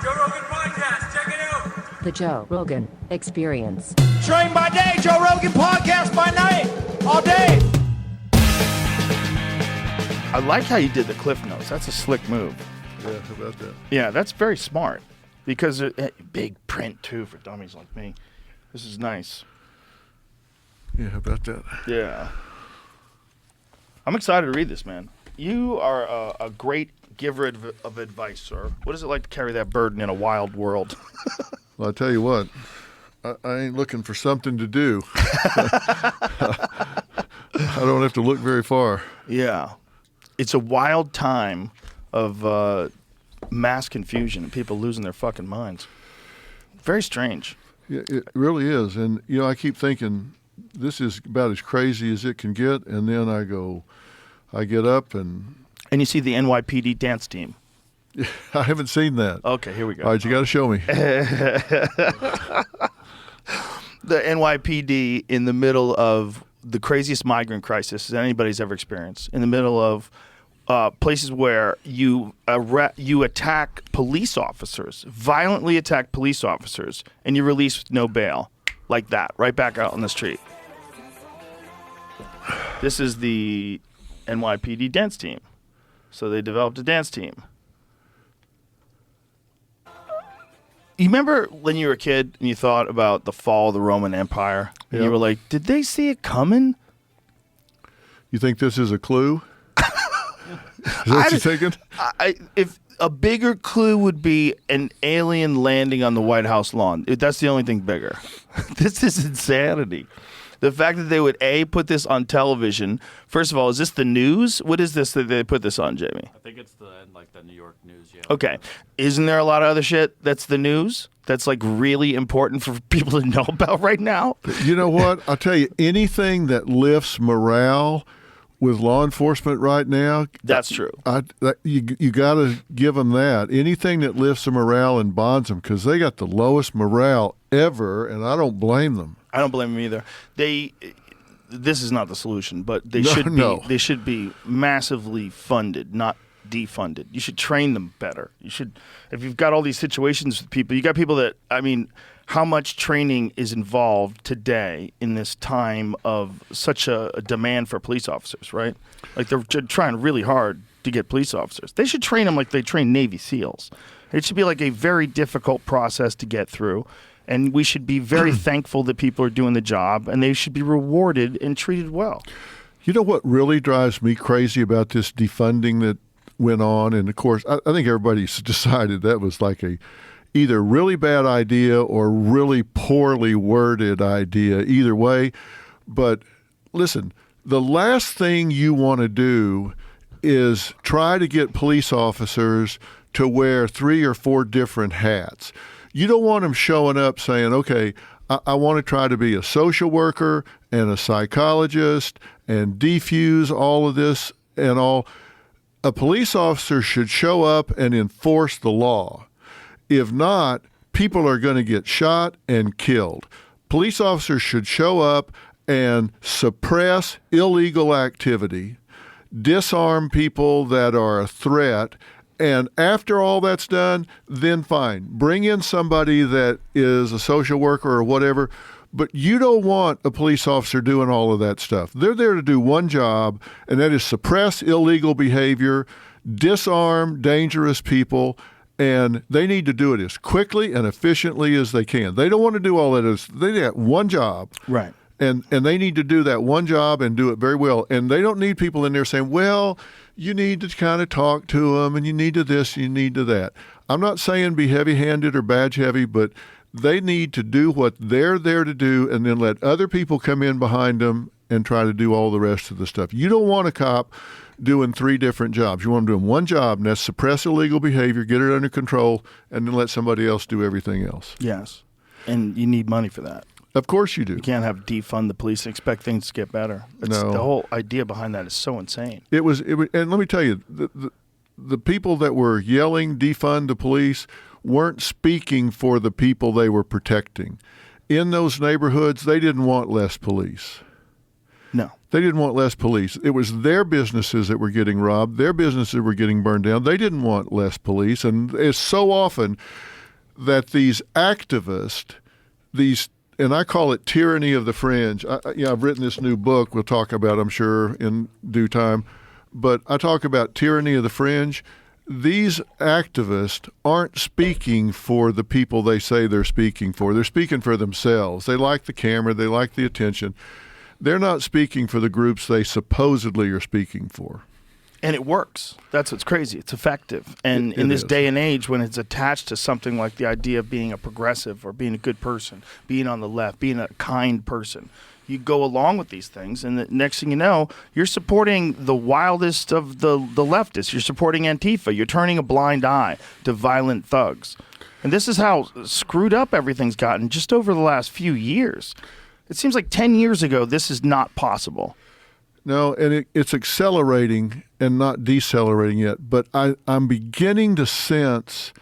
Joe Rogan Podcast. Check it out. The Joe Rogan Experience. Train by day, Joe Rogan Podcast by night, all day. I like how you did the Cliff Notes. That's a slick move. Yeah, how about that? Yeah, that's very smart. Because big print, too, for dummies like me. This is nice. Yeah, how about that? Yeah. I'm excited to read this, man. You are a great giver of advice, sir. What is it like to carry that burden in a wild world? Well, I tell you what, I ain't looking for something to do. I don't have to look very far. Yeah. It's a wild time of mass confusion and people losing their fucking minds. Very strange. Yeah, it really is. And, you know, I keep thinking this is about as crazy as it can get. And then I get up and... And you see the NYPD dance team. I haven't seen that. Okay, here we go. All right, you got to show me. The NYPD in the middle of the craziest migrant crisis anybody's ever experienced, in the middle of places where you attack police officers, violently attack police officers, and you release with no bail, like that, right back out on the street. This is the NYPD dance team. So they developed a dance team. You remember when you were a kid and you thought about the fall of the Roman Empire? And you were like, did they see it coming? You think this is a clue? Is that what you're thinking? If a bigger clue would be an alien landing on the White House lawn. That's the only thing bigger. This is insanity. The fact that they would, put this on television. First of all, is this the news? What is this that they put this on, Jamie? I think it's the New York news, yeah. Okay. Isn't there a lot of other shit that's the news? That's like really important for people to know about right now? You know what? I'll tell you, anything that lifts morale with law enforcement right now. That's true. You got to give them that. Anything that lifts the morale and bonds them, because they got the lowest morale ever, and I don't blame them. I don't blame them either. This is not the solution, but they should be massively funded, not defunded. You should train them better. You should, if you've got all these situations with people, you got people that, I mean, how much training is involved today in this time of such a demand for police officers, right? Like they're trying really hard to get police officers. They should train them like they train Navy SEALs. It should be like a very difficult process to get through. And we should be very thankful that people are doing the job, and they should be rewarded and treated well. You know what really drives me crazy about this defunding that went on? And, of course, I think everybody's decided that was like a either really bad idea or really poorly worded idea, either way. But listen, the last thing you want to do is try to get police officers to wear 3 or 4 different hats. You don't want them showing up saying, okay, I want to try to be a social worker and a psychologist and defuse all of this and all. A police officer should show up and enforce the law. If not, people are going to get shot and killed. Police officers should show up and suppress illegal activity, disarm people that are a threat, and after all that's done, then fine. Bring in somebody that is a social worker or whatever, but you don't want a police officer doing all of that stuff. They're there to do one job, and that is suppress illegal behavior, disarm dangerous people, and they need to do it as quickly and efficiently as they can. They don't want to do all that. They got one job. Right. And they need to do that one job and do it very well. And they don't need people in there saying, well, you need to kind of talk to them and you need to this, you need to that. I'm not saying be heavy-handed or badge-heavy, but they need to do what they're there to do and then let other people come in behind them and try to do all the rest of the stuff. You don't want a cop doing 3 different jobs. You want them doing one job, and that's suppress illegal behavior, get it under control, and then let somebody else do everything else. Yes. And you need money for that. Of course you do. You can't have defund the police and expect things to get better. No. The whole idea behind that is so insane. It was, and let me tell you, the people that were yelling defund the police weren't speaking for the people they were protecting. In those neighborhoods, they didn't want less police. No. They didn't want less police. It was their businesses that were getting robbed. Their businesses were getting burned down. They didn't want less police. And it's so often that these activists, and I call it tyranny of the fringe. I've written this new book we'll talk about, I'm sure, in due time. But I talk about tyranny of the fringe. These activists aren't speaking for the people they say they're speaking for. They're speaking for themselves. They like the camera. They like the attention. They're not speaking for the groups they supposedly are speaking for. And it works. That's what's crazy. It's effective. And in this day and age, when it's attached to something like the idea of being a progressive or being a good person, being on the left, being a kind person, you go along with these things, and the next thing you know, you're supporting the wildest of the leftists. You're supporting Antifa. You're turning a blind eye to violent thugs. And this is how screwed up everything's gotten just over the last few years. It seems like 10 years ago, this is not possible. No, and it's accelerating and not decelerating yet. But I'm beginning to sense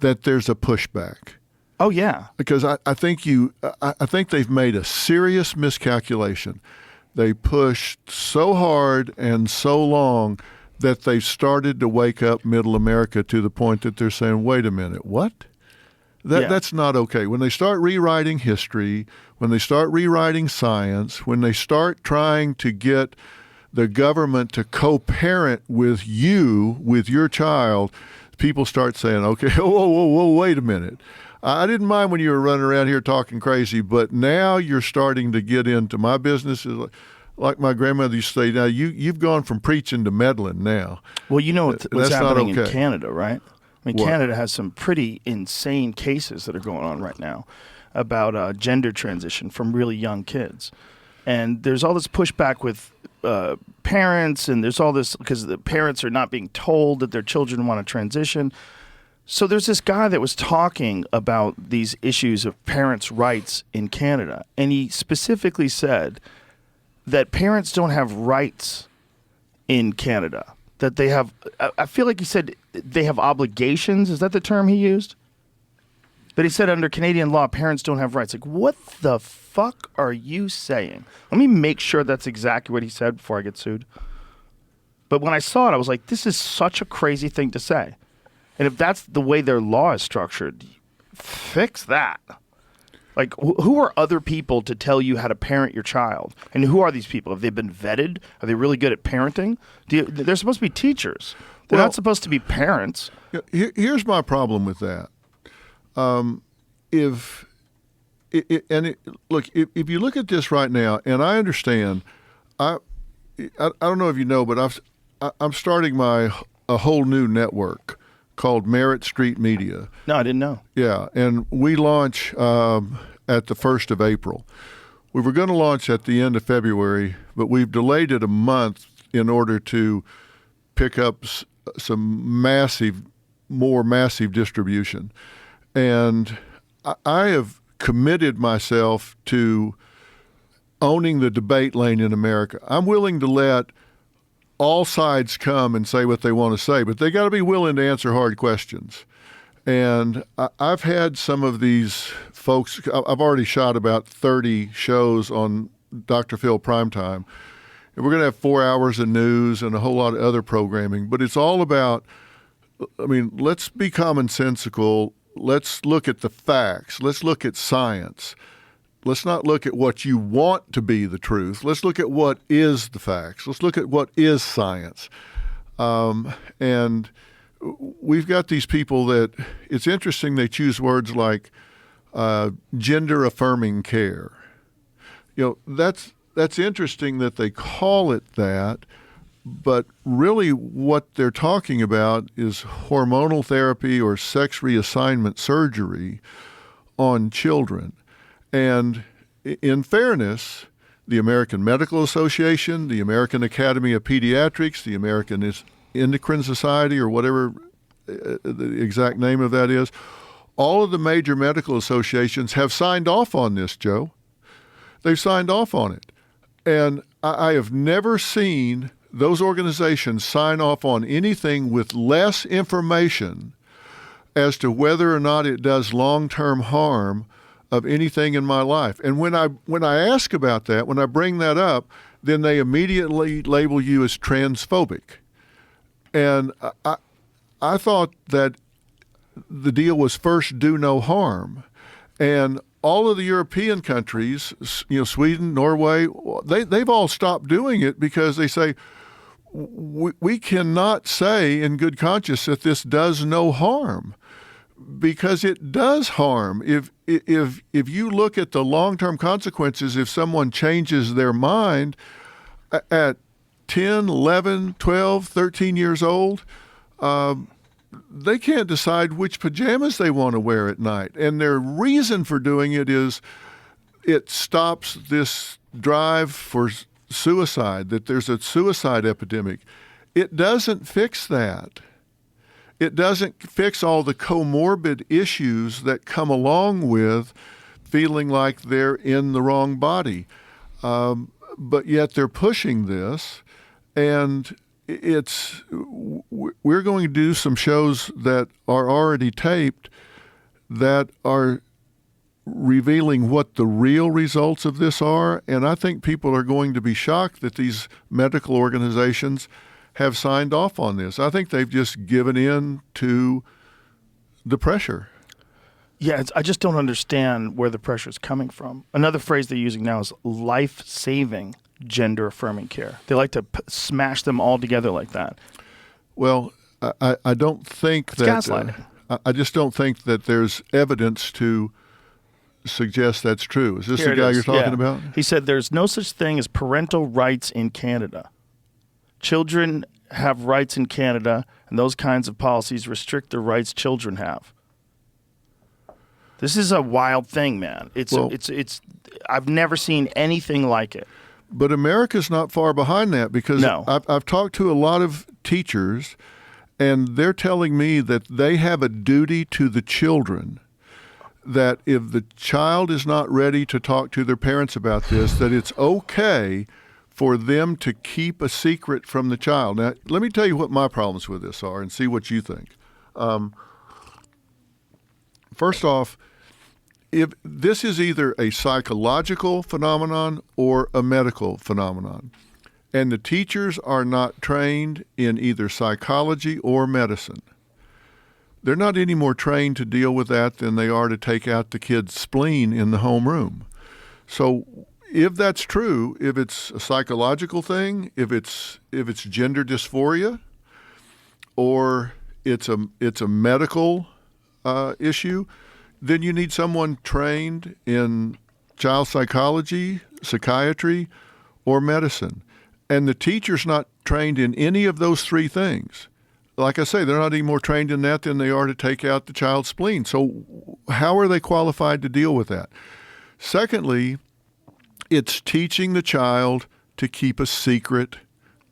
that there's a pushback. Oh, yeah. Because I think they've made a serious miscalculation. They pushed so hard and so long that they've started to wake up middle America to the point that they're saying, wait a minute, what? That's not okay. When they start rewriting history, when they start rewriting science, when they start trying to get the government to co-parent with you, with your child, people start saying, okay, whoa, wait a minute. I didn't mind when you were running around here talking crazy, but now you're starting to get into my business. Like my grandmother used to say, now you've gone from preaching to meddling now. Well, you know what's happening in okay. Canada, right? I mean, What? Canada has some pretty insane cases that are going on right now about gender transition from really young kids. And there's all this pushback with parents, and there's all this because the parents are not being told that their children want to transition. So there's this guy that was talking about these issues of parents' rights in Canada, and he specifically said that parents don't have rights in Canada. That they have, I feel like he said they have obligations. Is that the term he used? But he said under Canadian law, parents don't have rights. Like, what the fuck are you saying? Let me make sure that's exactly what he said before I get sued. But when I saw it, I was like, this is such a crazy thing to say. And if that's the way their law is structured, fix that. Like, who are other people to tell you how to parent your child? And who are these people? Have they been vetted? Are they really good at parenting? They're supposed to be teachers. They're not supposed to be parents. Here's my problem with that. If you look at this right now, and I understand, I don't know if you know, but I'm starting a whole new network called Merritt Street Media. No, I didn't know. Yeah, and we launch at the 1st of April. We were going to launch at the end of February, but we've delayed it a month in order to pick up some more massive distribution. And I have committed myself to owning the debate lane in America. I'm willing to let all sides come and say what they want to say, but they got to be willing to answer hard questions. And I've had some of these folks, I've already shot about 30 shows on Dr. Phil Primetime. And we're going to have 4 hours of news and a whole lot of other programming. But it's all about, let's be commonsensical. Let's look at the facts. Let's look at science. Let's not look at what you want to be the truth. Let's look at what is the facts. Let's look at what is science. And we've got these people that, it's interesting, they choose words like gender-affirming care. That's interesting that they call it that, but really what they're talking about is hormonal therapy or sex reassignment surgery on children. And in fairness, the American Medical Association, the American Academy of Pediatrics, the American Endocrine Society, or whatever the exact name of that is, all of the major medical associations have signed off on this, Joe. They've signed off on it. And I have never seen those organizations sign off on anything with less information as to whether or not it does long-term harm of anything in my life. And when I ask about that, when I bring that up, then they immediately label you as transphobic. And I thought that the deal was first do no harm. And all of the European countries, Sweden, Norway, they've all stopped doing it because they say, we cannot say in good conscience that this does no harm, because it does harm. If you look at the long-term consequences, if someone changes their mind at 10, 11, 12, 13 years old, they can't decide which pajamas they want to wear at night. And their reason for doing it is it stops this drive for suicide, that there's a suicide epidemic. It doesn't fix that. It doesn't fix all the comorbid issues that come along with feeling like they're in the wrong body. But yet they're pushing this, and we're going to do some shows that are already taped that are revealing what the real results of this are. And I think people are going to be shocked that these medical organizations have signed off on this. I think they've just given in to the pressure. Yeah, I just don't understand where the pressure is coming from. Another phrase they're using now is life-saving gender-affirming care. They like to smash them all together like that. Well, I don't think that... gaslighting. I just don't think that there's evidence to suggest that's true. Is this Here the it guy is. you're talking Yeah. about? He said there's no such thing as parental rights in Canada. Children have rights in Canada, and those kinds of policies restrict the rights children have. This is a wild thing, man. It's I've never seen anything like it. But America's not far behind that, because No. I've talked to a lot of teachers, and they're telling me that they have a duty to the children, that if the child is not ready to talk to their parents about this, that it's okay for them to keep a secret from the child. Now, let me tell you what my problems with this are and see what you think. First off, if this is either a psychological phenomenon or a medical phenomenon, and the teachers are not trained in either psychology or medicine, they're not any more trained to deal with that than they are to take out the kid's spleen in the homeroom. So if that's true, if it's a psychological thing, if it's gender dysphoria, or it's a medical issue, then you need someone trained in child psychology, psychiatry, or medicine. And the teacher's not trained in any of those three things. Like I say, they're not any more trained in that than they are to take out the child's spleen. So how are they qualified to deal with that? Secondly, it's teaching the child to keep a secret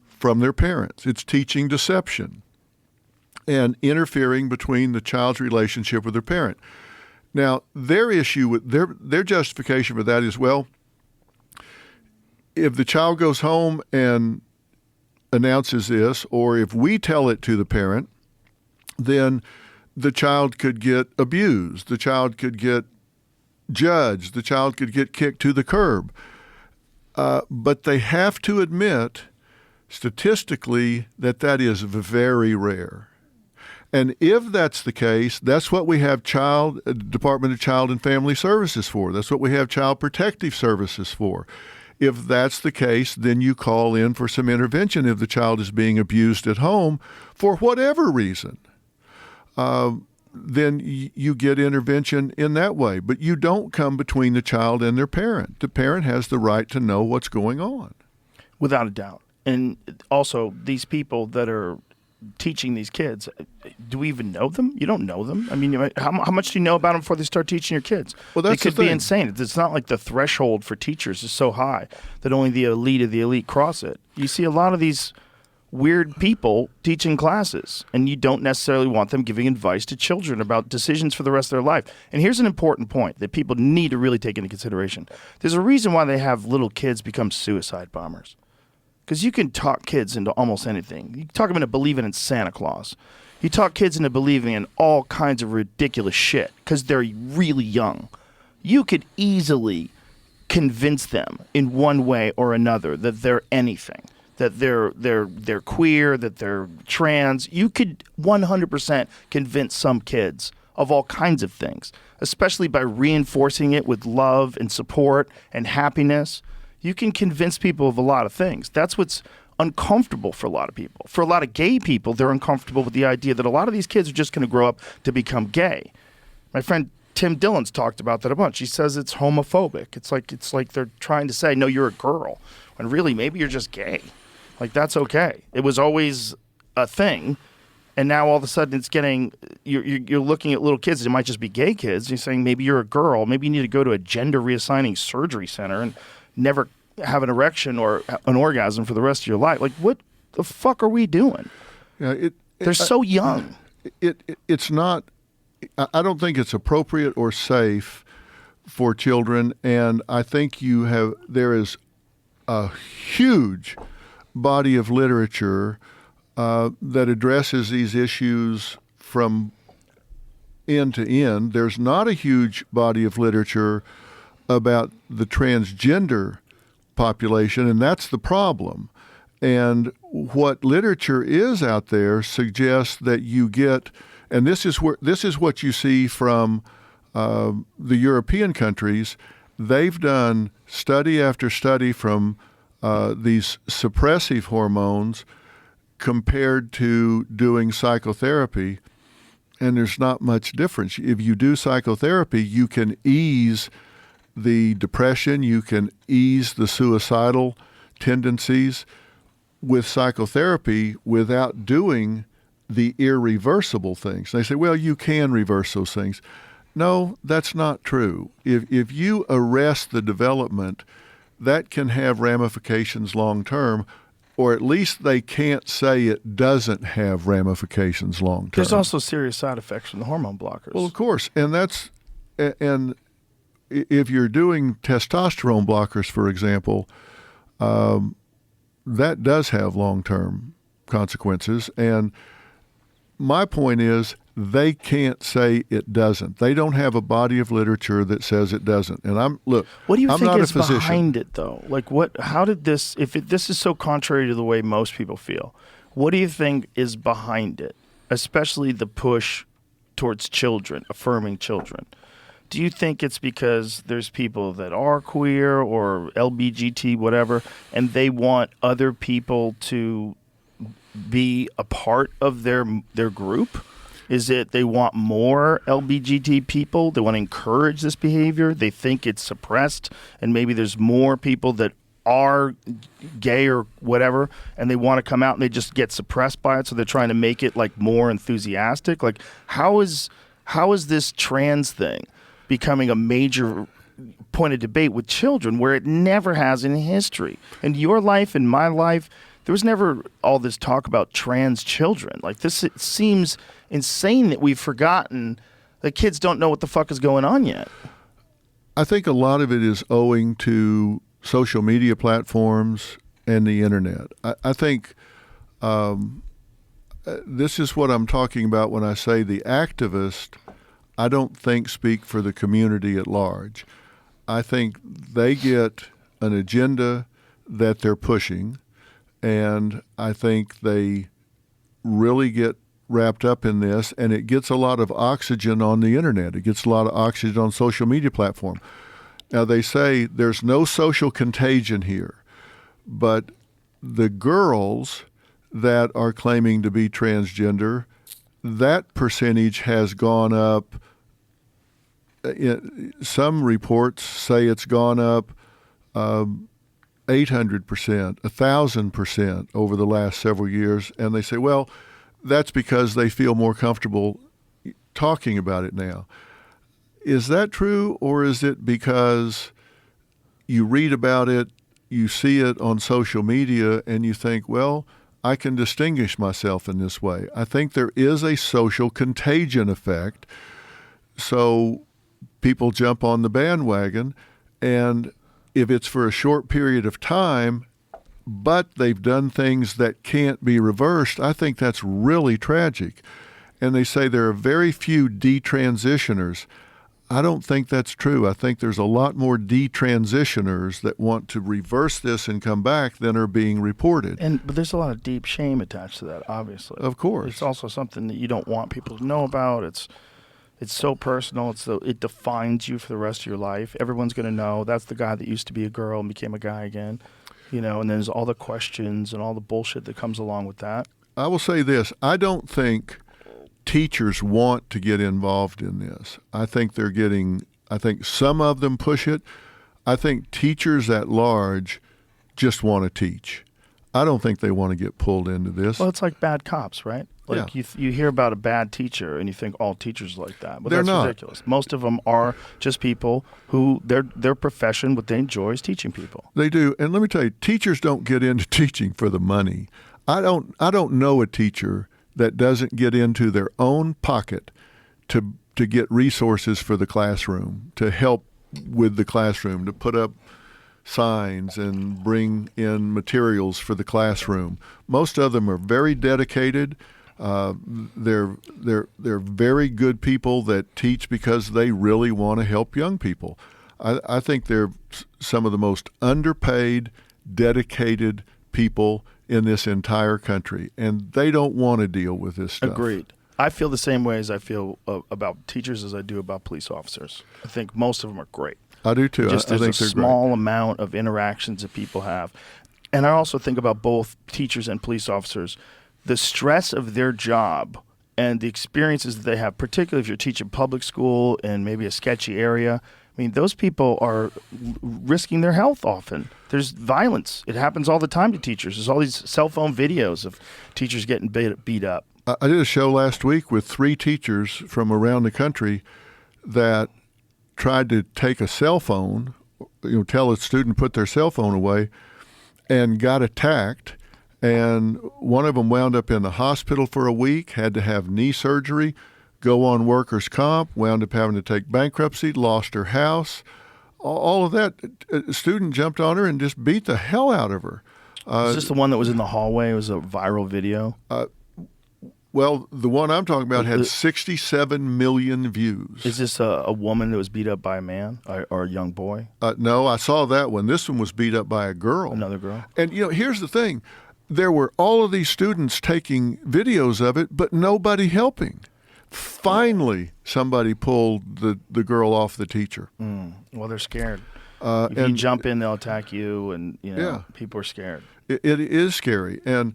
from their parents. It's teaching deception and interfering between the child's relationship with their parent. Now, their issue with their justification for that is, well, if the child goes home and announces this, or if we tell it to the parent, then the child could get abused, the child could get judged, the child could get kicked to the curb. But they have to admit statistically that is very rare. And if that's the case, that's what we have Department of Child and Family Services for. That's what we have Child Protective Services for. If that's the case, then you call in for some intervention if the child is being abused at home for whatever reason. Then you get intervention in that way. But you don't come between the child and their parent. The parent has the right to know what's going on. Without a doubt. And also, these people that are teaching these kids, do we even know them? You don't know them. I mean, how much do you know about them before they start teaching your kids? Well, that's it could the thing. be insane. It's not like the threshold for teachers is so high that only the elite of the elite cross it. You see a lot of these weird people teaching classes, and you don't necessarily want them giving advice to children about decisions for the rest of their life. And here's an important point that people need to really take into consideration. There's a reason why they have little kids become suicide bombers. Because you can talk kids into almost anything. You can talk them into believing in Santa Claus. You talk kids into believing in all kinds of ridiculous shit because they're really young. You could easily convince them in one way or another that they're anything, that they're queer, that they're trans. You could 100% convince some kids of all kinds of things, especially by reinforcing it with love and support and happiness. You can convince people of a lot of things. That's what's uncomfortable for a lot of people. For a lot of gay people, they're uncomfortable with the idea that a lot of these kids are just going to grow up to become gay. My friend Tim Dillon's talked about that a bunch. He says it's homophobic. It's like they're trying to say, no, you're a girl, when really maybe you're just gay. Like, that's okay. It was always a thing, and now all of a sudden it's getting, you're looking at little kids. It might just be gay kids. You're saying maybe you're a girl. Maybe you need to go to a gender reassigning surgery center and never have an erection or an orgasm for the rest of your life. Like, what the fuck are we doing? Yeah, they're so young. It's not. I don't think it's appropriate or safe for children, and I think there is a huge body of literature that addresses these issues from end to end. There's not a huge body of literature about the transgender population, and that's the problem. And what literature is out there suggests that you get, and this is what you see from the European countries. They've done study after study from these suppressive hormones compared to doing psychotherapy, and there's not much difference. If you do psychotherapy, you can ease the depression, you can ease the suicidal tendencies with psychotherapy without doing the irreversible things. They say, well, you can reverse those things. No, that's not true. If you arrest the development, that can have ramifications long term, or at least they can't say it doesn't have ramifications long term. There's also serious side effects from the hormone blockers. Well, of course, and if you're doing testosterone blockers, for example, that does have long-term consequences. And my point is, they can't say it doesn't. They don't have a body of literature that says it doesn't. And what do you I'm think not is a physician. Behind it, though? Like, how did this? This is so contrary to the way most people feel, what do you think is behind it? Especially the push towards children, affirming children. Do you think it's because there's people that are queer or LGBT, whatever, and they want other people to be a part of their group? Is it they want more LGBT people? They want to encourage this behavior? They think it's suppressed, and maybe there's more people that are gay or whatever, and they want to come out and they just get suppressed by it, so they're trying to make it like more enthusiastic? Like, how is this trans thing becoming a major point of debate with children where it never has in history? In your life, in my life, there was never all this talk about trans children. Like, this, it seems insane that we've forgotten that kids don't know what the fuck is going on yet. I think a lot of it is owing to social media platforms and the internet. I think this is what I'm talking about when I say the activist, I don't think speak for the community at large. I think they get an agenda that they're pushing, and I think they really get wrapped up in this, and it gets a lot of oxygen on the internet. It gets a lot of oxygen on social media platform. Now, they say there's no social contagion here, but the girls that are claiming to be transgender, that percentage has gone up. Some reports say it's gone up 800%, 1,000% over the last several years, and they say, well, that's because they feel more comfortable talking about it now. Is that true, or is it because you read about it, you see it on social media, and you think, well, I can distinguish myself in this way? I think there is a social contagion effect, so people jump on the bandwagon, and if it's for a short period of time, but they've done things that can't be reversed, I think that's really tragic. And they say there are very few detransitioners. I don't think that's true. I think there's a lot more detransitioners that want to reverse this and come back than are being reported. But there's a lot of deep shame attached to that, obviously. Of course. It's also something that you don't want people to know about. It's so personal. It defines you for the rest of your life. Everyone's going to know that's the guy that used to be a girl and became a guy again. And there's all the questions and all the bullshit that comes along with that. I will say this. I don't think teachers want to get involved in this. I think some of them push it. I think teachers at large just want to teach. I don't think they want to get pulled into this. Well, it's like bad cops, right? Like you hear about a bad teacher and you think all teachers are like that. But They're that's not. ridiculous. Most of them are just people who their profession, what they enjoy is teaching people. They do. And let me tell you, teachers don't get into teaching for the money. I don't know a teacher that doesn't get into their own pocket to get resources for the classroom, to help with the classroom, to put up signs and bring in materials for the classroom. Most of them are very dedicated. They're very good people that teach because they really want to help young people. I think they're some of the most underpaid, dedicated people in this entire country, and they don't want to deal with this stuff. Agreed. I feel the same way as I feel about teachers as I do about police officers. I think most of them are great. I do too. Just I there's think a they're small great. amount of interactions that people have. And I also think about both teachers and police officers, the stress of their job and the experiences that they have, particularly if you're teaching public school in maybe a sketchy area. I mean, those people are risking their health often. There's violence. It happens all the time to teachers. There's all these cell phone videos of teachers getting beat up. I did a show last week with 3 teachers from around the country that tried to take a cell phone, tell a student to put their cell phone away, and got attacked. And one of them wound up in the hospital for a week, had to have knee surgery, go on workers' comp, wound up having to take bankruptcy, lost her house. All of that. A student jumped on her and just beat the hell out of her. Is this the one that was in the hallway? It was a viral video? Well, the one I'm talking about had 67 million views. Is this a woman that was beat up by a man or a young boy? No, I saw that one. This one was beat up by a girl. Another girl? And, here's the thing. There were all of these students taking videos of it, but nobody helping. Finally, somebody pulled the girl off the teacher. Well, they're scared. If you jump in, they'll attack you, and people are scared. It is scary. And,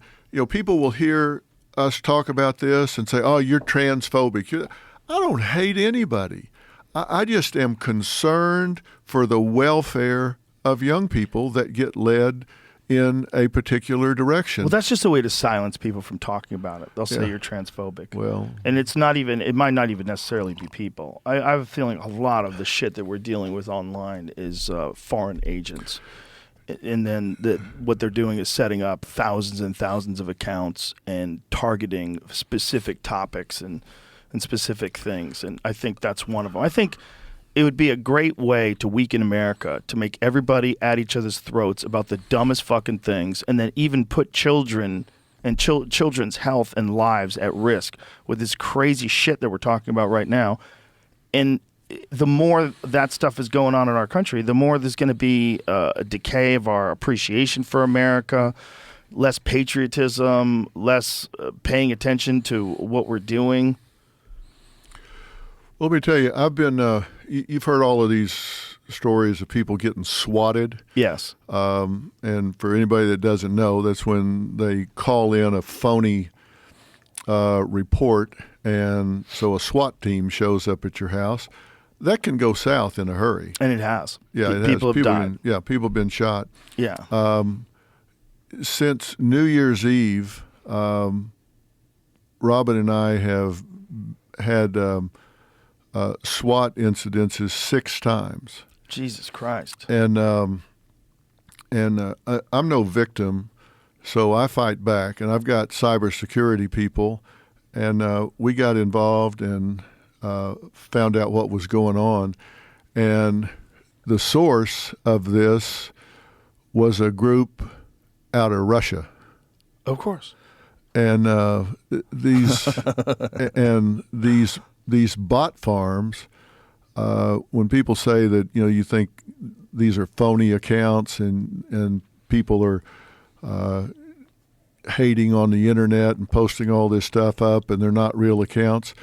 people will hear us talk about this and say, oh, you're transphobic. I don't hate anybody. I just am concerned for the welfare of young people that get led in a particular direction. Well, that's just a way to silence people from talking about it. They'll say you're transphobic. Well, and it might not even necessarily be people. I have a feeling a lot of the shit that we're dealing with online is foreign agents. And then what they're doing is setting up thousands and thousands of accounts and targeting specific topics and specific things. And I think that's one of them. I think it would be a great way to weaken America, to make everybody at each other's throats about the dumbest fucking things, and then even put children and children's health and lives at risk with this crazy shit that we're talking about right now. And the more that stuff is going on in our country, the more there's going to be a decay of our appreciation for America, less patriotism, less paying attention to what we're doing. Well, let me tell you, I've been, you've heard all of these stories of people getting swatted. Yes. And for anybody that doesn't know, that's when they call in a phony report, and so a SWAT team shows up at your house. That can go south in a hurry. And it has. Yeah, it people has. Have died. People have been shot. Yeah. Since New Year's Eve, Robin and I have had SWAT incidences 6 times. Jesus Christ. And I'm no victim, so I fight back. And I've got cybersecurity people, and we got involved and found out what was going on. And the source of this was a group out of Russia. Of course. And these bot farms when people say that, you think these are phony accounts and people are hating on the internet and posting all this stuff up and they're not real accounts.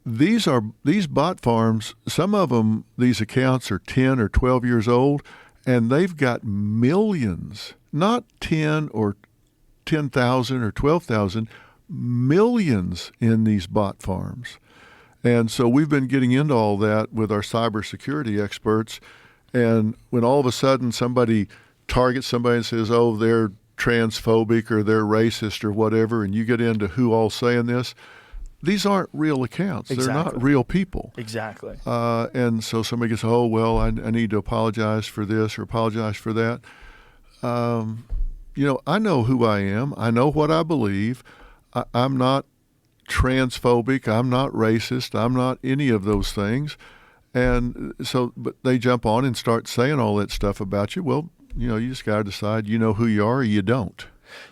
These bot farms, some of them, these accounts are 10 or 12 years old, and they've got millions, not 10 or 10,000 or 12,000, millions in these bot farms. And so we've been getting into all that with our cybersecurity experts. And when all of a sudden somebody targets somebody and says, oh, they're transphobic or they're racist or whatever, and you get into who all saying this, these aren't real accounts. Exactly. They're not real people. Exactly. And so somebody gets, oh, well, I need to apologize for this or apologize for that. I know who I am. I know what I believe. I'm not transphobic. I'm not racist. I'm not any of those things. And so, but they jump on and start saying all that stuff about you. Well, you just got to decide, who you are or you don't.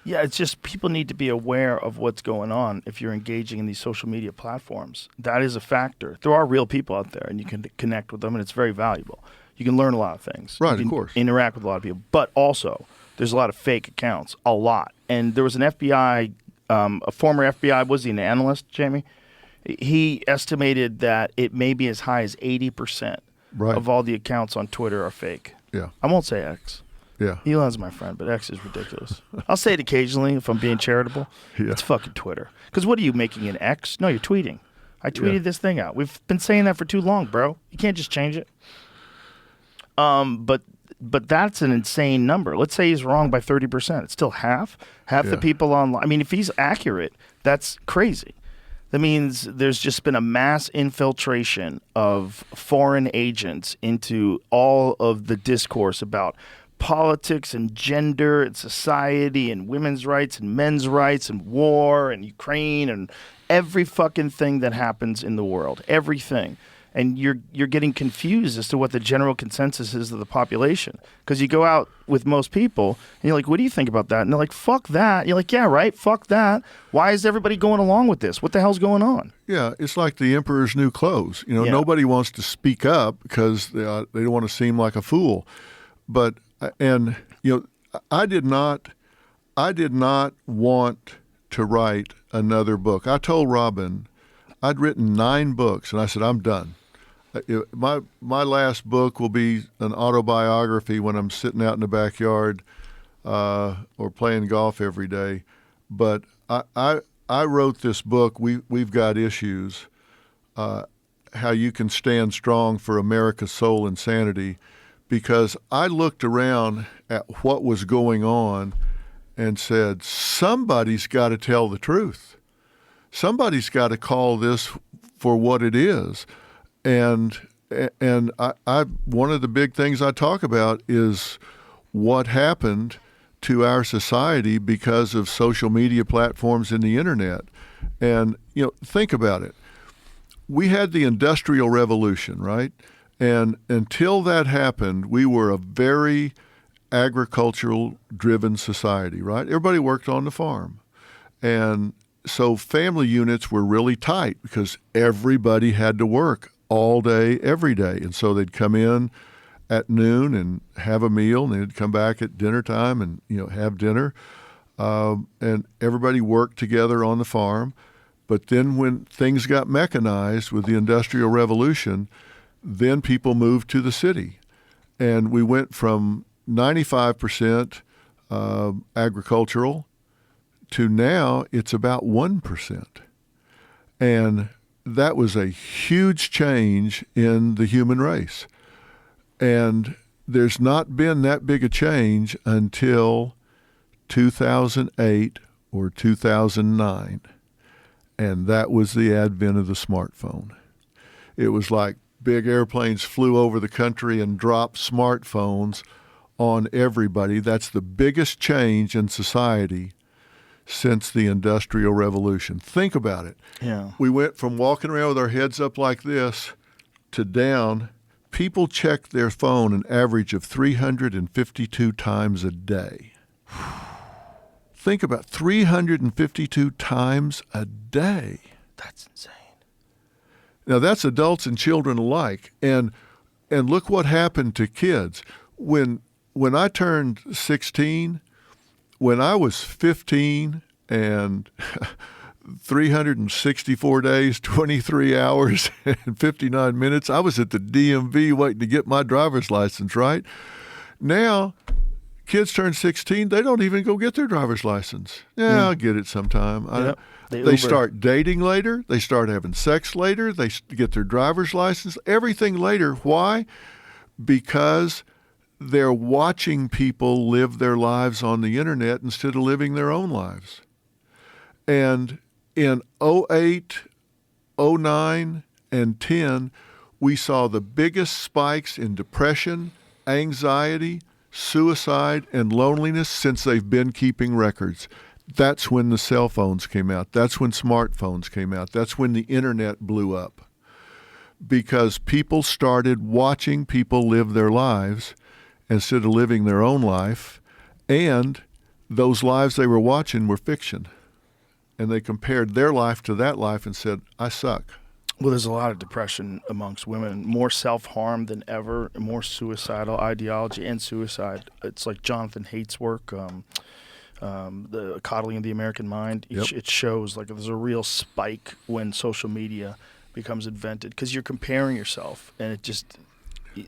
Yeah, it's just people need to be aware of what's going on if you're engaging in these social media platforms. That is a factor. There are real people out there, and you can connect with them, and it's very valuable. You can learn a lot of things. Right, you can of course. interact with a lot of people. But also, there's a lot of fake accounts, a lot. And there was an FBI, a former FBI, was he an analyst, Jamie? He estimated that it may be as high as 80% of all the accounts on Twitter are fake. Yeah. I won't say X. Yeah. Elon's my friend, but X is ridiculous. I'll say it occasionally if I'm being charitable. Yeah. It's fucking Twitter. Because what are you making an X? No, you're tweeting. I tweeted this thing out. We've been saying that for too long, bro. You can't just change it. But that's an insane number. Let's say he's wrong by 30%. It's still half the people online. I mean, if he's accurate, that's crazy. That means there's just been a mass infiltration of foreign agents into all of the discourse about politics and gender and society and women's rights and men's rights and war and Ukraine and every fucking thing that happens in the world. Everything. And you're getting confused as to what the general consensus is of the population. Because you go out with most people, and you're like, what do you think about that? And they're like, fuck that. You're like, yeah, right, fuck that. Why is everybody going along with this? What the hell's going on? Yeah, it's like the emperor's new clothes. Nobody wants to speak up because they don't want to seem like a fool. But, I did not want to write another book. I told Robin I'd written 9 books, and I said, I'm done. My last book will be an autobiography when I'm sitting out in the backyard or playing golf every day. But I wrote this book, We've Got Issues, How You Can Stand Strong for America's Soul and Sanity, because I looked around at what was going on and said, somebody's got to tell the truth. Somebody's got to call this for what it is. And I one of the big things I talk about is what happened to our society because of social media platforms and the internet. And, think about it. We had the Industrial Revolution, right? And until that happened, we were a very agricultural-driven society, right? Everybody worked on the farm. And so family units were really tight because everybody had to work all day, every day. And so they'd come in at noon and have a meal, and they'd come back at dinner time and, have dinner. And everybody worked together on the farm. But then when things got mechanized with the Industrial Revolution, then people moved to the city. And we went from 95% agricultural to now it's about 1%. And that was a huge change in the human race. And there's not been that big a change until 2008 or 2009. And that was the advent of the smartphone. It was like big airplanes flew over the country and dropped smartphones on everybody. That's the biggest change in society since the Industrial Revolution. Think about it. Yeah. We went from walking around with our heads up like this to down. People check their phone an average of 352 times a day. Think about 352 times a day. That's insane. Now that's adults and children alike. And look what happened to kids. When I turned 16, when I was 15 and 364 days, 23 hours, and 59 minutes, I was at the DMV waiting to get my driver's license, right? Now, kids turn 16, they don't even go get their driver's license. Yeah, I'll get it sometime. Yep. They start dating later. They start having sex later. They get their driver's license, everything later. Why? Because they're watching people live their lives on the internet instead of living their own lives. And in 08, 09, and 10, we saw the biggest spikes in depression, anxiety, suicide, and loneliness since they've been keeping records. That's when the cell phones came out. That's when smartphones came out. That's when the internet blew up. Because people started watching people live their lives instead of living their own life, and those lives they were watching were fiction. And they compared their life to that life and said, I suck. Well, there's a lot of depression amongst women, more self-harm than ever, more suicidal ideology and suicide. It's like Jonathan Haidt's work, the Coddling of the American Mind. It shows like there's a real spike when social media becomes invented because you're comparing yourself, and it just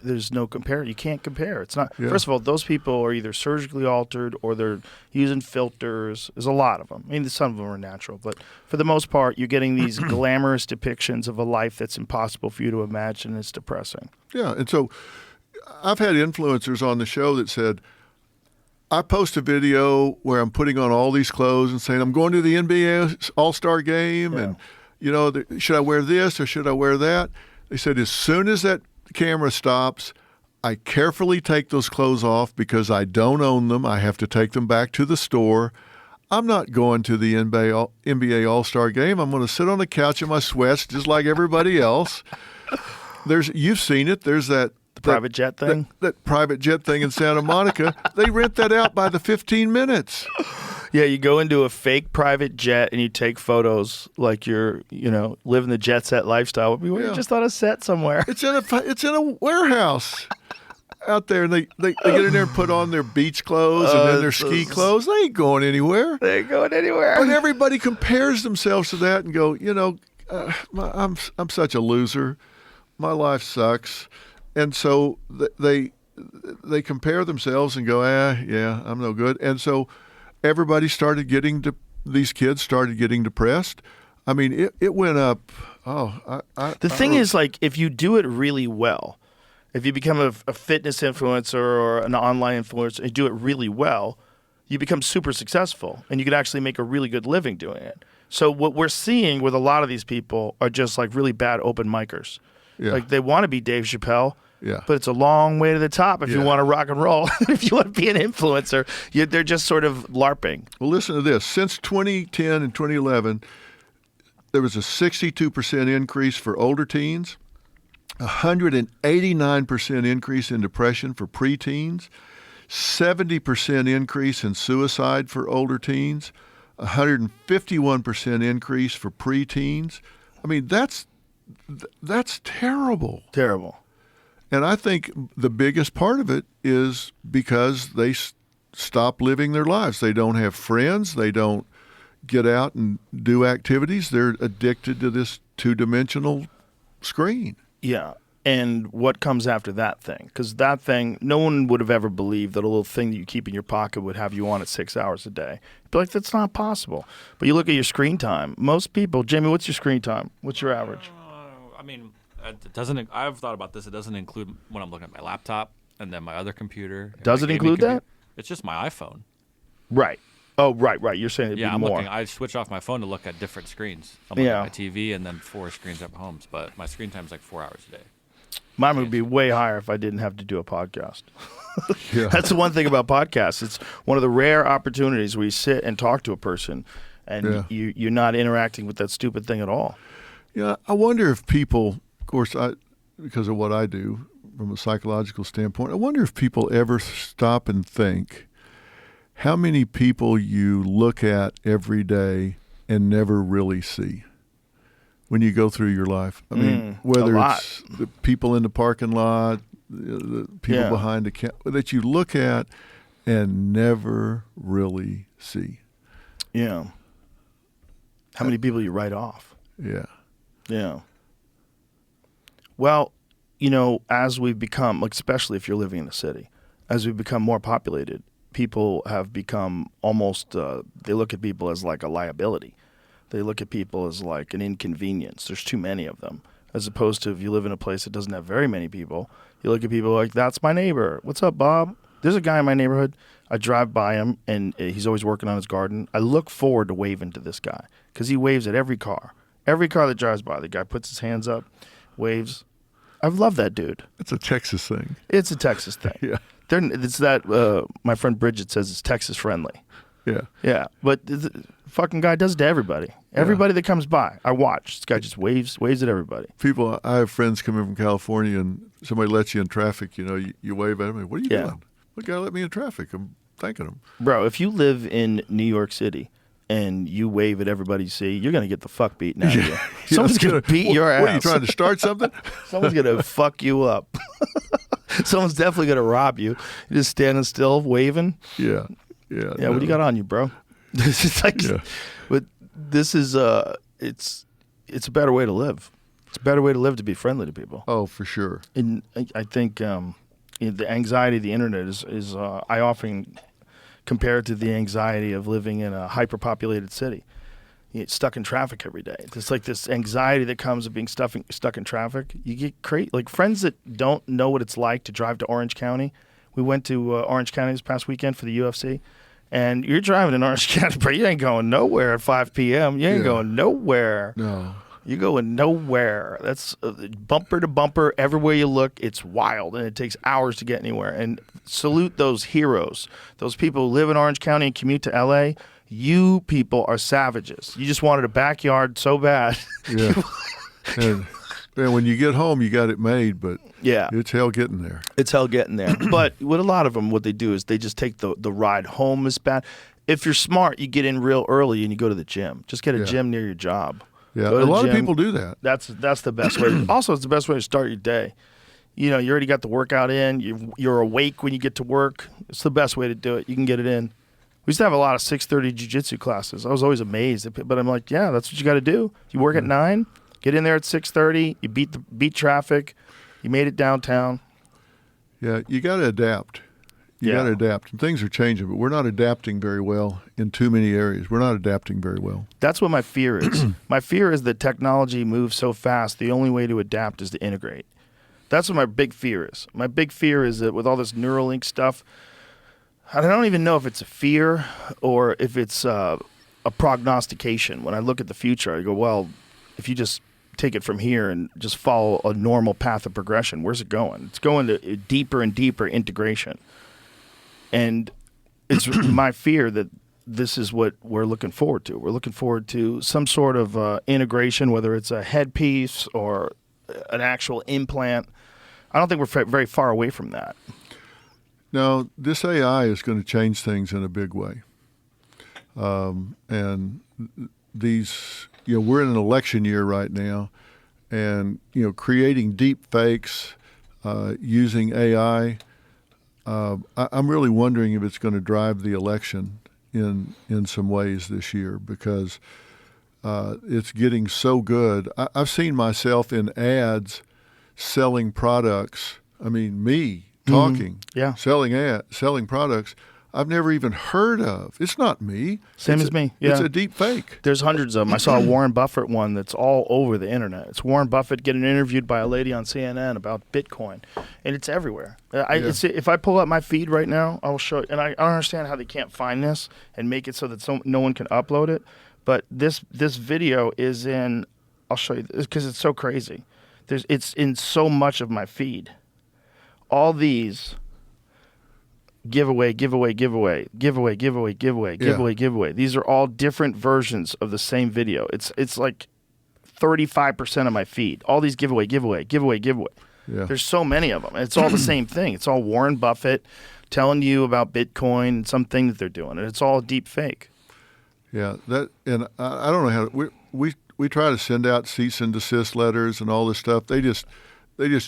there's no compare. You can't compare. It's not. Yeah. First of all, those people are either surgically altered or they're using filters. There's a lot of them. I mean, some of them are natural, but for the most part, you're getting these glamorous depictions of a life that's impossible for you to imagine. It's depressing. Yeah, and so I've had influencers on the show that said, I post a video where I'm putting on all these clothes and saying I'm going to the NBA All-Star game, and should I wear this or should I wear that? They said as soon as that camera stops, I carefully take those clothes off because I don't own them. I have to take them back to the store. I'm not going to the NBA All-Star game. I'm going to sit on the couch in my sweats just like everybody else. You've seen it. There's that private jet thing. That private jet thing in Santa Monica. They rent that out by the 15 minutes. Yeah, you go into a fake private jet and you take photos like you're, living the jet set lifestyle. You're just on a set somewhere. It's in a warehouse out there, and they get in there and put on their beach clothes and then their ski clothes. They ain't going anywhere. They ain't going anywhere. But everybody compares themselves to that and go, I'm such a loser. My life sucks, and so they compare themselves and go, I'm no good, and so. Everybody these kids started getting depressed. I mean, it went up. The thing is, like, if you do it really well, if you become a fitness influencer or an online influencer and do it really well, you become super successful and you can actually make a really good living doing it. So what we're seeing with a lot of these people are just like really bad open micers. Yeah. Like they want to be Dave Chappelle. Yeah. But it's a long way to the top if you want to rock and roll. If you want to be an influencer, they're just sort of LARPing. Well, listen to this. Since 2010 and 2011, there was a 62% increase for older teens, 189% increase in depression for preteens, 70% increase in suicide for older teens, 151% increase for preteens. I mean, that's terrible. Terrible. And I think the biggest part of it is because they stop living their lives. They don't have friends. They don't get out and do activities. They're addicted to this two-dimensional screen. Yeah. And what comes after that thing? Because that thing, no one would have ever believed that a little thing that you keep in your pocket would have you on it 6 hours a day. You'd be like, that's not possible. But you look at your screen time. Most people, Jamie, what's your screen time? What's your average? It doesn't. I've thought about this. It doesn't include when I'm looking at my laptop and then my other computer. Does it include that? It's just my iPhone. Right. Oh, right. You're saying it'd be I'm more. looking. I switch off my phone to look at different screens. I'm looking at my TV and then 4 screens at home. But my screen time is like 4 hours a day. Mine would be way higher if I didn't have to do a podcast. Yeah. That's the one thing about podcasts. It's one of the rare opportunities where you sit and talk to a person and you're not interacting with that stupid thing at all. Yeah, I wonder if people... Of course, because of what I do from a psychological standpoint, I wonder if people ever stop and think how many people you look at every day and never really see. when you go through your life. I mean, whether it's the people in the parking lot, the people behind the counter that you look at and never really see. Yeah. How many people you write off? Yeah. Yeah. Well, you know, as we've become, like, especially if you're living in a city, as we've become more populated, people have become almost, they look at people as like a liability. They look at people as like an inconvenience. There's too many of them. As opposed to if you live in a place that doesn't have very many people, you look at people like, that's my neighbor. What's up, Bob? There's a guy in my neighborhood. I drive by him, and he's always working on his garden. I look forward to waving to this guy because he waves at every car. Every car that drives by, the guy puts his hands up, waves. I love that dude. It's a Texas thing. It's a Texas thing. Yeah. It's that, my friend Bridget says it's Texas friendly. Yeah. Yeah. But the fucking guy does it to everybody. Everybody that comes by, I watch. This guy just waves at everybody. People, I have friends coming from California, and somebody lets you in traffic, you know, you wave at them. What are you doing? What guy let me in traffic? I'm thanking him. Bro, if you live in New York City and you wave at everybody you see, you're going to get the fuck beaten out of you. Someone's going to beat your ass. What, are you trying to start something? Someone's going to fuck you up. Someone's definitely going to rob you. You're just standing still, waving. Yeah. Yeah, what do you got on you, bro? It's like, but this is, it's a better way to live. It's a better way to live, to be friendly to people. Oh, for sure. And I think the anxiety of the internet is I often compare it to the anxiety of living in a hyperpopulated city. You get stuck in traffic every day. It's like this anxiety that comes of being stuck in traffic. You get crazy. Like, friends that don't know what it's like to drive to Orange County. We went to Orange County this past weekend for the UFC. And you're driving in Orange County, but you ain't going nowhere at 5 p.m. You ain't going nowhere. No. You're going nowhere. That's bumper to bumper. Everywhere you look, it's wild, and it takes hours to get anywhere. And salute those heroes, those people who live in Orange County and commute to L.A. You people are savages. You just wanted a backyard so bad. Yeah. And when you get home, you got it made, but it's hell getting there. It's hell getting there. But with a lot of them, what they do is they just take the ride home as bad. If you're smart, you get in real early and you go to the gym. Just get a gym near your job. Yeah, a lot of people do that. That's the best way. Also, it's the best way to start your day. You know, you already got the workout in. You're awake when you get to work. It's the best way to do it. You can get it in. We used to have a lot of 6:30 jiu-jitsu classes. I was always amazed. But I'm like, yeah, that's what you got to do. You work at 9. Get in there at 6:30. You beat traffic. You made it downtown. Yeah, you got to adapt. You got to adapt. And things are changing, but we're not adapting very well in too many areas. We're not adapting very well. That's what my fear is. My fear is that technology moves so fast, the only way to adapt is to integrate. That's what my big fear is. My big fear is that with all this Neuralink stuff, I don't even know if it's a fear or if it's a prognostication. When I look at the future, I go, well, if you just take it from here and just follow a normal path of progression, where's it going? It's going to deeper and deeper integration. And it's my fear that this is what we're looking forward to. We're looking forward to some sort of integration, whether it's a headpiece or an actual implant. I don't think we're very far away from that. No, this AI is going to change things in a big way. And these, we're in an election year right now, and, creating deep fakes using AI, I'm really wondering if it's going to drive the election in some ways this year, because it's getting so good. I've seen myself in ads selling products. I mean, me talking, selling products I've never even heard of. It's not me. Same as me. Yeah. It's a deep fake. There's hundreds of them. I saw a Warren Buffett one that's all over the internet. It's Warren Buffett getting interviewed by a lady on CNN about Bitcoin, and it's everywhere. If I pull up my feed right now, I will show you. And I don't understand how they can't find this and make it so that no one can upload it. But this video is in. I'll show you because it's so crazy. It's in so much of my feed. All these. Giveaway. These are all different versions of the same video. It's like 35% of my feed. All these giveaway. Yeah. There's so many of them. And it's all the same thing. It's all Warren Buffett telling you about Bitcoin and something that they're doing, and it's all a deep fake. Yeah, and I don't know how we try to send out cease and desist letters and all this stuff. They just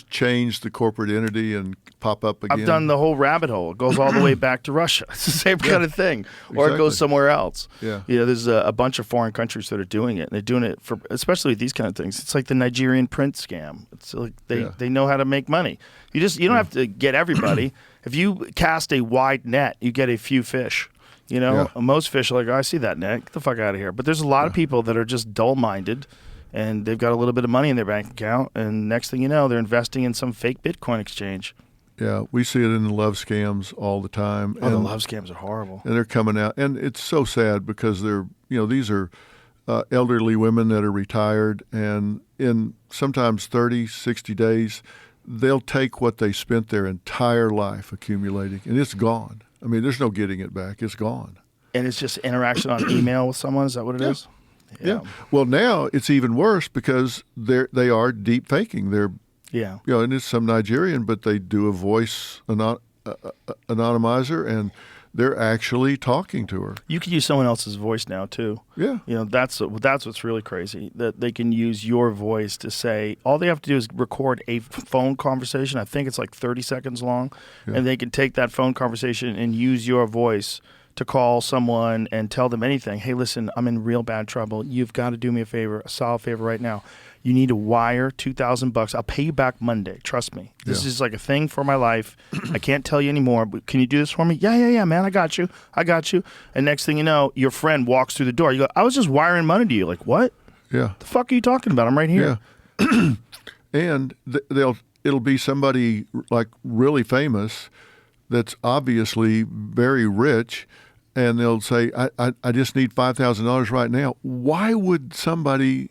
change the corporate entity and pop up again. I've done the whole rabbit hole. It goes all the way back to Russia. It's the same kind of thing. Or it goes somewhere else. Yeah. There's a bunch of foreign countries that are doing it. And they're doing it for, especially with these kind of things. It's like the Nigerian print scam. It's like they know how to make money. You don't have to get everybody. If you cast a wide net, you get a few fish. Most fish are like, I see that net. Get the fuck out of here. But there's a lot of people that are just dull-minded. And they've got a little bit of money in their bank account, and next thing you know, they're investing in some fake Bitcoin exchange. Yeah, we see it in the love scams all the time. Oh, the love scams are horrible. And they're coming out, and it's so sad because these are elderly women that are retired, and in sometimes 30, 60 days, they'll take what they spent their entire life accumulating, and it's gone. I mean, there's no getting it back. It's gone. And it's just interaction on email with someone? Is that what it is? Yeah. Well, now it's even worse because they are deep faking. They're and it's some Nigerian, but they do a voice anonymizer, and they're actually talking to her. You can use someone else's voice now too. Yeah. That's what's really crazy, that they can use your voice to say. All they have to do is record a phone conversation. I think it's like 30 seconds long, and they can take that phone conversation and use your voice to call someone and tell them anything. Hey, listen, I'm in real bad trouble. You've got to do me a solid favor right now. You need to wire $2,000. I'll pay you back Monday. Trust me. This is like a thing for my life. I can't tell you anymore, but can you do this for me? Yeah, man. I got you. And next thing you know, your friend walks through the door. You go, I was just wiring money to you. Like, what? Yeah. The fuck are you talking about? I'm right here. Yeah. And it'll be somebody like really famous that's obviously very rich, and they'll say, I just need $5,000 right now. Why would somebody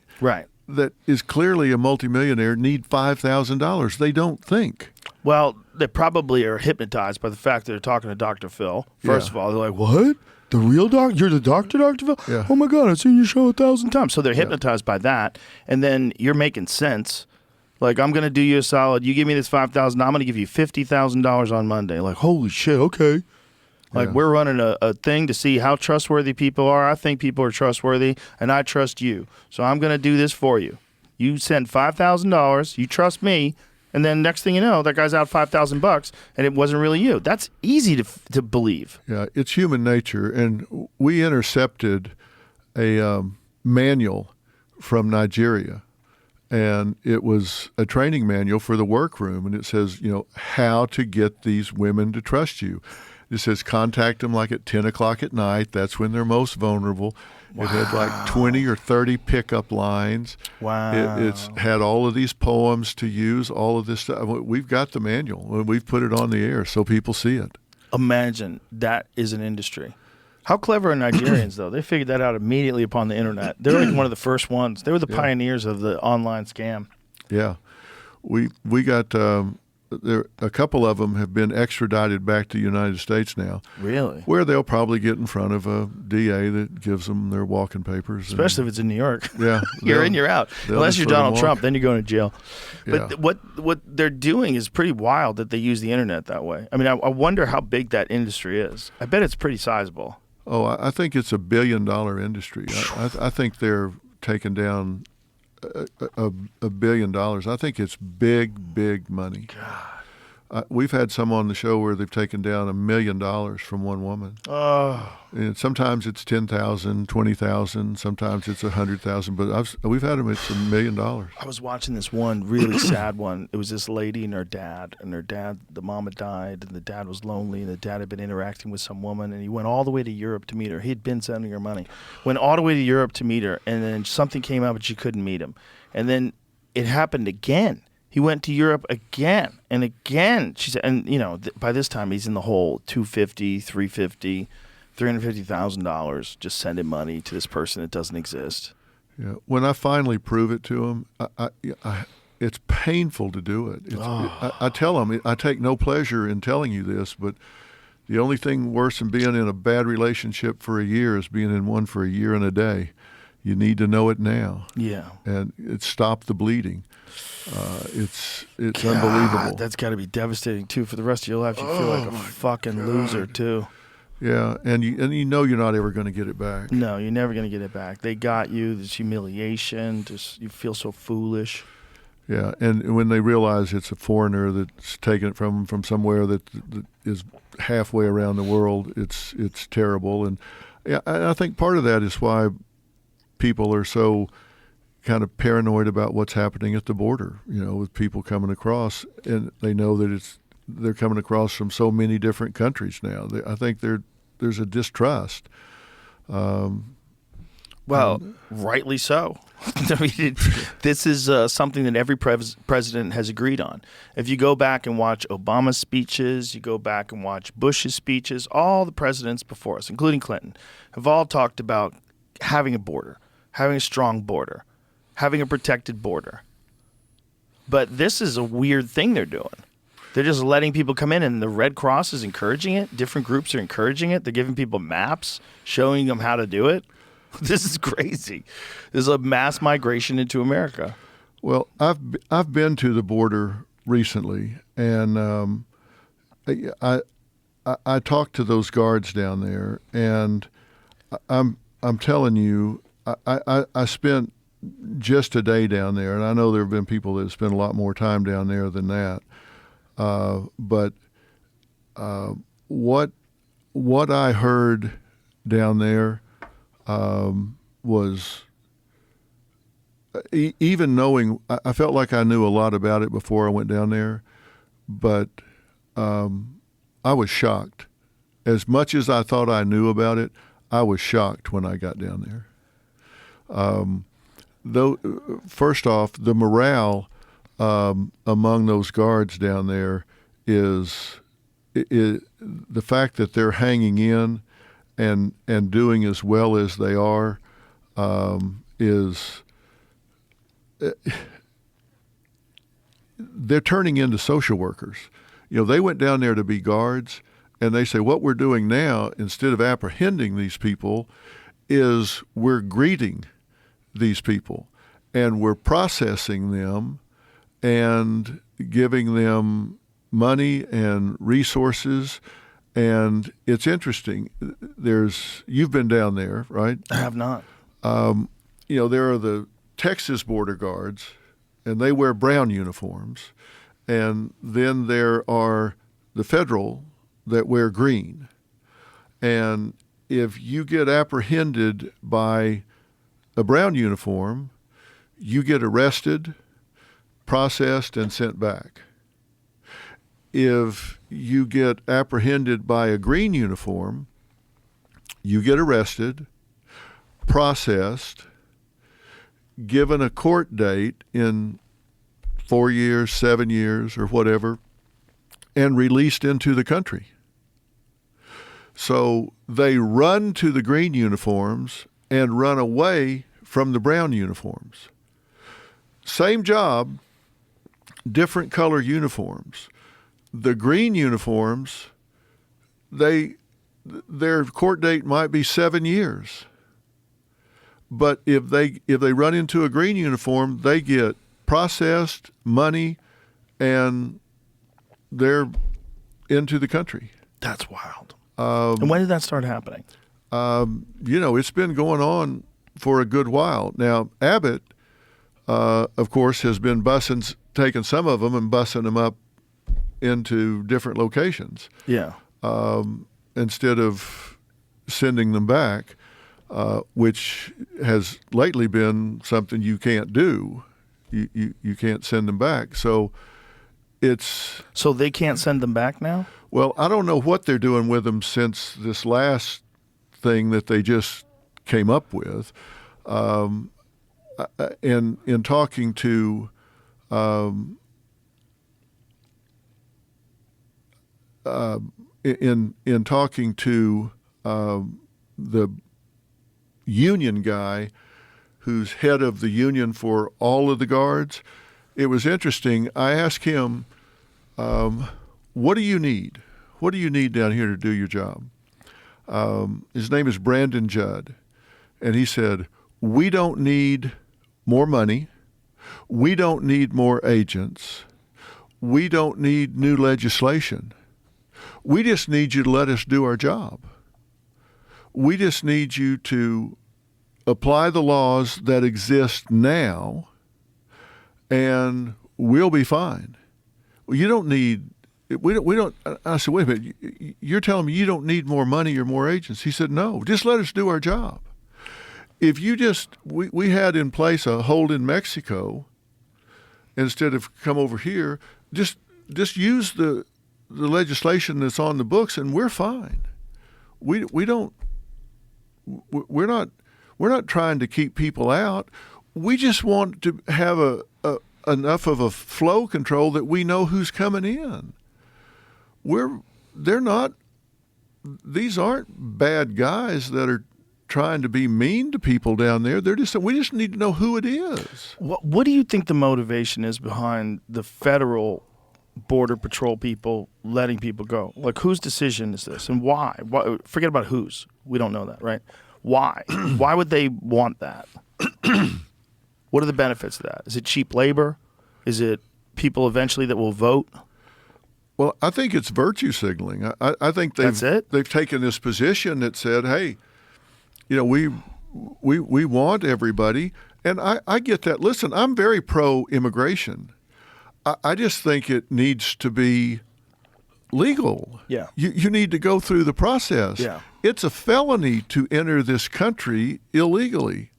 that is clearly a multimillionaire need $5,000? They don't think. Well, they probably are hypnotized by the fact that they're talking to Dr. Phil. First of all, they're like, what? The real doctor? You're the doctor, Dr. Phil? Yeah. Oh, my God, I've seen your show 1,000 times. So they're hypnotized by that, and then you're making sense. Like, I'm going to do you a solid. You give me this $5,000, I'm going to give you $50,000 on Monday. Like, holy shit, okay. Like, we're running a thing to see how trustworthy people are. I think people are trustworthy, and I trust you. So I'm going to do this for you. You send $5,000, you trust me, and then next thing you know, that guy's out $5,000, and it wasn't really you. That's easy to believe. Yeah, it's human nature. And we intercepted a manual from Nigeria, and it was a training manual for the workroom, and it says, how to get these women to trust you. It says contact them like at 10 o'clock at night. That's when they're most vulnerable. Wow. It had like 20 or 30 pickup lines. Wow. It's had all of these poems to use, all of this stuff. We've got the manual, and we've put it on the air so people see it. Imagine that is an industry. How clever are Nigerians, though? They figured that out immediately upon the internet. They're like one of the first ones. They were the pioneers of the online scam. Yeah. We got... a couple of them have been extradited back to the United States now. Really? Where they'll probably get in front of a DA that gives them their walking papers. Especially if it's in New York. Yeah. You're in, you're out. Unless you're Donald Trump, then you're going to jail. Yeah. But what they're doing is pretty wild that they use the internet that way. I mean, I wonder how big that industry is. I bet it's pretty sizable. Oh, I think it's $1 billion industry. I think they're taking down $1 billion. I think it's big money. God. We've had some on the show where they've taken down $1 million from one woman. Oh. And sometimes it's 10,000, 20,000. Sometimes it's 100,000. But we've had them. It's $1 million. I was watching this one really sad one. It was this lady and her dad. And her dad, the mama died, and the dad was lonely. And the dad had been interacting with some woman, and he went all the way to Europe to meet her. He had been sending her money. Went all the way to Europe to meet her, and then something came up, and she couldn't meet him. And then it happened again. He went to Europe again and again. She said, and by this time he's in the hole. $250,000, $350,000, $350,000. Just sending money to this person that doesn't exist. Yeah. When I finally prove it to him, it's painful to do it. I tell him I take no pleasure in telling you this, but the only thing worse than being in a bad relationship for a year is being in one for a year and a day. You need to know it now. Yeah. And it stopped the bleeding. It's God, unbelievable. That's got to be devastating too for the rest of your life. You feel like a fucking loser too. Yeah, and you know you're not ever going to get it back. No, you're never going to get it back. They got you. This humiliation. Just you feel so foolish. Yeah, and when they realize it's a foreigner that's taken it from somewhere that is halfway around the world, it's terrible. And yeah, I think part of that is why people are so kind of paranoid about what's happening at the border. With people coming across, and they know that they're coming across from so many different countries now. I think there's a distrust. Well, rightly so. I mean, this is something that every president has agreed on. If you go back and watch Obama's speeches, you go back and watch Bush's speeches, all the presidents before us, including Clinton, have all talked about having a border, having a strong border, having a protected border. But this is a weird thing they're doing. They're just letting people come in, and the Red Cross is encouraging it. Different groups are encouraging it. They're giving people maps, showing them how to do it. This is crazy. There's a mass migration into America. Well, I've been to the border recently, and I talked to those guards down there, and I'm telling you, I spent just a day down there, and I know there have been people that have spent a lot more time down there than that. But what I heard down there was even knowing, I felt like I knew a lot about it before I went down there, but I was shocked. As much as I thought I knew about it, I was shocked when I got down there. Though, first off, the morale among those guards down there is the fact that they're hanging in and doing as well as they are is they're turning into social workers. They went down there to be guards, and they say what we're doing now, instead of apprehending these people, is we're greeting these people, and we're processing them and giving them money and resources. And it's interesting. You've been down there, right? I have not. There are the Texas border guards, and they wear brown uniforms. And then there are the federal that wear green. And if you get apprehended by a brown uniform, you get arrested, processed, and sent back. If you get apprehended by a green uniform, you get arrested, processed, given a court date in 4 years, 7 years, or whatever, and released into the country. So they run to the green uniforms and run away from the brown uniforms. Same job, different color uniforms. The green uniforms, their court date might be 7 years. But if they run into a green uniform, they get processed, money, and they're into the country. That's wild. And when did that start happening? It's been going on for a good while. Now, Abbott, of course, has been taking some of them and bussing them up into different locations. Yeah. Instead of sending them back, which has lately been something you can't do. You can't send them back. So they can't send them back now? Well, I don't know what they're doing with them since this last thing that they just came up with. In talking to in talking to the union guy who's head of the union for all of the guards, it was interesting. I asked him, what do you need? What do you need down here to do your job? His name is Brandon Judd. And he said, we don't need more money. We don't need more agents. We don't need new legislation. We just need you to let us do our job. we just need you to apply the laws that exist now, and we'll be fine. You don't need. We don't. I said, wait a minute. You're telling me you don't need more money or more agents? He said, no. Just let us do our job. If you we had in place a hold in Mexico instead of come over here. Just use the legislation that's on the books, and we're fine. We're not trying to keep people out. We just want to have enough of a flow control that we know who's coming in. These aren't bad guys that are trying to be mean to people down there. We just need to know who it is. What do you think the motivation is behind the federal border patrol people letting people go? Like, whose decision is this, and why? Forget about whose. We don't know that, right? Why? Why would they want that? What are the benefits of that? Is it cheap labor? Is it people eventually that will vote? Well, I think it's virtue signaling. I think they've taken this position that said, hey, we want everybody, and I get that. Listen, I'm very pro-immigration. I just think it needs to be legal. Yeah. You need to go through the process. Yeah. It's a felony to enter this country illegally.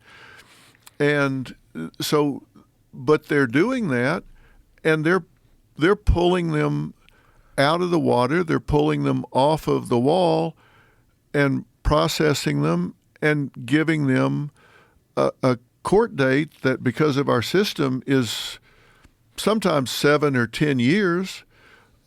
And so, but they're doing that, and they're pulling them out of the water. They're pulling them off of the wall and processing them and giving them a court date that, because of our system, is sometimes 7 or 10 years,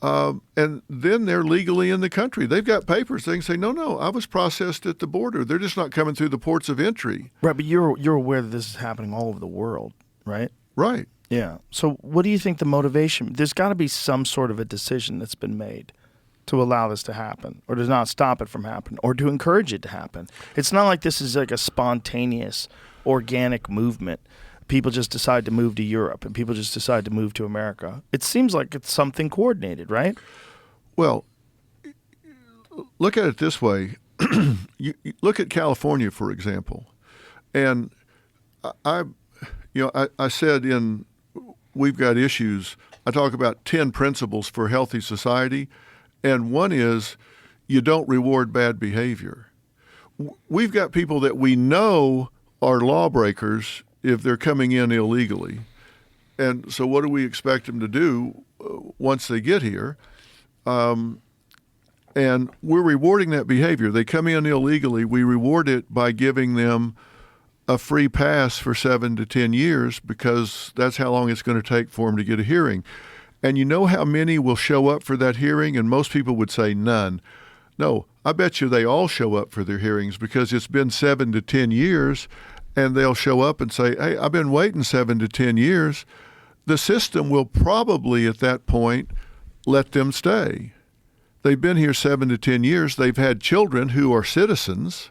and then they're legally in the country. They've got papers. They can say, no, I was processed at the border. They're just not coming through the ports of entry. Right, but you're aware that this is happening all over the world, right? Right. Yeah. So what do you think the motivation? There's got to be some sort of a decision that's been made to allow this to happen, or to not stop it from happening, or to encourage it to happen. It's not like this is like a spontaneous, organic movement. People just decide to move to Europe, and people just decide to move to America. It seems like it's something coordinated, right? Well, look at it this way. You look at California, for example, and I said we've got issues. I talk about 10 principles for healthy society, and one is you don't reward bad behavior. We've got people that we know are lawbreakers if they're coming in illegally. And so what do we expect them to do once they get here? And we're rewarding that behavior. They come in illegally. We reward it by giving them a free pass for 7 to 10 years, because that's how long it's going to take for them to get a hearing. And you know how many will show up for that hearing? And most people would say none. No, I bet you they all show up for their hearings, because it's been 7 to 10 years, and they'll show up and say, hey, I've been waiting 7 to 10 years. The system will probably at that point let them stay. They've been here 7 to 10 years. They've had children who are citizens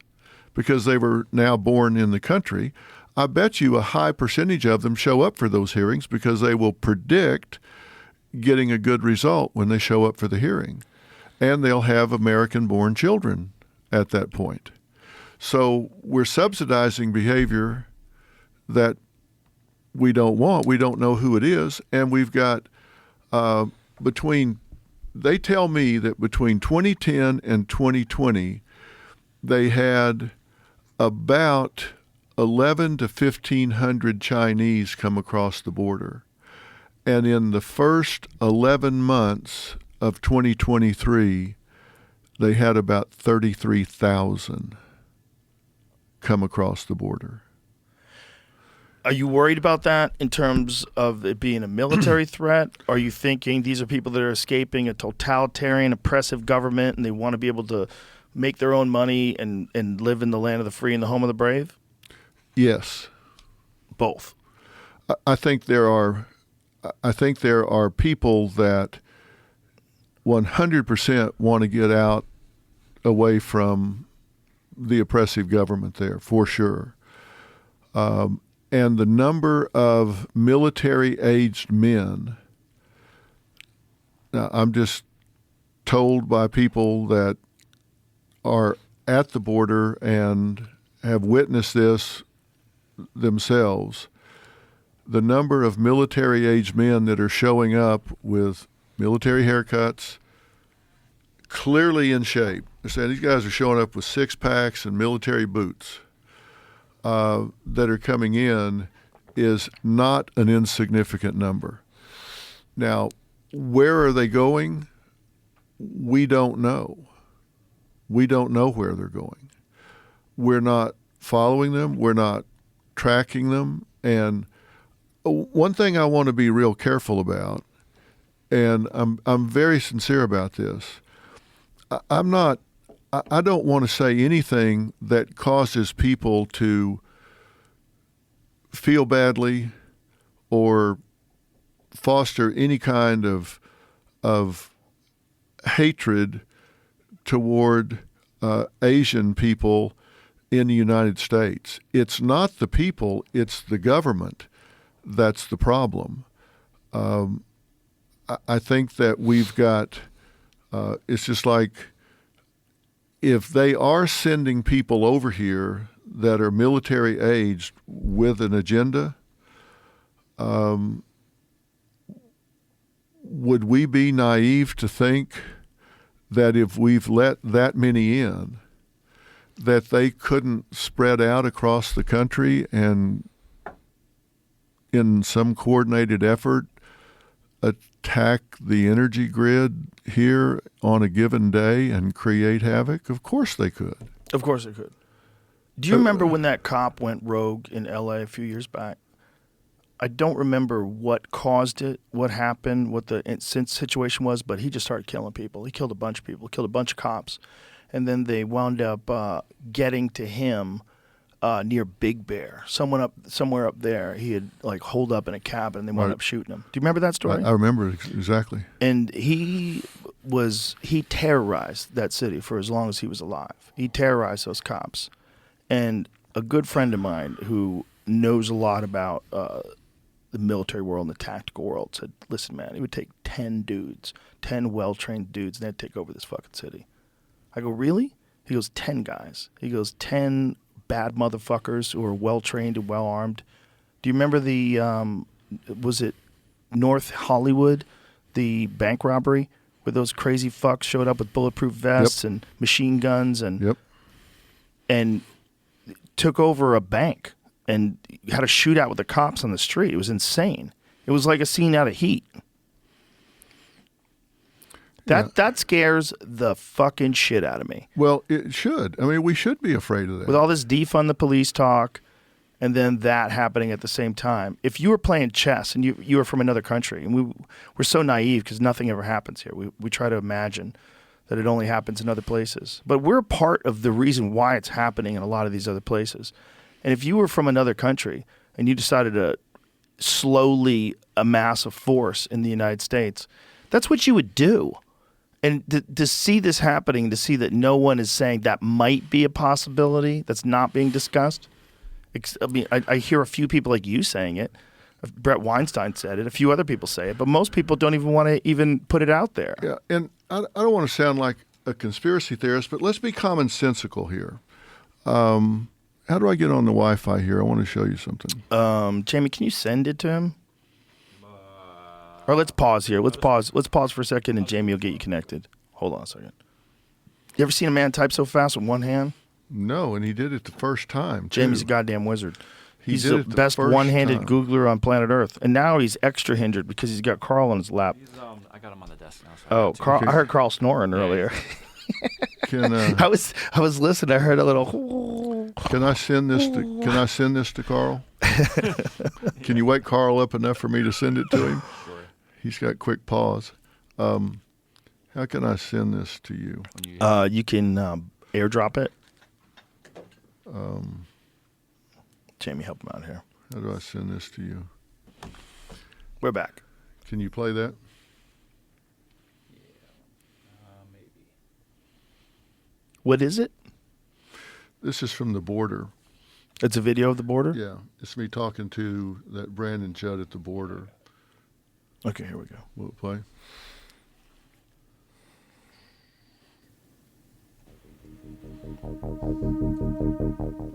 because they were now born in the country. I bet you a high percentage of them show up for those hearings because they will predict getting a good result when they show up for the hearing. And they'll have American-born children at that point. So we're subsidizing behavior that we don't want. We don't know who it is. And we've got they tell me that between 2010 and 2020, they had about 1,100 to 1,500 Chinese come across the border. And in the first 11 months of 2023, they had about 33,000 come across the border. Are you worried about that in terms of it being a military threat? Are you thinking these are people that are escaping a totalitarian, oppressive government, and they want to be able to make their own money and live in the land of the free and the home of the brave? Yes. Both. I think there are people that 100% want to get out away from the oppressive government there, for sure. And the number of military-aged men, now I'm just told by people that are at the border and have witnessed this themselves. The number of military-age men that are showing up with military haircuts, clearly in shape. They're saying these guys are showing up with six-packs and military boots that are coming in is not an insignificant number. Now, where are they going? We don't know. We don't know where they're going. We're not following them. We're not tracking them. And one thing I want to be real careful about, and I'm very sincere about this, I don't want to say anything that causes people to feel badly or foster any kind of hatred toward Asian people in the United States. It's not the people, it's the government that's the problem. I think that we've got, it's just like if they are sending people over here that are military aged with an agenda, would we be naive to think that if we've let that many in, that they couldn't spread out across the country and in some coordinated effort attack the energy grid here on a given day and create havoc? Of course they could. Of course they could. Do you remember when that cop went rogue in L.A. a few years back? I don't remember what caused it, what happened, what the situation was, but he just started killing people. He killed a bunch of people, killed a bunch of cops, and then they wound up getting to him near Big Bear. Somewhere up there, he had like holed up in a cabin, and they wound up shooting him. Do you remember that story? I remember it exactly. And he terrorized that city for as long as he was alive. He terrorized those cops. And a good friend of mine who knows a lot about the military world and the tactical world said, listen, man, it would take 10 dudes, 10 well-trained dudes, and they'd take over this fucking city. I go, really? He goes, 10 guys. He goes, 10 bad motherfuckers who are well-trained and well-armed. Do you remember was it North Hollywood, the bank robbery, where those crazy fucks showed up with bulletproof vests and machine guns and took over a bank and had a shootout with the cops on the street? It was insane. It was like a scene out of Heat. That scares the fucking shit out of me. Well, it should. I mean, we should be afraid of that. With all this defund the police talk and then that happening at the same time. If you were playing chess and you were from another country, and we're so naive because nothing ever happens here. We try to imagine that it only happens in other places. But we're part of the reason why it's happening in a lot of these other places. And if you were from another country and you decided to slowly amass a force in the United States, that's what you would do. And to see this happening, to see that no one is saying that might be a possibility that's not being discussed. I mean, I hear a few people like you saying it. Brett Weinstein said it. A few other people say it. But most people don't even want to even put it out there. Yeah, and I don't want to sound like a conspiracy theorist, but let's be commonsensical here. How do I get on the Wi-Fi here? I want to show you something. Jamie, can you send it to him? Or let's pause here. Let's pause for a second, and Jamie will get you connected. Hold on a second. You ever seen a man type so fast with one hand? No, and he did it the first time, too. Jamie's a goddamn wizard. He's the best one-handed Googler on planet Earth. And now he's extra hindered because he's got Carl on his lap. I got him on the desk now. So Carl, I heard Carl snoring earlier. I was listening. I heard a little. Can I send this to Carl? Can you wake Carl up enough for me to send it to him? Sure. He's got quick pause. How can I send this to you? You can airdrop it. Jamie, help him out here. How do I send this to you? We're back. Can you play that? Maybe. What is it? This is from the border. It's a video of the border? Yeah. It's me talking to that Brandon Judd at the border. Okay, here we go. Will it play?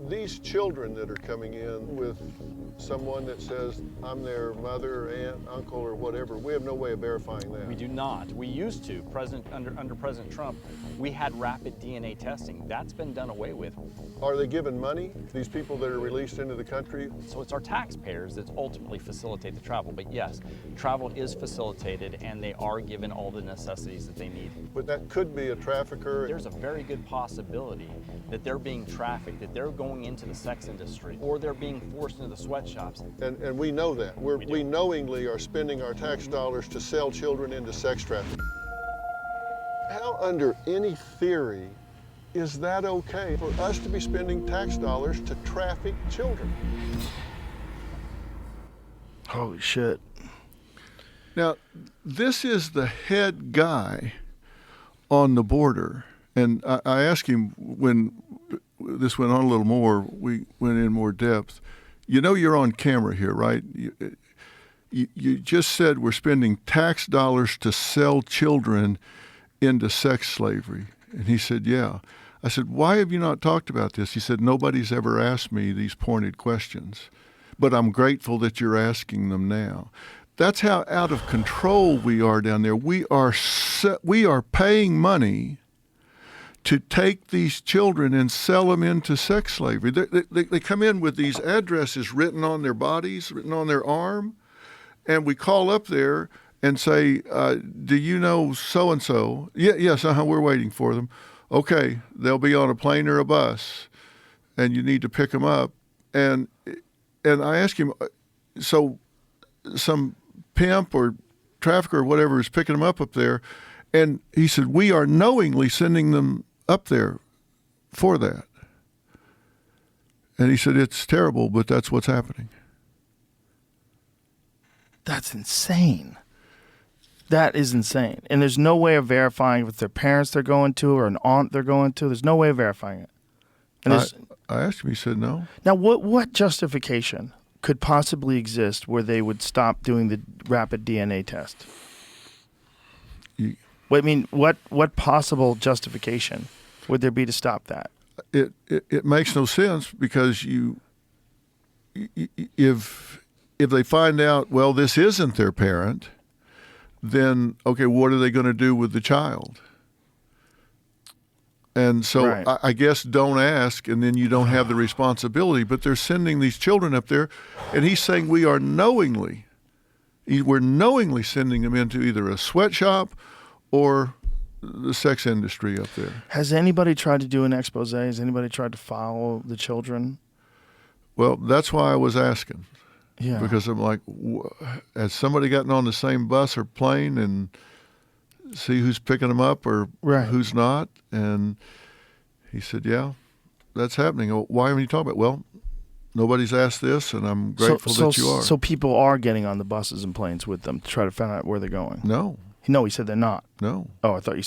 These children that are coming in with someone that says, I'm their mother, aunt, uncle, or whatever, we have no way of verifying that. We do not. We used to. Under President Trump, we had rapid DNA testing. That's been done away with. Are they given money, these people that are released into the country? So it's our taxpayers that ultimately facilitate the travel. But yes, travel is facilitated and they are given all the necessities that they need. But that could be a trafficker. There's a very good possibility that they're being trafficked, that they're going into the sex industry, or they're being forced into the sweatshops. And we know that. We knowingly are spending our tax dollars to sell children into sex trafficking. How under any theory is that okay for us to be spending tax dollars to traffic children? Holy shit. Now, this is the head guy on the border. And I asked him when this went on a little more, we went in more depth. You know you're on camera here, right? You just said we're spending tax dollars to sell children into sex slavery. And he said, yeah. I said, why have you not talked about this? He said, nobody's ever asked me these pointed questions, but I'm grateful that you're asking them now. That's how out of control we are down there. We are paying money to take these children and sell them into sex slavery. They come in with these addresses written on their bodies, written on their arm, and we call up there and say, do you know so-and-so? Yes, we're waiting for them. Okay, they'll be on a plane or a bus, and you need to pick them up. And I asked him, so some pimp or trafficker or whatever is picking them up there, and he said, we are knowingly sending them up there for that. And he said, it's terrible, but that's what's happening. That's insane. That is insane. And there's no way of verifying if it's their parents they're going to or an aunt they're going to. There's no way of verifying it. And I asked him, he said no. Now, what justification could possibly exist where they would stop doing the rapid DNA test? What possible justification would there be to stop that? It makes no sense because if they find out, well, this isn't their parent, then, okay, what are they going to do with the child? And so right. I guess don't ask, and then you don't have the responsibility. But they're sending these children up there, and he's saying we're knowingly sending them into either a sweatshop or the sex industry up there. Has anybody tried to do an expose? Has anybody tried to follow the children? Well, that's why I was asking. Yeah. Because I'm like, has somebody gotten on the same bus or plane and see who's picking them up or right. who's not? And he said, yeah, that's happening. Why haven't you talked about it? Well, nobody's asked this, and I'm grateful that you are. So people are getting on the buses and planes with them to try to find out where they're going? No. No, he said they're not. No. Oh, I thought you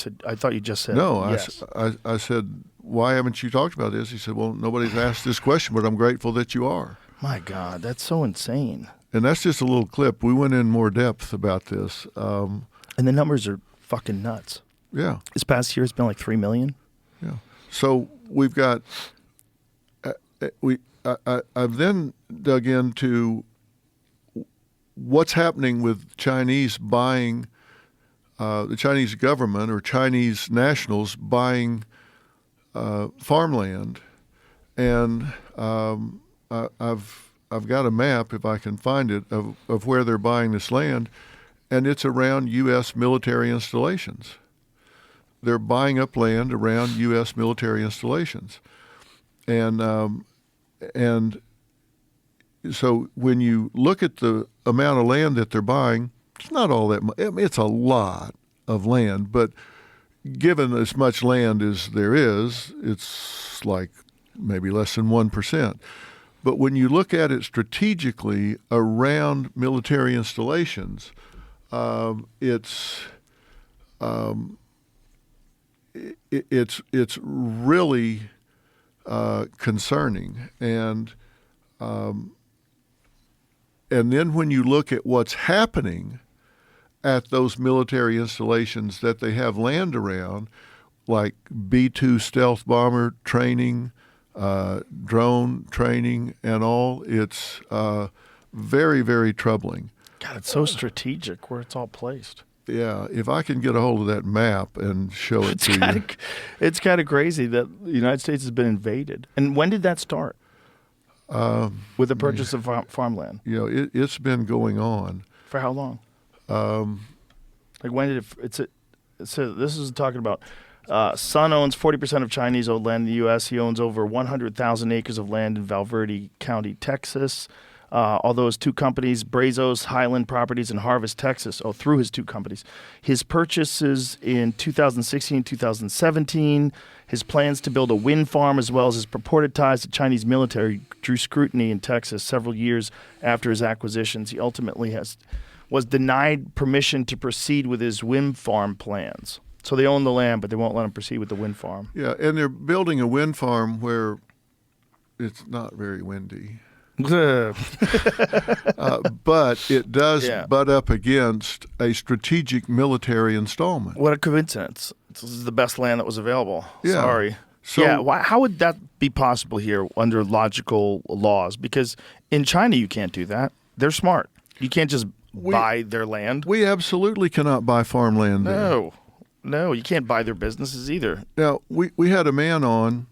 just said no. Yes. I said, why haven't you talked about this? He said, well, nobody's asked this question, but I'm grateful that you are. My God, that's so insane. And that's just a little clip. We went in more depth about this. And the numbers are fucking nuts. Yeah. This past year, it's been like 3 million. Yeah. So we've got. I've then dug into what's happening with Chinese buying, the Chinese government or Chinese nationals buying farmland, and I've got a map, if I can find it, of where they're buying this land, and it's around U.S. military installations. They're buying up land around U.S. military installations, and so when you look at the amount of land that they're buying, it's not all that much. It's a lot of land, but given as much land as there is, it's like maybe less than 1%. But when you look at it strategically around military installations, it's really concerning. And then when you look at what's happening at those military installations that they have land around, like B-2 stealth bomber training, drone training, and all. It's very, very troubling. God, it's so strategic where it's all placed. Yeah, if I can get a hold of that map and show it to you. It's kind of crazy that the United States has been invaded. And when did that start? With the purchase of farmland? You know, it's been going on. For how long? Like when did it says this is talking about Sun owns 40% of Chinese-owned land in the U.S. He owns over 100,000 acres of land in Valverde County, Texas. Although his two companies, Brazos Highland Properties and Harvest Texas, through his two companies. His purchases in 2016, 2017, his plans to build a wind farm, as well as his purported ties to Chinese military, drew scrutiny in Texas several years after his acquisitions. He ultimately was denied permission to proceed with his wind farm plans. So they own the land, but they won't let him proceed with the wind farm. Yeah, and they're building a wind farm where it's not very windy. But it does butt up against a strategic military installment. What a coincidence. This is the best land that was available. Yeah. Sorry. So, how would that be possible here under logical laws? Because in China, you can't do that. They're smart. You can't just buy their land. We absolutely cannot buy farmland there. No, you can't buy their businesses either. Now, we had a man on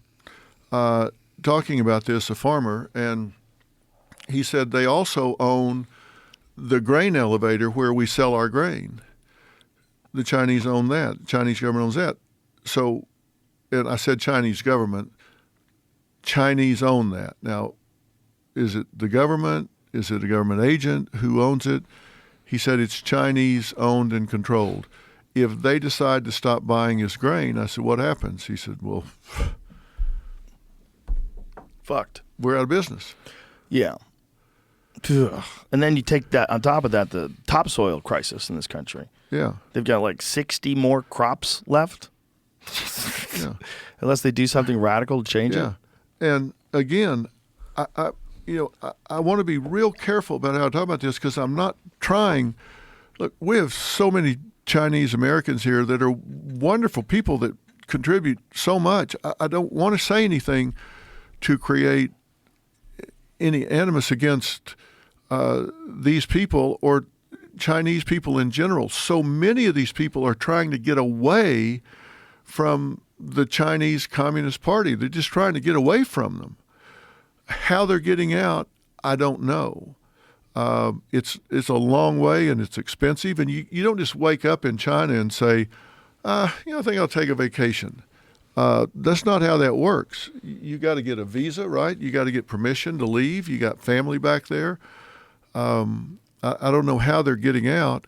talking about this, a farmer, and he said they also own the grain elevator where we sell our grain. The Chinese own that. The Chinese government owns that. So, and I said Chinese government. Chinese own that. Now, is it the government? Is it a government agent who owns it? He said it's Chinese owned and controlled. If they decide to stop buying his grain, I said, what happens? He said, well, fucked. We're out of business. Yeah. And then you take that, on top of that, the topsoil crisis in this country. Yeah. They've got like 60 more crops left. Yeah. Unless they do something radical to change it. And again, I want to be real careful about how I talk about this because I'm not trying. Look, we have so many Chinese Americans here that are wonderful people that contribute so much. I don't want to say anything to create any animus against these people or Chinese people in general. So many of these people are trying to get away from the Chinese Communist Party. They're just trying to get away from them. How they're getting out, I don't know. It's a long way and it's expensive. And you don't just wake up in China and say, I think I'll take a vacation. That's not how that works. You got to get a visa, right? You got to get permission to leave. You got family back there. I don't know how they're getting out,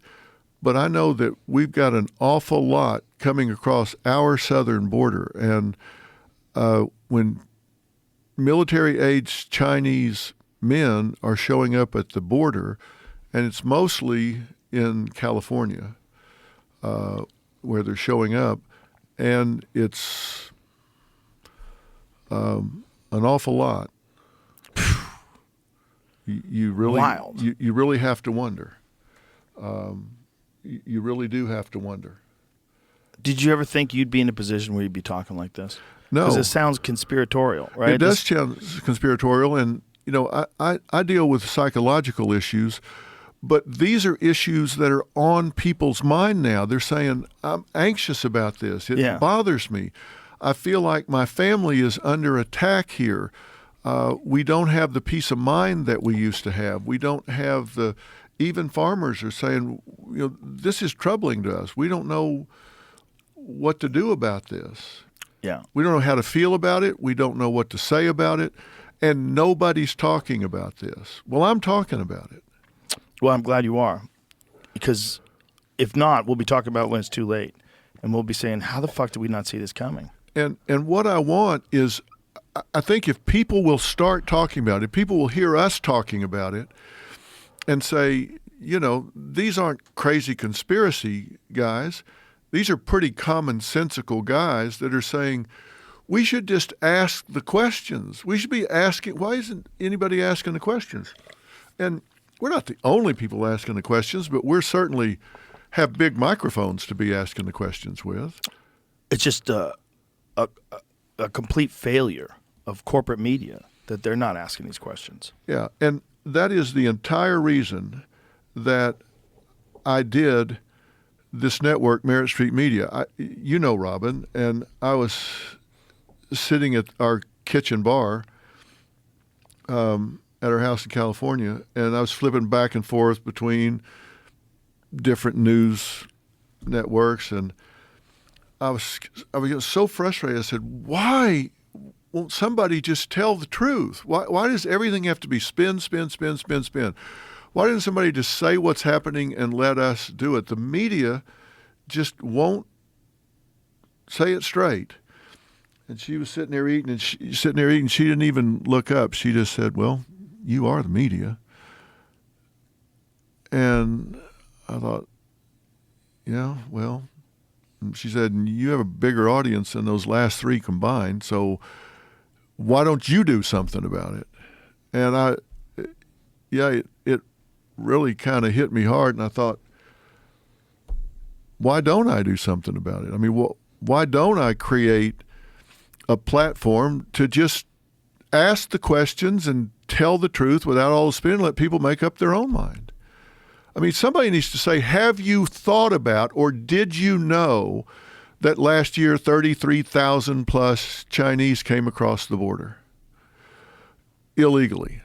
but I know that we've got an awful lot coming across our southern border. And when military-aged Chinese men are showing up at the border, and it's mostly in California where they're showing up, and it's an awful lot. You really, wild. You really have to wonder. You really do have to wonder. Did you ever think you'd be in a position where you'd be talking like this? No, because it sounds conspiratorial, right? It does sound conspiratorial, and I deal with psychological issues, but these are issues that are on people's mind now. They're saying, I'm anxious about this. It bothers me. I feel like my family is under attack here. We don't have the peace of mind that we used to have. We don't have even farmers are saying, this is troubling to us. We don't know what to do about this. Yeah. We don't know how to feel about it. We don't know what to say about it. And nobody's talking about this. Well, I'm talking about it. Well, I'm glad you are. Because if not, we'll be talking about it when it's too late. And we'll be saying, how the fuck did we not see this coming? And what I want is, I think if people will start talking about it, people will hear us talking about it and say, these aren't crazy conspiracy guys. These are pretty commonsensical guys that are saying, we should just ask the questions. We should be asking, why isn't anybody asking the questions? And we're not the only people asking the questions, but we're certainly have big microphones to be asking the questions with. it's just a complete failure of corporate media that they're not asking these questions. Yeah, and that is the entire reason that I did this network, Merritt Street Media. You know Robin, and I was sitting at our kitchen bar at our house in California, and I was flipping back and forth between different news networks, and I was getting so frustrated. I said, why won't somebody just tell the truth? Why does everything have to be spin? Why didn't somebody just say what's happening and let us do it? The media just won't say it straight. And she was sitting there eating, She didn't even look up. She just said, well, you are the media. And I thought, yeah, well, and she said, you have a bigger audience than those last three combined, so why don't you do something about it? And it really kind of hit me hard, and I thought, why don't I do something about it? I mean, why don't I create a platform to just ask the questions and tell the truth without all the spin and let people make up their own mind? I mean, somebody needs to say, have you thought about or did you know that last year 33,000 plus Chinese came across the border illegally?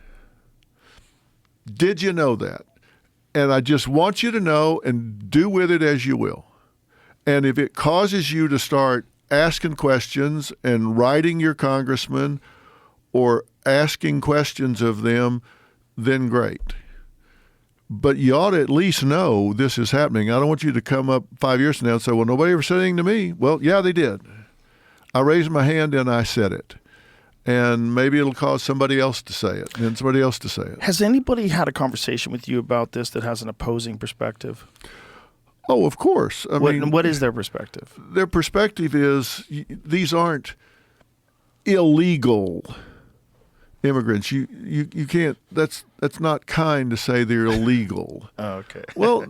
Did you know that? And I just want you to know and do with it as you will. And if it causes you to start asking questions and writing your congressman or asking questions of them, then great. But you ought to at least know this is happening. I don't want you to come up 5 years from now and say, well, nobody ever said anything to me. Well, yeah, they did. I raised my hand and I said it. And maybe it'll cause somebody else to say it, and somebody else to say it. Has anybody had a conversation with you about this that has an opposing perspective? Oh, of course. I mean, what is their perspective? Their perspective is these aren't illegal immigrants. You can't. That's not kind to say they're illegal. Okay. Well,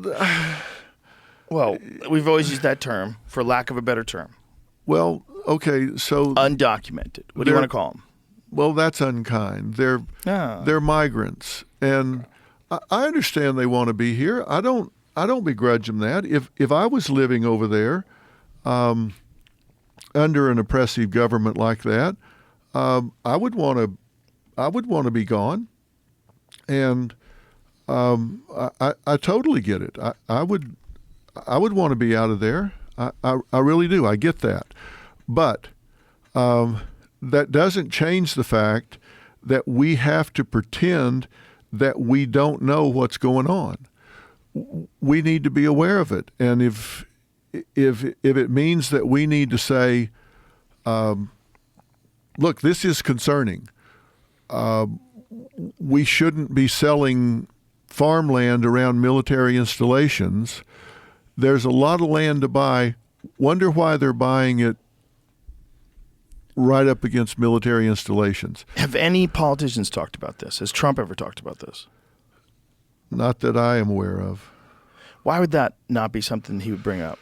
well, we've always used that term for lack of a better term. Well, okay, so undocumented. What do you want to call them? Well, that's unkind. They're migrants, and I understand they want to be here. I don't begrudge them that. If I was living over there, under an oppressive government like that, I would want to be gone, and I totally get it. I would want to be out of there. I really do. I get that. But that doesn't change the fact that we have to pretend that we don't know what's going on. We need to be aware of it. And if it means that we need to say, look, this is concerning. We shouldn't be selling farmland around military installations. There's a lot of land to buy. Wonder why they're buying it right up against military installations. Have any politicians talked about this? Has Trump ever talked about this? Not that I am aware of. Why would that not be something he would bring up?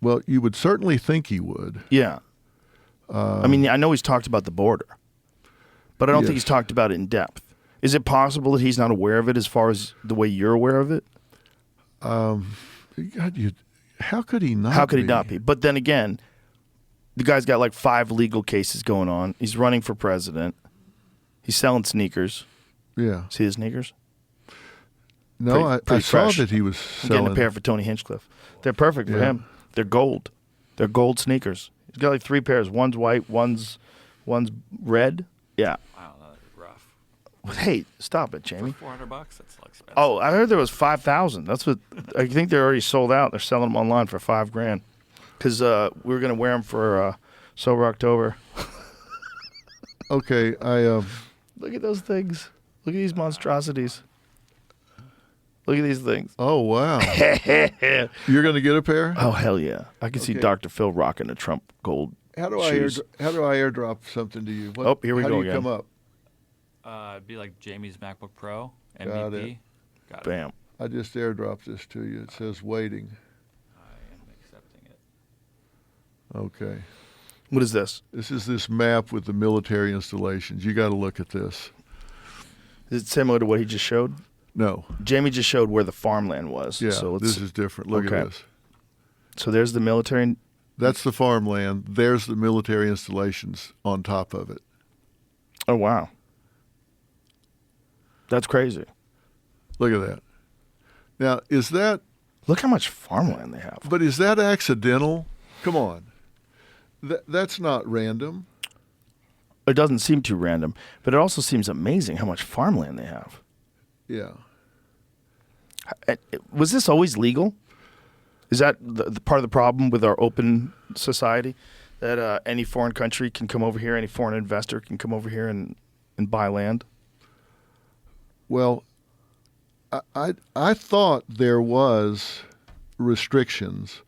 Well, you would certainly think he would. Yeah. I mean, I know he's talked about the border, but I don't think he's talked about it in depth. Is it possible that he's not aware of it as far as the way you're aware of it? God, how could he not? How could he not be? But then again, the guy's got like 5 legal cases going on. He's running for president. He's selling sneakers. Yeah. See the sneakers? No, I saw fresh. that he was selling. Getting a pair for Tony Hinchcliffe. They're perfect for him. They're gold. They're gold sneakers. He's got like 3 pairs. One's white, one's red. Yeah. Wow, that's rough. But hey, stop it, Jamie. For $400, that's expensive. Oh, I heard there was 5,000. That's what I think they're already sold out. They're selling them online for $5,000. Because we were gonna wear them for Sober October. Okay, Look at those things. Look at these monstrosities. Look at these things. Oh wow! You're gonna get a pair? Oh hell yeah! I can see Dr. Phil rocking a Trump gold. How do I airdrop something to you? Here we go again. How do you again. come up? It'd be like Jamie's MacBook Pro, Got MVP. it. Got it. Bam. I just airdropped this to you. It says waiting. I am accepting it. Okay. What is this? This is this map with the military installations. You got to look at this. Is it similar to what he just showed? No. Jamie just showed where the farmland was. Yeah, so this is different. Look okay. at this. So there's the military. That's the farmland. There's the military installations on top of it. Oh, wow. That's crazy. Look at that. Now, is that... Look how much farmland they have. But is that accidental? Come on. That's not random. It doesn't seem too random, but it also seems amazing how much farmland they have. Yeah. Was this always legal? Is that the part of the problem with our open society? That any foreign country can come over here, any foreign investor can come over here and buy land? Well, I thought there was restrictions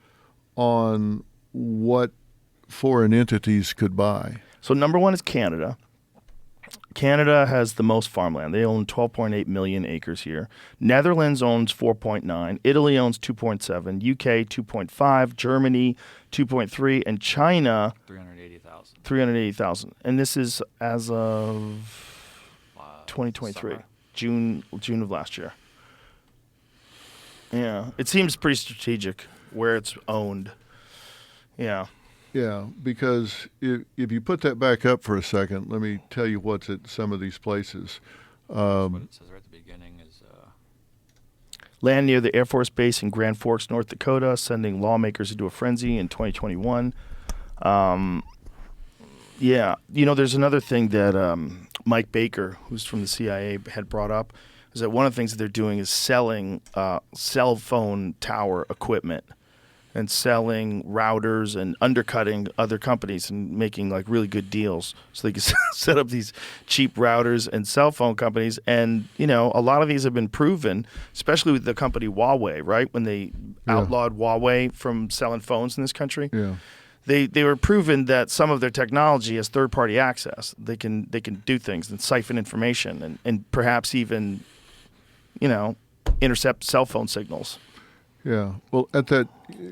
on what foreign entities could buy. So number one is Canada. Canada has the most farmland. They own 12.8 million acres here. Netherlands owns 4.9. Italy owns 2.7. UK 2.5. Germany 2.3. And China 380,000. 380,000. And this is as of 2023, summer. June of last year. Yeah, it seems pretty strategic where it's owned. Yeah. Yeah, because if you put that back up for a second, let me tell you what's at some of these places. What it says right at the beginning is Land near the Air Force Base in Grand Forks, North Dakota, sending lawmakers into a frenzy in 2021. Yeah, there's another thing that Mike Baker, who's from the CIA, had brought up, is that one of the things that they're doing is selling cell phone tower equipment and selling routers and undercutting other companies and making like really good deals so they can set up these cheap routers and cell phone companies. And, a lot of these have been proven, especially with the company Huawei, right? When they outlawed Huawei from selling phones in this country. Yeah. They were proven that some of their technology has third-party access. They can do things and siphon information and perhaps even, intercept cell phone signals. Yeah. Well, at that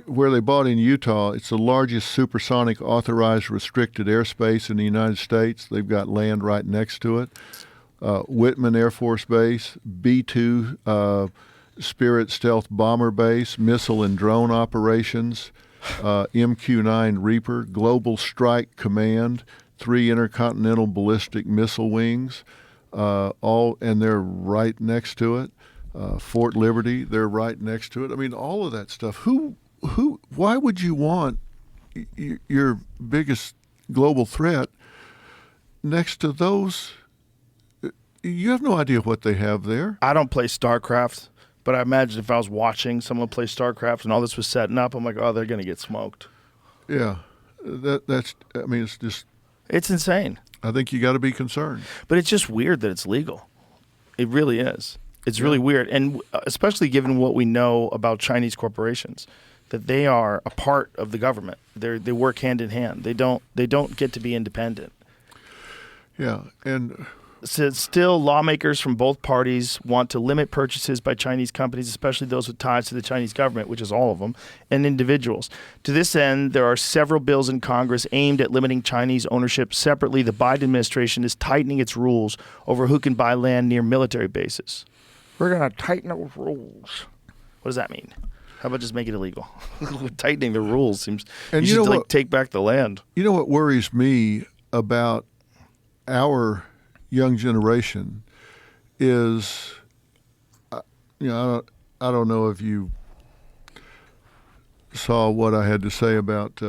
where they bought in Utah, it's the largest supersonic authorized restricted airspace in the United States. They've got land right next to it. Whitman Air Force Base, B-2 Spirit Stealth Bomber Base, missile and drone operations, MQ-9 Reaper, Global Strike Command, 3 intercontinental ballistic missile wings, and they're right next to it. Fort Liberty, they're right next to it. I mean, all of that stuff. Why would you want your biggest global threat next to those? You have no idea what they have there. I don't play StarCraft, but I imagine if I was watching someone play StarCraft and all this was setting up, I'm like, oh, they're going to get smoked. Yeah, it's just... It's insane. I think you got to be concerned. But it's just weird that it's legal. It really is. It's really weird, and especially given what we know about Chinese corporations, that they are a part of the government. They work hand in hand. They don't get to be independent. Yeah, and so still, lawmakers from both parties want to limit purchases by Chinese companies, especially those with ties to the Chinese government, which is all of them, and individuals. To this end, there are several bills in Congress aimed at limiting Chinese ownership. Separately, the Biden administration is tightening its rules over who can buy land near military bases. We're going to tighten those rules. What does that mean? How about just make it illegal? Tightening the rules seems and you should take back the land. You know what worries me about our young generation is, I don't know if you saw what I had to say about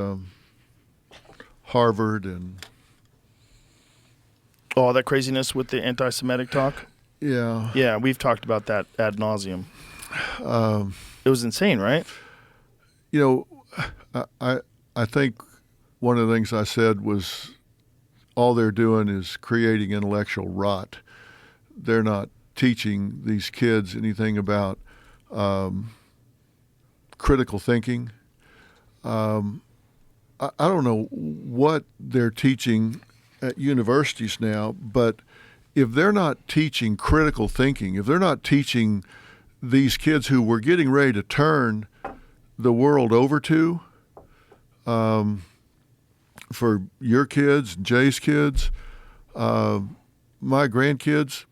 Harvard and all that craziness with the anti-Semitic talk. Yeah. Yeah, we've talked about that ad nauseum. It was insane, right? I think one of the things I said was all they're doing is creating intellectual rot. They're not teaching these kids anything about critical thinking. I don't know what they're teaching at universities now, but if they're not teaching critical thinking, if they're not teaching these kids who we're getting ready to turn the world over to, for your kids, Jay's kids, my grandkids,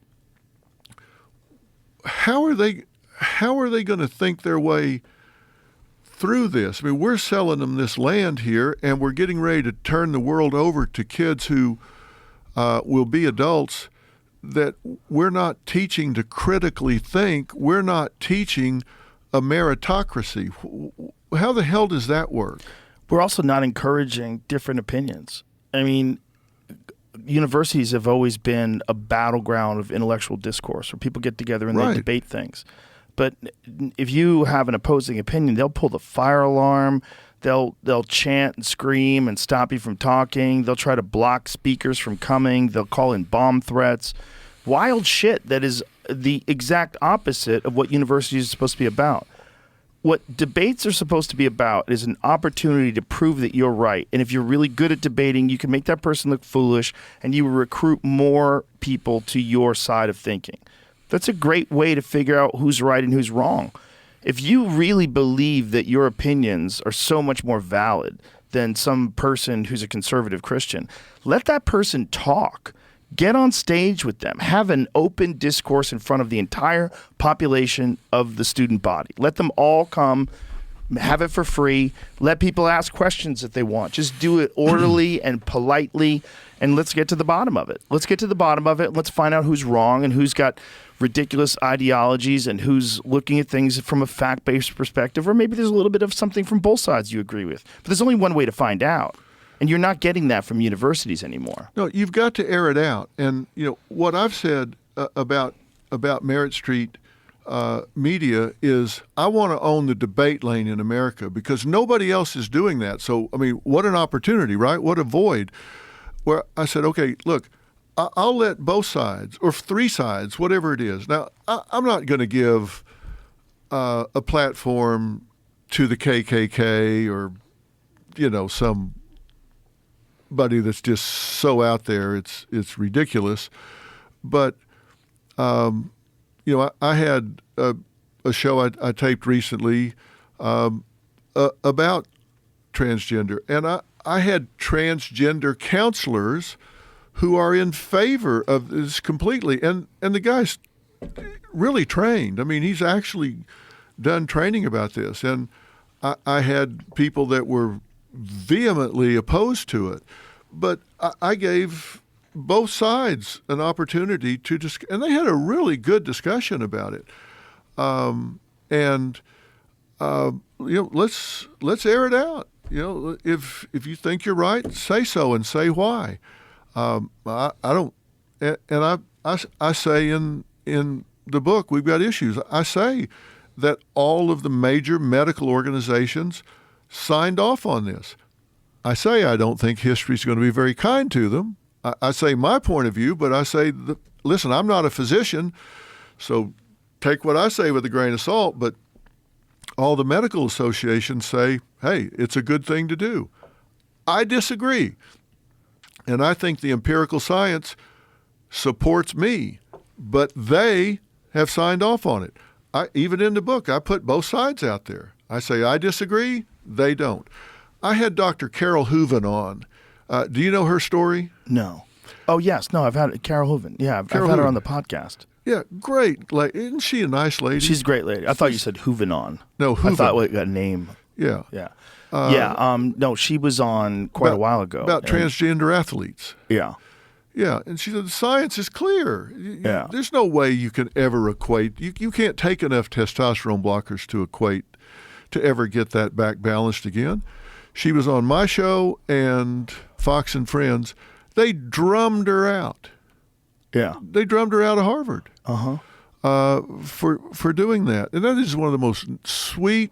how are they going to think their way through this? I mean, we're selling them this land here, and we're getting ready to turn the world over to kids who will be adults that we're not teaching to critically think. We're not teaching a meritocracy. How the hell does that work? We're also not encouraging different opinions. I mean, universities have always been a battleground of intellectual discourse where people get together and they debate things. But if you have an opposing opinion, they'll pull the fire alarm. They'll chant and scream and stop you from talking. They'll try to block speakers from coming. They'll call in bomb threats. Wild shit that is the exact opposite of what universities are supposed to be about. What debates are supposed to be about is an opportunity to prove that you're right. And if you're really good at debating, you can make that person look foolish, and you recruit more people to your side of thinking. That's a great way to figure out who's right and who's wrong. If you really believe that your opinions are so much more valid than some person who's a conservative Christian, let that person talk. Get on stage with them. Have an open discourse in front of the entire population of the student body. Let them all come, have it for free. Let people ask questions if they want. Just do it orderly and politely, and let's get to the bottom of it. Let's get to the bottom of it. Let's find out who's wrong and who's got ridiculous ideologies and who's looking at things from a fact-based perspective, or maybe there's a little bit of something from both sides you agree with. But there's only one way to find out. And you're not getting that from universities anymore. No, you've got to air it out. And what I've said about Merit Street media is I want to own the debate lane in America because nobody else is doing that. So, I mean, what an opportunity, right? What a void. Where I said, okay, look, I'll let both sides or three sides, whatever it is. Now, I'm not going to give a platform to the KKK or, some buddy that's just so out there, it's ridiculous. But I had a show I taped recently about transgender, and I had transgender counselors who are in favor of this completely, and the guy's really trained. I mean, he's actually done training about this, and I had people that were vehemently opposed to it. But I gave both sides an opportunity to and they had a really good discussion about it. Let's air it out. If you think you're right, say so and say why. I don't, and I say in the book we've got issues. I say that all of the major medical organizations signed off on this. I say I don't think history's going to be very kind to them. I say my point of view, but I say, listen, I'm not a physician, so take what I say with a grain of salt, but all the medical associations say, hey, it's a good thing to do. I disagree. And I think the empirical science supports me, but they have signed off on it. Even in the book, I put both sides out there. I say I disagree, they don't. I had Dr. Carol Hooven on. Do you know her story? No. Oh, yes. No, I've had Carol Hooven. Yeah, I've had her on the podcast. Yeah, great. Isn't she a nice lady? She's a great lady. I thought you said Hooven on. No, Hooven. I thought it got a name. Yeah. Yeah. No, she was on quite a while ago. About transgender athletes. Yeah. Yeah, and she said the science is clear. Yeah. There's no way you can ever equate. You can't take enough testosterone blockers to ever get that back balanced again. She was on my show and Fox and Friends. They drummed her out. Yeah. They drummed her out of Harvard. For doing that. And that is one of the most sweet,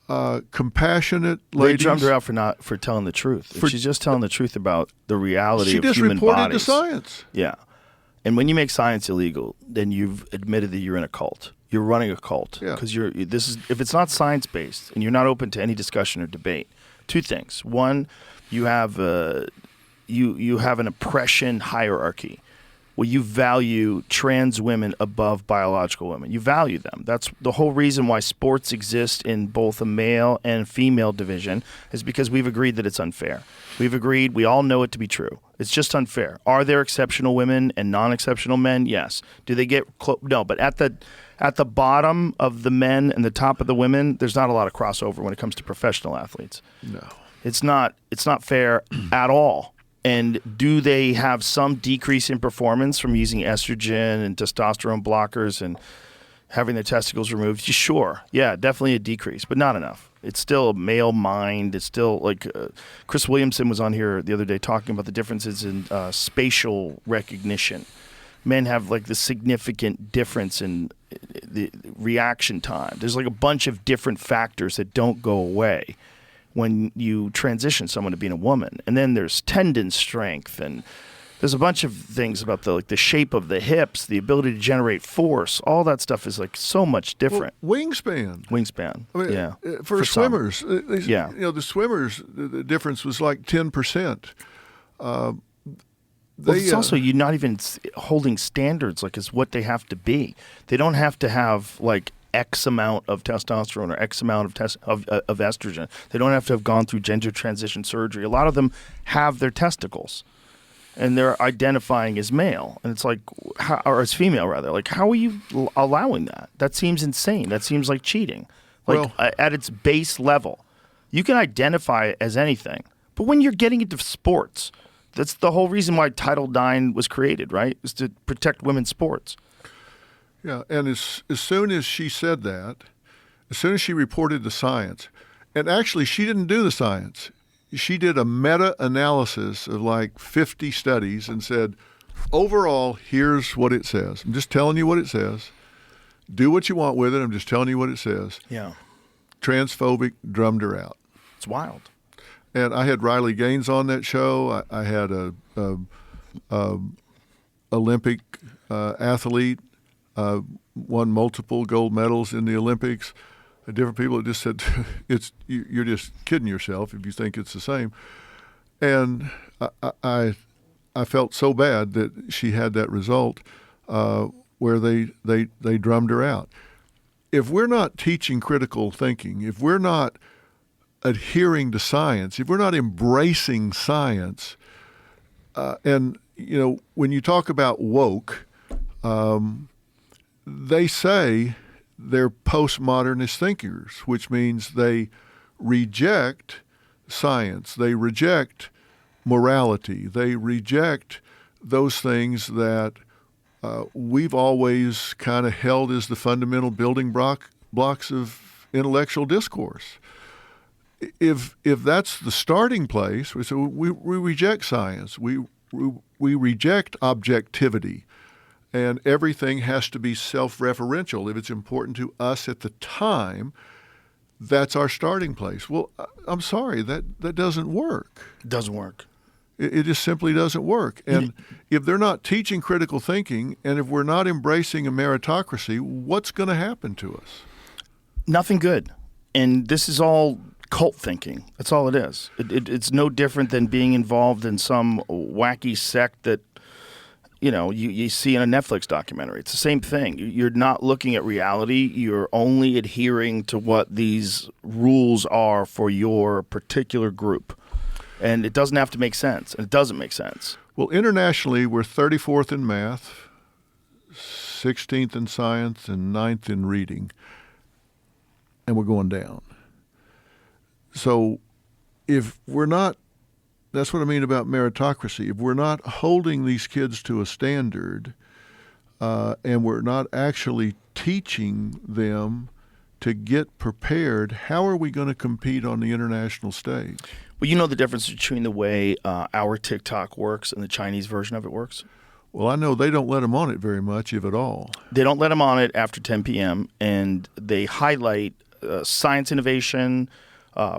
compassionate ladies. They drummed her out for telling the truth. She's just telling the truth about the reality of human bodies. She just reported to science. Yeah. And when you make science illegal, then you've admitted that you're in a cult. You're running a cult. Yeah. Because if it's not science-based and you're not open to any discussion or debate, two things. One, you have an oppression hierarchy. well, you value trans women above biological women. You value them. That's the whole reason why sports exist in both a male and female division, is because we've agreed that it's unfair. We've agreed, we all know it to be true. It's just unfair. Are there exceptional women and non-exceptional men? Yes. Do they get no, but at the bottom of the men and the top of the women, there's not a lot of crossover when it comes to professional athletes. No. It's not fair at all. And do they have some decrease in performance from using estrogen and testosterone blockers and having their testicles removed? Sure. Yeah, definitely a decrease, but not enough. It's still a male mind. It's still like Chris Williamson was on here the other day talking about the differences in spatial recognition. Men have like the significant difference in the reaction time. There's like a bunch of different factors that don't go away when you transition someone to being a woman. And then there's tendon strength, and there's a bunch of things about the shape of the hips, the ability to generate force. All that stuff is like so much different. Well, wingspan. I mean, yeah. For swimmers, yeah. The swimmers, the difference was like 10%. It's also you're not even holding standards like is what they have to be. They don't have to have like X amount of testosterone or X amount of estrogen. They don't have to have gone through gender transition surgery. A lot of them have their testicles, and they're identifying as male, and it's like, or as female rather. Like, how are you allowing that? That seems insane. That seems like cheating. Like at its base level, you can identify as anything, but when you're getting into sports, that's the whole reason why Title IX was created, right? Is to protect women's sports. Yeah, and as soon as she said that, as soon as she reported the science, and actually she didn't do the science. She did a meta-analysis of like 50 studies and said, overall, here's what it says. I'm just telling you what it says. Do what you want with it. I'm just telling you what it says. Yeah. Transphobic, drummed her out. It's wild. And I had Riley Gaines on that show. I had a Olympic athlete, won multiple gold medals in the Olympics. Different people just said, you're just kidding yourself if you think it's the same. And I felt so bad that she had that result where they drummed her out. If we're not teaching critical thinking, if we're not adhering to science, if we're not embracing science, and when you talk about woke, they say they're postmodernist thinkers, which means they reject science, they reject morality, they reject those things that we've always kind of held as the fundamental building blocks of intellectual discourse. If that's the starting place, so we reject science, we reject objectivity. And everything has to be self-referential. If it's important to us at the time, that's our starting place. Well, I'm sorry, that doesn't work. It doesn't work. It just simply doesn't work. And if they're not teaching critical thinking, and if we're not embracing a meritocracy, what's going to happen to us? Nothing good. And this is all cult thinking. That's all it is. It's no different than being involved in some wacky sect that you see in a Netflix documentary. It's the same thing. You're not looking at reality. You're only adhering to what these rules are for your particular group. And it doesn't have to make sense. And it doesn't make sense. Well, internationally, we're 34th in math, 16th in science, and 9th in reading. And we're going down. So if we're not, that's what I mean about meritocracy. If we're not holding these kids to a standard and we're not actually teaching them to get prepared, how are we going to compete on the international stage? Well, you know the difference between the way our TikTok works and the Chinese version of it works? Well, I know they don't let them on it very much, if at all. They don't let them on it after 10 p.m., and they highlight science innovation,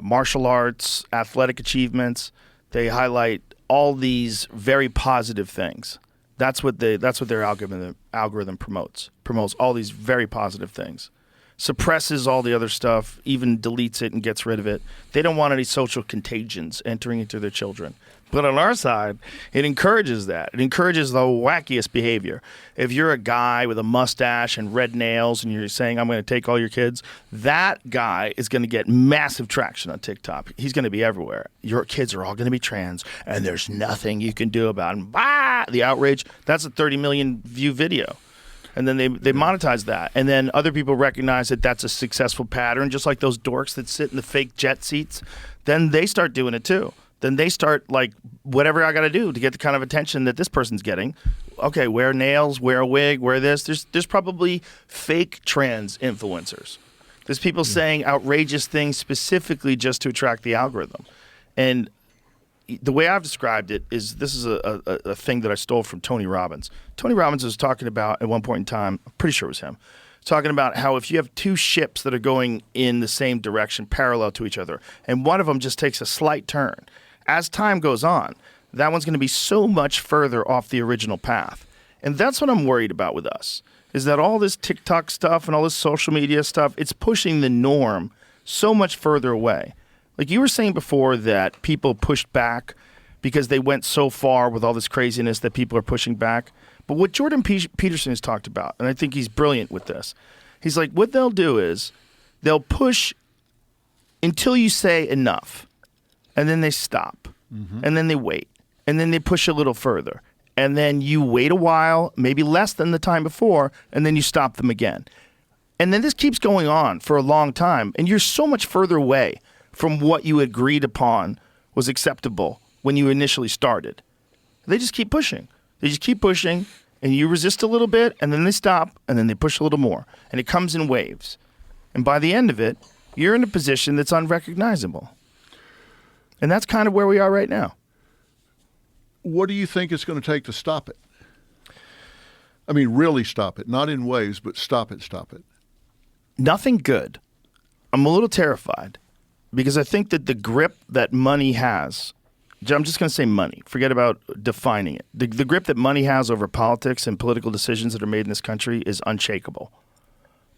martial arts, athletic achievements. They highlight all these very positive things. That's what their algorithm promotes all these very positive things. suppresses all the other stuff, even deletes it and gets rid of it. They don't want any social contagions entering into their children. But on our side, it encourages that. It encourages the wackiest behavior. If you're a guy with a mustache and red nails and you're saying, I'm going to take all your kids, that guy is going to get massive traction on TikTok. He's going to be everywhere. Your kids are all going to be trans, and there's nothing you can do about them. Bah! The outrage, that's a 30 million view video. And then they monetize that. And then other people recognize that that's a successful pattern, just like those dorks that sit in the fake jet seats. Then they start doing it too. Then they start like, whatever I got to do to get the kind of attention that this person's getting. Okay, wear nails, wear a wig, wear this. There's probably fake trans influencers. There's people saying outrageous things specifically just to attract the algorithm. And the way I've described it is, this is a thing that I stole from Tony Robbins. Tony Robbins was talking about at one point in time, I'm pretty sure it was him, talking about how if you have two ships that are going in the same direction, parallel to each other, and one of them just takes a slight turn, as time goes on, that one's going to be so much further off the original path. And that's what I'm worried about with us, is that all this TikTok stuff and all this social media stuff, it's pushing the norm so much further away. Like you were saying before that people pushed back because they went so far with all this craziness that people are pushing back. But what Jordan Peterson has talked about, and I think he's brilliant with this, he's like, what they'll do is they'll push until you say enough, and then they stop, and then they wait, and then they push a little further, and then you wait a while, maybe less than the time before, and then you stop them again. And then this keeps going on for a long time, and you're so much further away from what you agreed upon was acceptable when you initially started. They just keep pushing. They just keep pushing, and you resist a little bit, and then they stop, and then they push a little more. And it comes in waves. And by the end of it, you're in a position that's unrecognizable. And that's kind of where we are right now. What do you think it's going to take to stop it? I mean, really stop it. Not in waves, but stop it. Nothing good. I'm a little terrified because I think that the grip that money has, I'm just going to say money. Forget about defining it. The grip that money has over politics and political decisions that are made in this country is unshakable.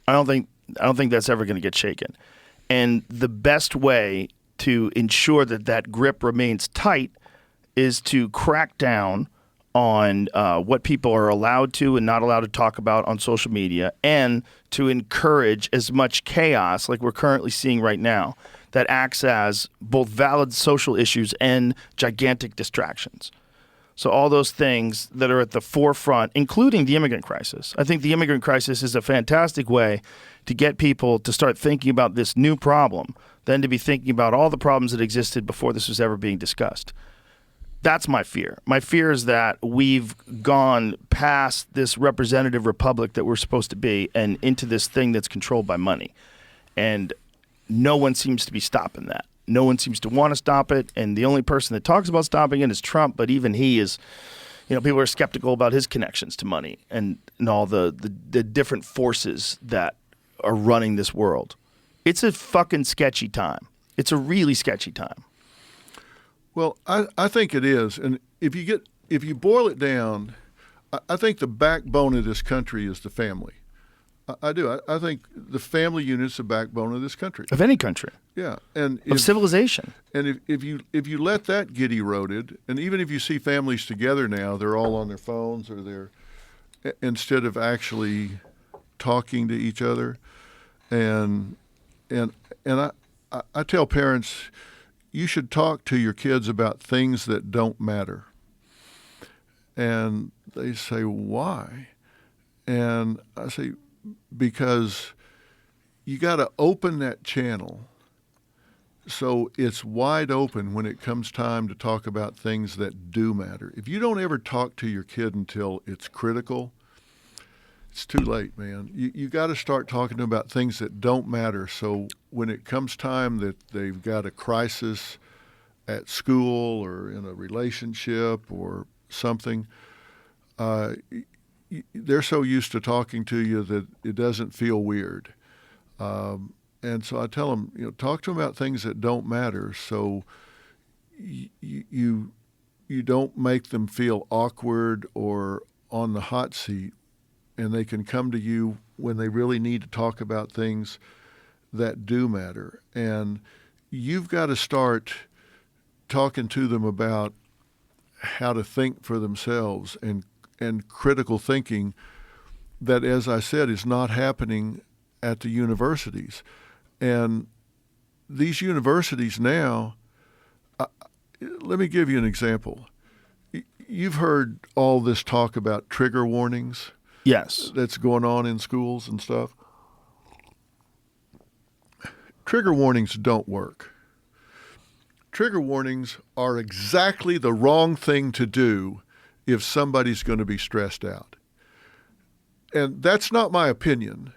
I don't think that's ever going to get shaken. And the best way to ensure that that grip remains tight is to crack down on what people are allowed to and not allowed to talk about on social media, and to encourage as much chaos like we're currently seeing right now that acts as both valid social issues and gigantic distractions. So all those things that are at the forefront, including the immigrant crisis. I think the immigrant crisis is a fantastic way to get people to start thinking about this new problem than to be thinking about all the problems that existed before this was ever being discussed. That's my fear. My fear is that we've gone past this representative republic that we're supposed to be and into this thing that's controlled by money. And no one seems to be stopping that. No one seems to want to stop it. And the only person that talks about stopping it is Trump. But even he is, people are skeptical about his connections to money and all the different forces that are running this world. It's a fucking sketchy time. It's a really sketchy time. Well, I think it is. And if you boil it down, I think the backbone of this country is the family. I do. I think the family unit's the backbone of this country. Of any country. Yeah. And of civilization. And if you let that get eroded, and even if you see families together now, they're all on their phones or they're instead of actually talking to each other. And I tell parents, you should talk to your kids about things that don't matter. And they say, why? And I say, because you got to open that channel so it's wide open when it comes time to talk about things that do matter. If you don't ever talk to your kid until it's critical, it's too late, man. You got to start talking to them about things that don't matter. So when it comes time that they've got a crisis at school or in a relationship or something, they're so used to talking to you that it doesn't feel weird. And so I tell them, talk to them about things that don't matter, so you don't make them feel awkward or on the hot seat, and they can come to you when they really need to talk about things that do matter. And you've got to start talking to them about how to think for themselves and critical thinking that, as I said, is not happening at the universities. And these universities now, let me give you an example. You've heard all this talk about trigger warnings. Yes. That's going on in schools and stuff. Trigger warnings don't work. Trigger warnings are exactly the wrong thing to do if somebody's going to be stressed out. And that's not my opinion.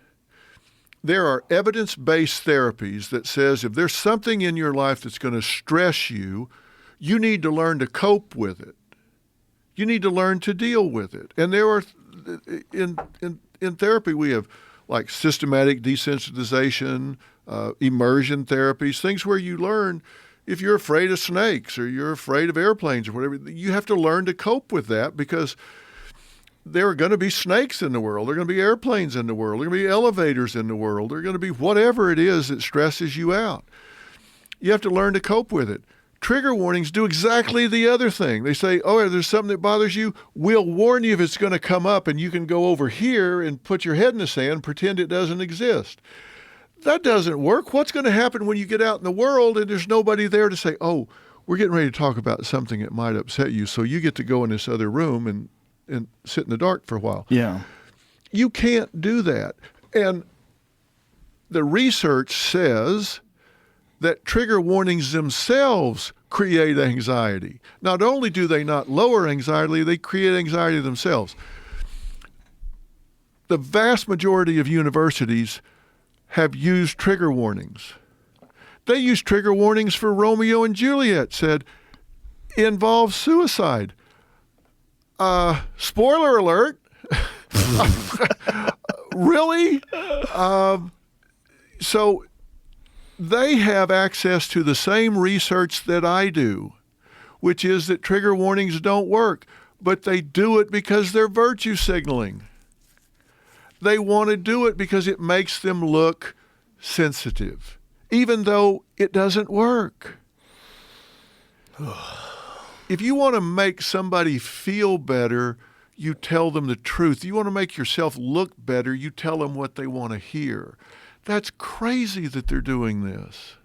There are evidence-based therapies that says if there's something in your life that's going to stress you, you need to learn to cope with it. You need to learn to deal with it. And there are, in therapy, we have like systematic desensitization, immersion therapies, things where you learn if you're afraid of snakes or you're afraid of airplanes or whatever, you have to learn to cope with that because there are going to be snakes in the world. There are going to be airplanes in the world. There are going to be elevators in the world. There are going to be whatever it is that stresses you out. You have to learn to cope with it. Trigger warnings do exactly the other thing. They say, oh, there's something that bothers you. We'll warn you if it's going to come up, and you can go over here and put your head in the sand and pretend it doesn't exist. That doesn't work. What's going to happen when you get out in the world and there's nobody there to say, oh, we're getting ready to talk about something that might upset you, so you get to go in this other room and sit in the dark for a while. Yeah. You can't do that. And the research says that trigger warnings themselves create anxiety. Not only do they not lower anxiety, they create anxiety themselves. The vast majority of universities have used trigger warnings. They used trigger warnings for Romeo and Juliet, said, involves suicide. Spoiler alert. Really? So they have access to the same research that I do, which is that trigger warnings don't work, but they do it because they're virtue signaling. They want to do it because it makes them look sensitive, even though it doesn't work. If you want to make somebody feel better, you tell them the truth. You want to make yourself look better, you tell them what they want to hear. That's crazy that they're doing this.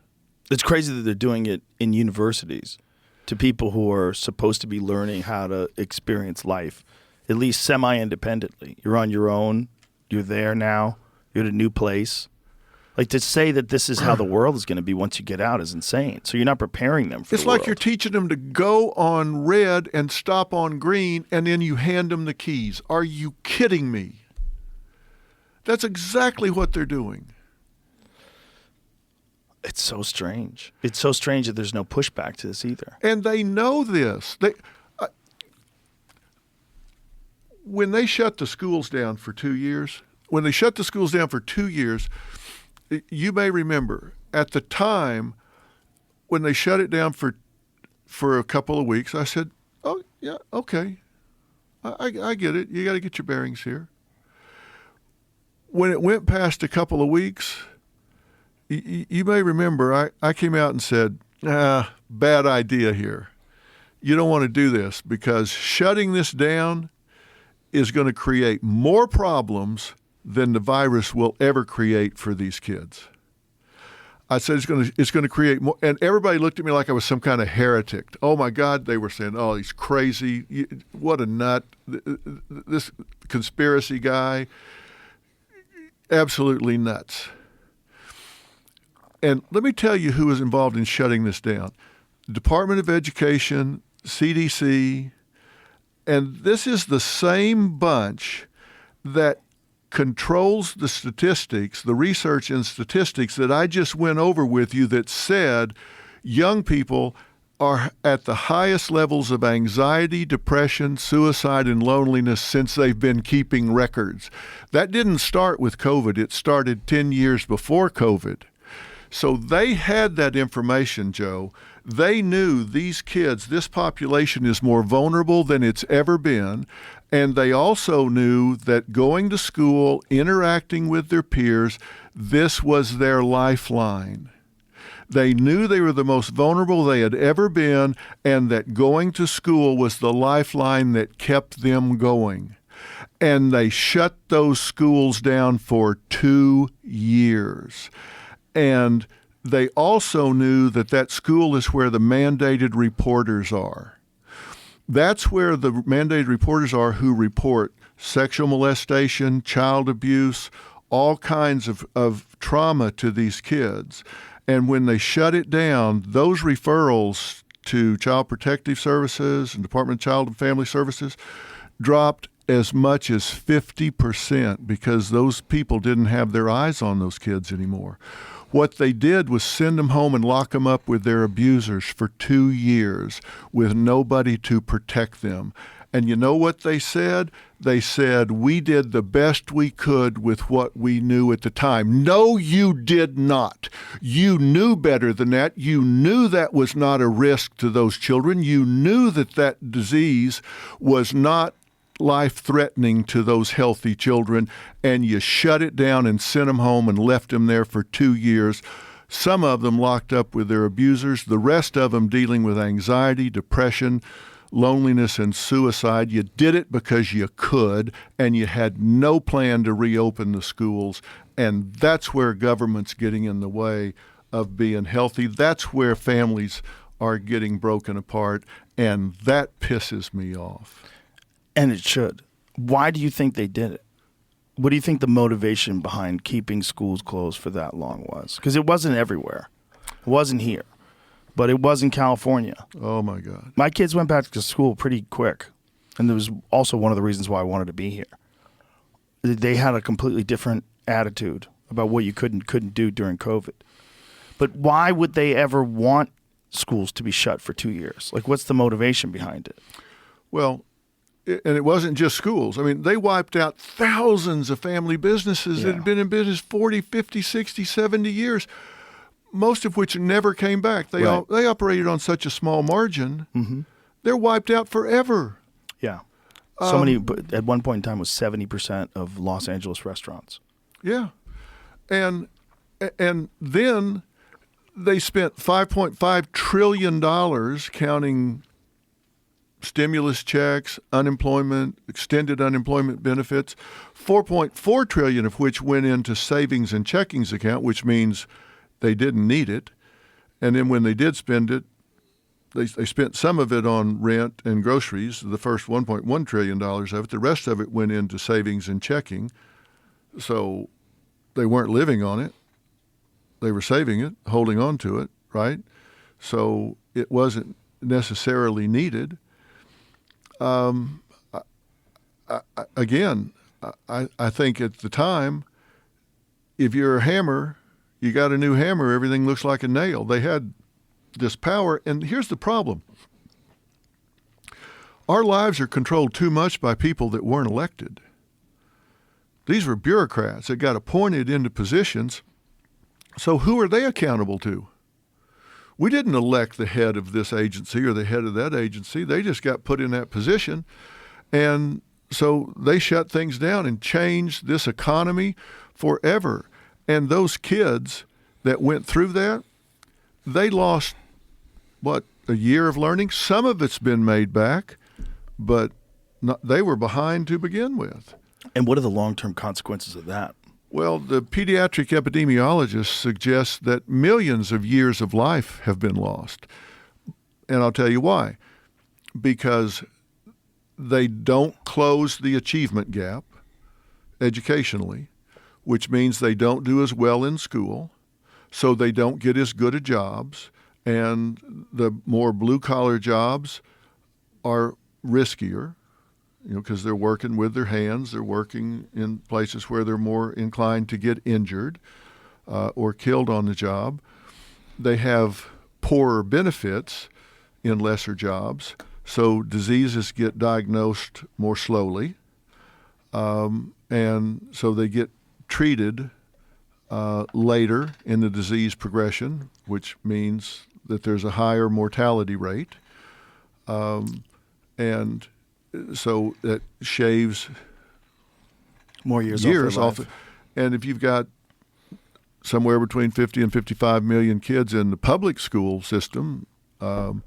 It's crazy that they're doing it in universities to people who are supposed to be learning how to experience life, at least semi-independently. You're on your own. You're there now. You're at a new place. Like, to say that this is how the world is going to be once you get out is insane. So you're not preparing them for It's the world. like you're teaching them to go on red and stop on green, and then you hand them the keys. Are you kidding me? That's exactly what they're doing. It's so strange. It's so strange that there's no pushback to this either. And they know this. When they shut the schools down for 2 years, you may remember at the time when they shut it down for a couple of weeks, I said, oh, yeah, okay. I get it. You got to get your bearings here. When it went past a couple of weeks, you may remember I came out and said, bad idea here. You don't want to do this because shutting this down is going to create more problems than the virus will ever create for these kids. I said it's going to create more, and everybody looked at me like I was some kind of heretic. Oh my God, they were saying, oh, he's crazy. What a nut. This conspiracy guy, absolutely nuts. And let me tell you who was involved in shutting this down. The Department of Education, CDC, and this is the same bunch that controls the statistics, the research and statistics that I just went over with you that said young people are at the highest levels of anxiety, depression, suicide, and loneliness since they've been keeping records. That didn't start with COVID. It started 10 years before COVID. So they had that information, Joe. They knew these kids, this population is more vulnerable than it's ever been, And they also knew that going to school, interacting with their peers, this was their lifeline. They knew they were the most vulnerable they had ever been, and that going to school was the lifeline that kept them going. And they shut those schools down for 2 years. And they also knew that that school is where the mandated reporters are. That's where the mandated reporters are who report sexual molestation, child abuse, all kinds of trauma to these kids. And when they shut it down, those referrals to Child Protective Services and Department of Child and Family Services dropped as much as 50% because those people didn't have their eyes on those kids anymore. What they did was send them home and lock them up with their abusers for 2 years with nobody to protect them. And you know what they said? They said, we did the best we could with what we knew at the time. No, you did not. You knew better than that. You knew that was not a risk to those children. You knew that that disease was not life-threatening to those healthy children, and you shut it down and sent them home and left them there for 2 years. Some of them locked up with their abusers, the rest of them dealing with anxiety, depression, loneliness, and suicide. You did it because you could, and you had no plan to reopen the schools, and that's where government's getting in the way of being healthy. That's where families are getting broken apart, and that pisses me off. And it should. Why do you think they did it? What do you think the motivation behind keeping schools closed for that long was? Because it wasn't everywhere. It wasn't here. But it was in California. Oh, my God. My kids went back to school pretty quick. And there was also one of the reasons why I wanted to be here. They had a completely different attitude about what you could and couldn't do during COVID. But why would they ever want schools to be shut for 2 years? Like, what's the motivation behind it? Well, and it wasn't just schools. I mean, they wiped out thousands of family businesses that had been in business 40, 50, 60, 70 years, most of which never came back. They operated on such a small margin. Mm-hmm. They're wiped out forever. Yeah. So many, at one point in time, was 70% of Los Angeles restaurants. Yeah. And then they spent $5.5 trillion counting stimulus checks, unemployment, extended unemployment benefits, $4.4 trillion of which went into savings and checkings account, which means they didn't need it. And then when they did spend it, they spent some of it on rent and groceries, the first $1.1 trillion of it. The rest of it went into savings and checking. So they weren't living on it. They were saving it, holding on to it, right? So it wasn't necessarily needed. I think at the time, if you're a hammer, you got a new hammer, everything looks like a nail. They had this power, and here's the problem. Our lives are controlled too much by people that weren't elected. These were bureaucrats that got appointed into positions. So who are they accountable to? We didn't elect the head of this agency or the head of that agency. They just got put in that position. And so they shut things down and changed this economy forever. And those kids that went through that, they lost, a year of learning? Some of it's been made back, but they were behind to begin with. And what are the long-term consequences of that? Well, the pediatric epidemiologists suggest that millions of years of life have been lost. And I'll tell you why. Because they don't close the achievement gap educationally, which means they don't do as well in school, so they don't get as good at jobs, and the more blue-collar jobs are riskier, because they're working with their hands, they're working in places where they're more inclined to get injured or killed on the job. They have poorer benefits in lesser jobs, so diseases get diagnosed more slowly, and so they get treated later in the disease progression, which means that there's a higher mortality rate. And so that shaves more years off. And if you've got somewhere between 50 and 55 million kids in the public school system, and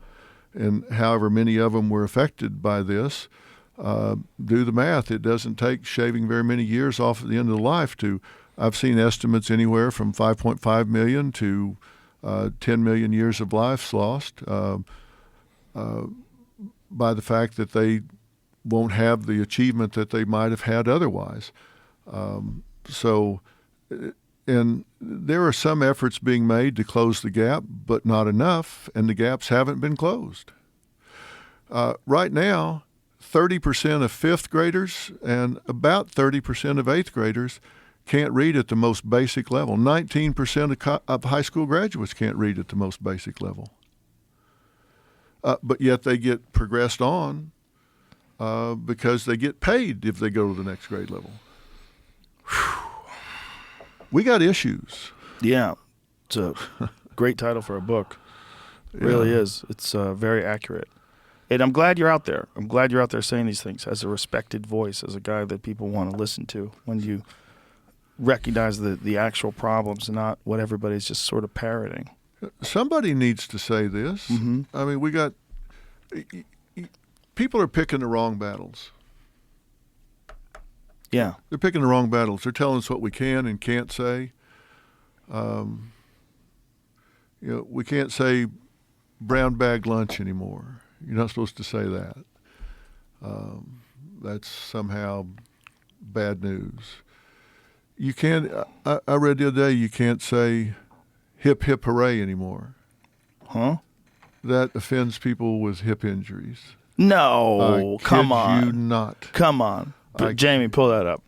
however many of them were affected by this, do the math. It doesn't take shaving very many years off at the end of the life to. I've seen estimates anywhere from 5.5 million to 10 million years of lives lost by the fact that they won't have the achievement that they might have had otherwise. And there are some efforts being made to close the gap, but not enough, and the gaps haven't been closed. Right now, 30% of fifth graders and about 30% of eighth graders can't read at the most basic level. 19% of high school graduates can't read at the most basic level. But yet they get progressed on because they get paid if they go to the next grade level. We got issues. Yeah. It's a great title for a book. It really is. It's very accurate. And I'm glad you're out there. I'm glad you're out there saying these things as a respected voice, as a guy that people want to listen to when you recognize the actual problems and not what everybody's just sort of parroting. Somebody needs to say this. Mm-hmm. I mean, people are picking the wrong battles. Yeah. They're picking the wrong battles. They're telling us what we can and can't say. We can't say brown bag lunch anymore. You're not supposed to say that. That's somehow bad news. You can't. I read the other day you can't say hip hip hooray anymore. Huh? That offends people with hip injuries. No, come on. You not. Come on. Jamie, pull that up.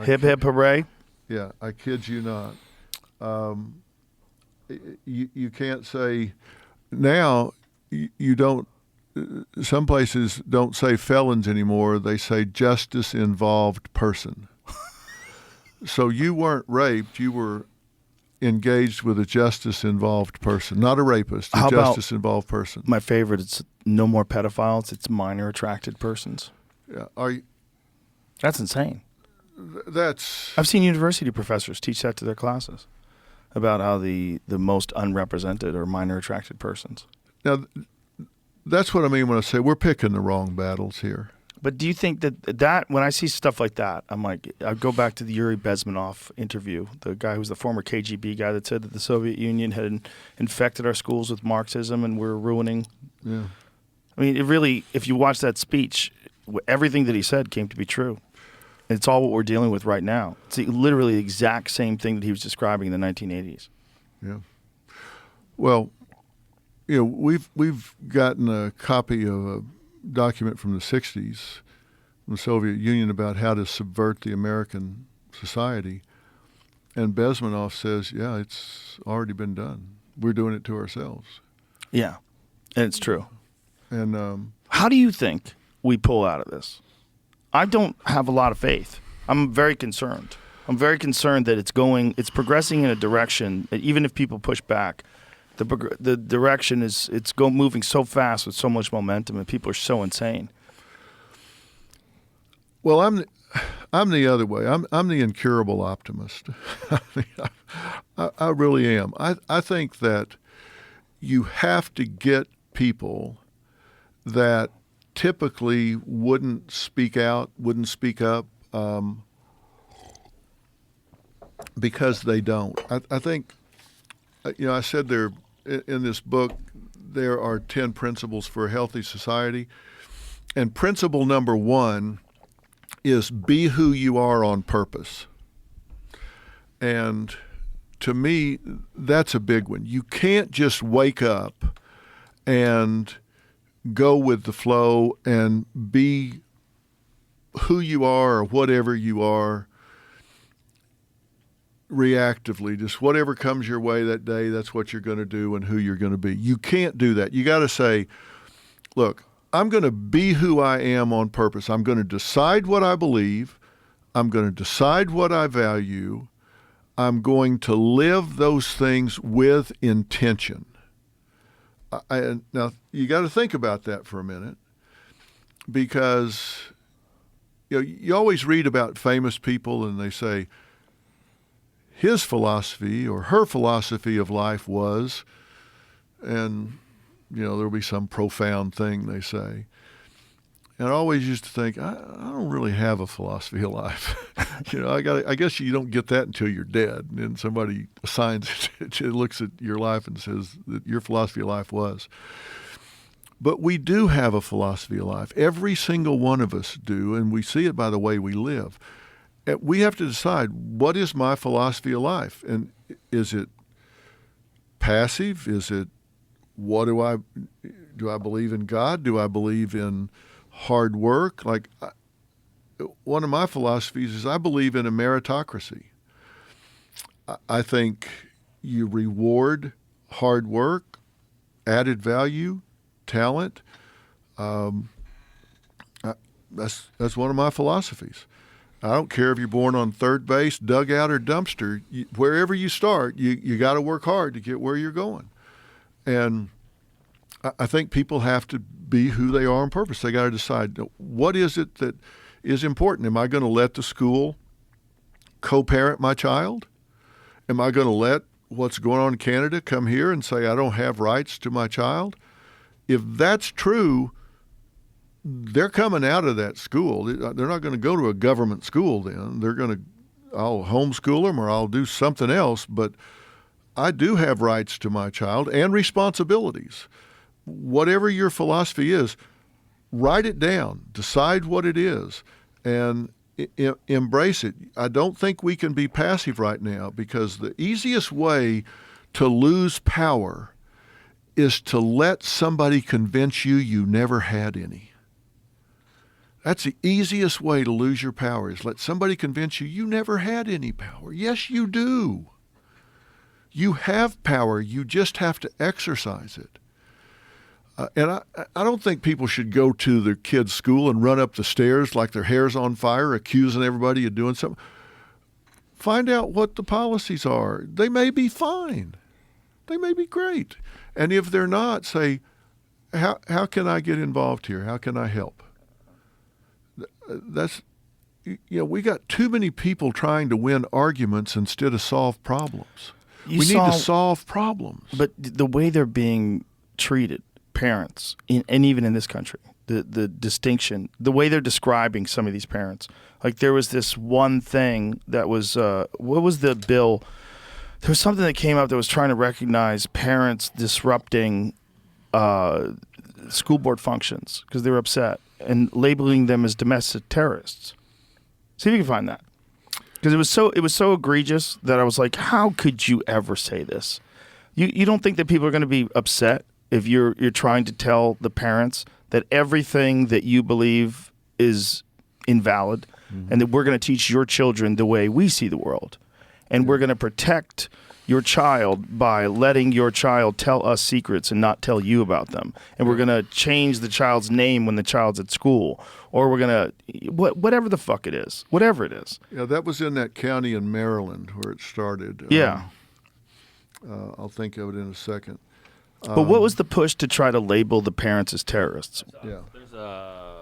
Hip hip hooray. Yeah, I kid you not. You can't say now. You don't. Some places don't say felons anymore. They say justice-involved person. So you weren't raped. You were engaged with a justice-involved person, not a rapist, a justice-involved person. My favorite, it's no more pedophiles. It's minor attracted persons. Yeah, that's insane. I've seen university professors teach that to their classes about how the most unrepresented are minor attracted persons. Now, that's what I mean when I say we're picking the wrong battles here. But do you think that when I see stuff like that, I'm like, I go back to the Yuri Bezmenov interview, the guy who's the former KGB guy that said that the Soviet Union had infected our schools with Marxism and we're ruining. Yeah. I mean, it really, if you watch that speech, everything that he said came to be true. And it's all what we're dealing with right now. It's literally the exact same thing that he was describing in the 1980s. Yeah. Well, we've gotten a copy of a document from the 60s from the Soviet Union about how to subvert the American society. And Bezmenov says, yeah, it's already been done. We're doing it to ourselves. Yeah, and it's true. And how do you think we pull out of this? I don't have a lot of faith. I'm very concerned. I'm very concerned that it's progressing in a direction that even if people push back, the direction is moving so fast with so much momentum, and people are so insane. Well, I'm the other way. I'm the incurable optimist. I really am. I think that you have to get people that typically wouldn't speak out, wouldn't speak up, because they don't. I think, I said there in this book, there are 10 principles for a healthy society. And principle number 1 is be who you are on purpose. And to me, that's a big one. You can't just wake up and go with the flow and be who you are or whatever you are reactively. Just whatever comes your way that day, that's what you're going to do and who you're going to be. You can't do that. You got to say, look, I'm going to be who I am on purpose. I'm going to decide what I believe. I'm going to decide what I value. I'm going to live those things with intention. Now, you got to think about that for a minute. because you always read about famous people and they say his philosophy or her philosophy of life was, and there'll be some profound thing they say. And I always used to think, I don't really have a philosophy of life. I guess you don't get that until you're dead, and then somebody assigns it, looks at your life and says that your philosophy of life was. But we do have a philosophy of life. Every single one of us do, and we see it by the way we live. And we have to decide, what is my philosophy of life? And is it passive? Is it, do I believe in God? Do I believe in hard work? Like, one of my philosophies is I believe in a meritocracy. I think you reward hard work, added value, talent. That's one of my philosophies. I don't care if you're born on third base, dugout, or dumpster. Wherever you start, you got to work hard to get where you're going. And I think people have to be who they are on purpose. They got to decide, what is it that is important? Am I going to let the school co-parent my child? Am I going to let what's going on in Canada come here and say I don't have rights to my child? If that's true, they're coming out of that school. They're not going to go to a government school then. I'll homeschool them or I'll do something else, but I do have rights to my child and responsibilities. Whatever your philosophy is, write it down, decide what it is, and embrace it. I don't think we can be passive right now, because the easiest way to lose power is to let somebody convince you never had any. That's the easiest way to lose your power, is let somebody convince you never had any power. Yes, you do. You have power. You just have to exercise it. And I don't think people should go to their kids' school and run up the stairs like their hair's on fire, accusing everybody of doing something. Find out what the policies are. They may be fine. They may be great. And if they're not, say, how can I get involved here? How can I help? We got too many people trying to win arguments instead of solve problems. We need to solve problems. But the way they're being treated, parents, and even in this country, the distinction, the way they're describing some of these parents. Like, there was this one thing that was, what was the bill? There was something that came up that was trying to recognize parents disrupting school board functions because they were upset, and labeling them as domestic terrorists. See if you can find that. Because it was so egregious that I was like, how could you ever say this? You don't think that people are going to be upset if you're trying to tell the parents that everything that you believe is invalid, and that we're going to teach your children the way we see the world, and we're going to protect your child by letting your child tell us secrets and not tell you about them, and we're going to change the child's name when the child's at school, or we're going to whatever the fuck it is, whatever it is. Yeah, that was in that county in Maryland where it started. Yeah. I'll think of it in a second. But what was the push to try to label the parents as terrorists? Yeah. There's a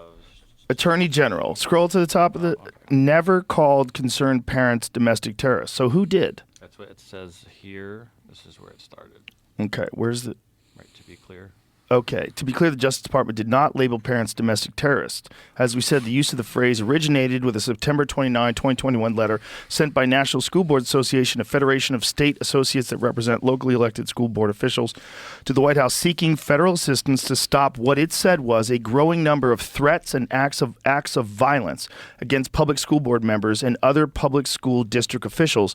Attorney General, scroll to the top of the, never called concerned parents domestic terrorists. So who did? That's what it says here. This is where it started. Okay, where's the... Right, to be clear. Okay, to be clear, the Justice Department did not label parents domestic terrorists. As we said, the use of the phrase originated with a September 29, 2021 letter sent by National School Board Association, a federation of state associates that represent locally elected school board officials, to the White House seeking federal assistance to stop what it said was a growing number of threats and acts of violence against public school board members and other public school district officials,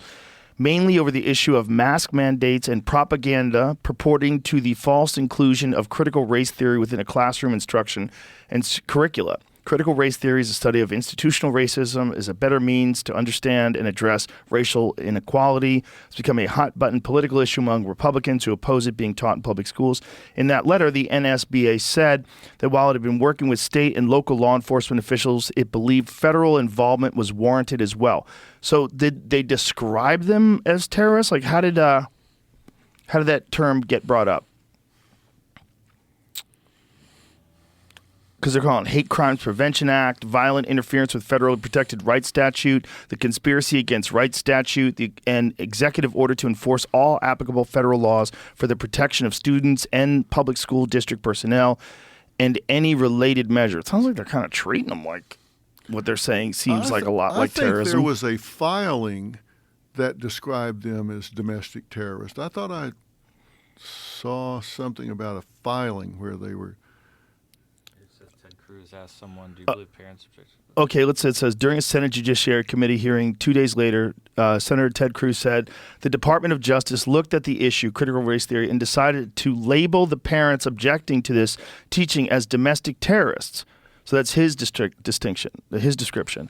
mainly over the issue of mask mandates and propaganda purporting to the false inclusion of critical race theory within a classroom instruction and curricula. Critical race theory is a study of institutional racism, is a better means to understand and address racial inequality. It's become a hot-button political issue among Republicans who oppose it being taught in public schools. In that letter, the NSBA said that while it had been working with state and local law enforcement officials, it believed federal involvement was warranted as well. So did they describe them as terrorists? Like, how did that term get brought up? because they're calling it Hate Crimes Prevention Act, violent interference with federally protected rights statute, the Conspiracy Against Rights statute, and executive order to enforce all applicable federal laws for the protection of students and public school district personnel, and any related measure. It sounds like they're kind of treating them like what they're saying seems like a lot like terrorism. I think there was a filing that described them as domestic terrorists. I thought I saw something about a filing where they were. It says Ted Cruz asked someone, "Do you believe parents object?" Okay, it says during a Senate Judiciary Committee hearing 2 days later, Senator Ted Cruz said the Department of Justice looked at the issue, critical race theory, and decided to label the parents objecting to this teaching as domestic terrorists. So that's his distinction, his description.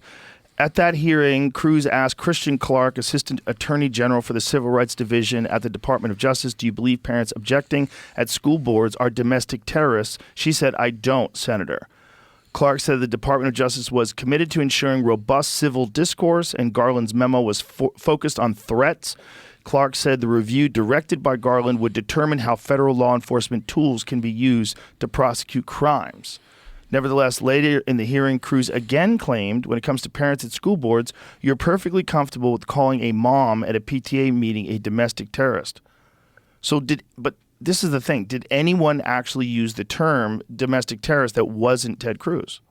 At that hearing, Cruz asked Christian Clark, Assistant Attorney General for the Civil Rights Division at the Department of Justice, do you believe parents objecting at school boards are domestic terrorists? She said, I don't, Senator. Clark said the Department of Justice was committed to ensuring robust civil discourse, and Garland's memo was focused on threats. Clark said the review directed by Garland would determine how federal law enforcement tools can be used to prosecute crimes. Nevertheless, later in the hearing, Cruz again claimed when it comes to parents at school boards, you're perfectly comfortable with calling a mom at a PTA meeting a domestic terrorist. But this is the thing. Did anyone actually use the term domestic terrorist that wasn't Ted Cruz?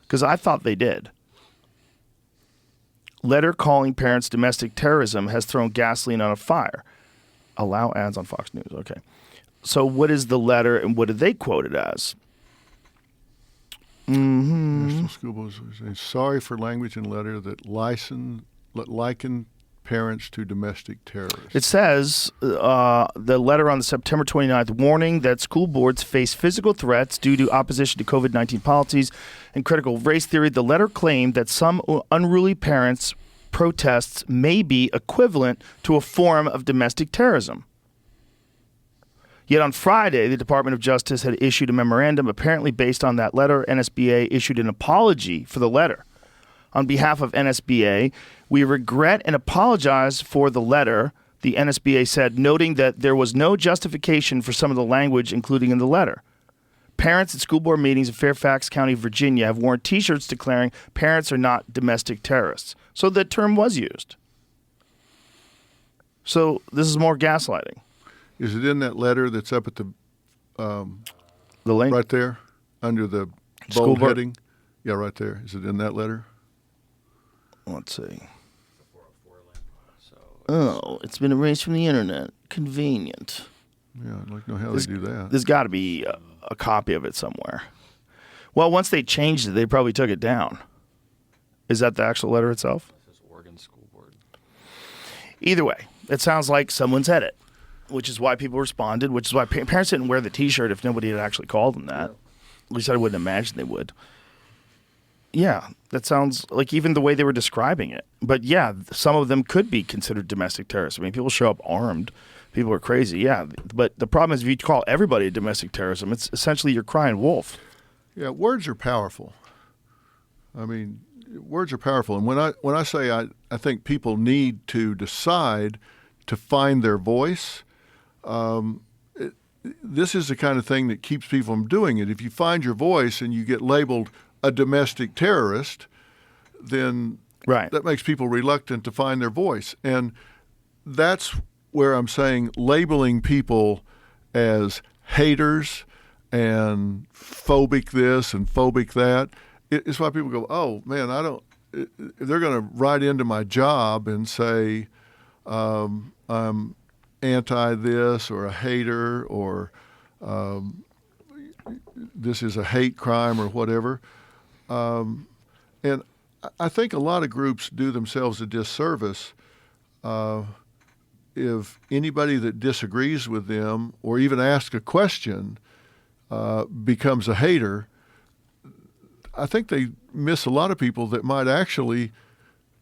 Because I thought they did. Letter calling parents domestic terrorism has thrown gasoline on a fire. Allow ads on Fox News. Okay. So what is the letter and what do they quote it as? National School Boards say, sorry for language and letter that liken parents to domestic terrorists. It says, the letter on September 29th, warning that school boards face physical threats due to opposition to COVID-19 policies and critical race theory. The letter claimed that some unruly parents' protests may be equivalent to a form of domestic terrorism. Yet on Friday, the Department of Justice had issued a memorandum apparently based on that letter. NSBA issued an apology for the letter. On behalf of NSBA, we regret and apologize for the letter, the NSBA said, noting that there was no justification for some of the language including in the letter. Parents at school board meetings in Fairfax County, Virginia, have worn T-shirts declaring parents are not domestic terrorists. So the term was used. So this is more gaslighting. Is it in that letter that's up at the link right there under the bold heading? Yeah, right there. Is it in that letter? Let's see. Oh, it's been erased from the internet. Convenient. Yeah, I'd like to know how they do that. There's got to be a copy of it somewhere. Well, once they changed it, they probably took it down. Is that the actual letter itself? This is Oregon School Board. Either way, it sounds like someone said it, which is why people responded, which is why parents didn't wear the T-shirt if nobody had actually called them that. At least I wouldn't imagine they would. Yeah, that sounds like even the way they were describing it. But yeah, some of them could be considered domestic terrorists. I mean, people show up armed. People are crazy, yeah. But the problem is if you call everybody a domestic terrorism, it's essentially you're crying wolf. Yeah, words are powerful. I mean, words are powerful. And when I say I think people need to decide to find their voice, this is the kind of thing that keeps people from doing it. If you find your voice and you get labeled a domestic terrorist, then that makes people reluctant to find their voice. And that's where I'm saying labeling people as haters and phobic this and phobic that, it's why people go, oh, man, they're going to write into my job and say I'm anti this or a hater or this is a hate crime or whatever. And I think a lot of groups do themselves a disservice if anybody that disagrees with them or even asks a question becomes a hater. I think they miss a lot of people that might actually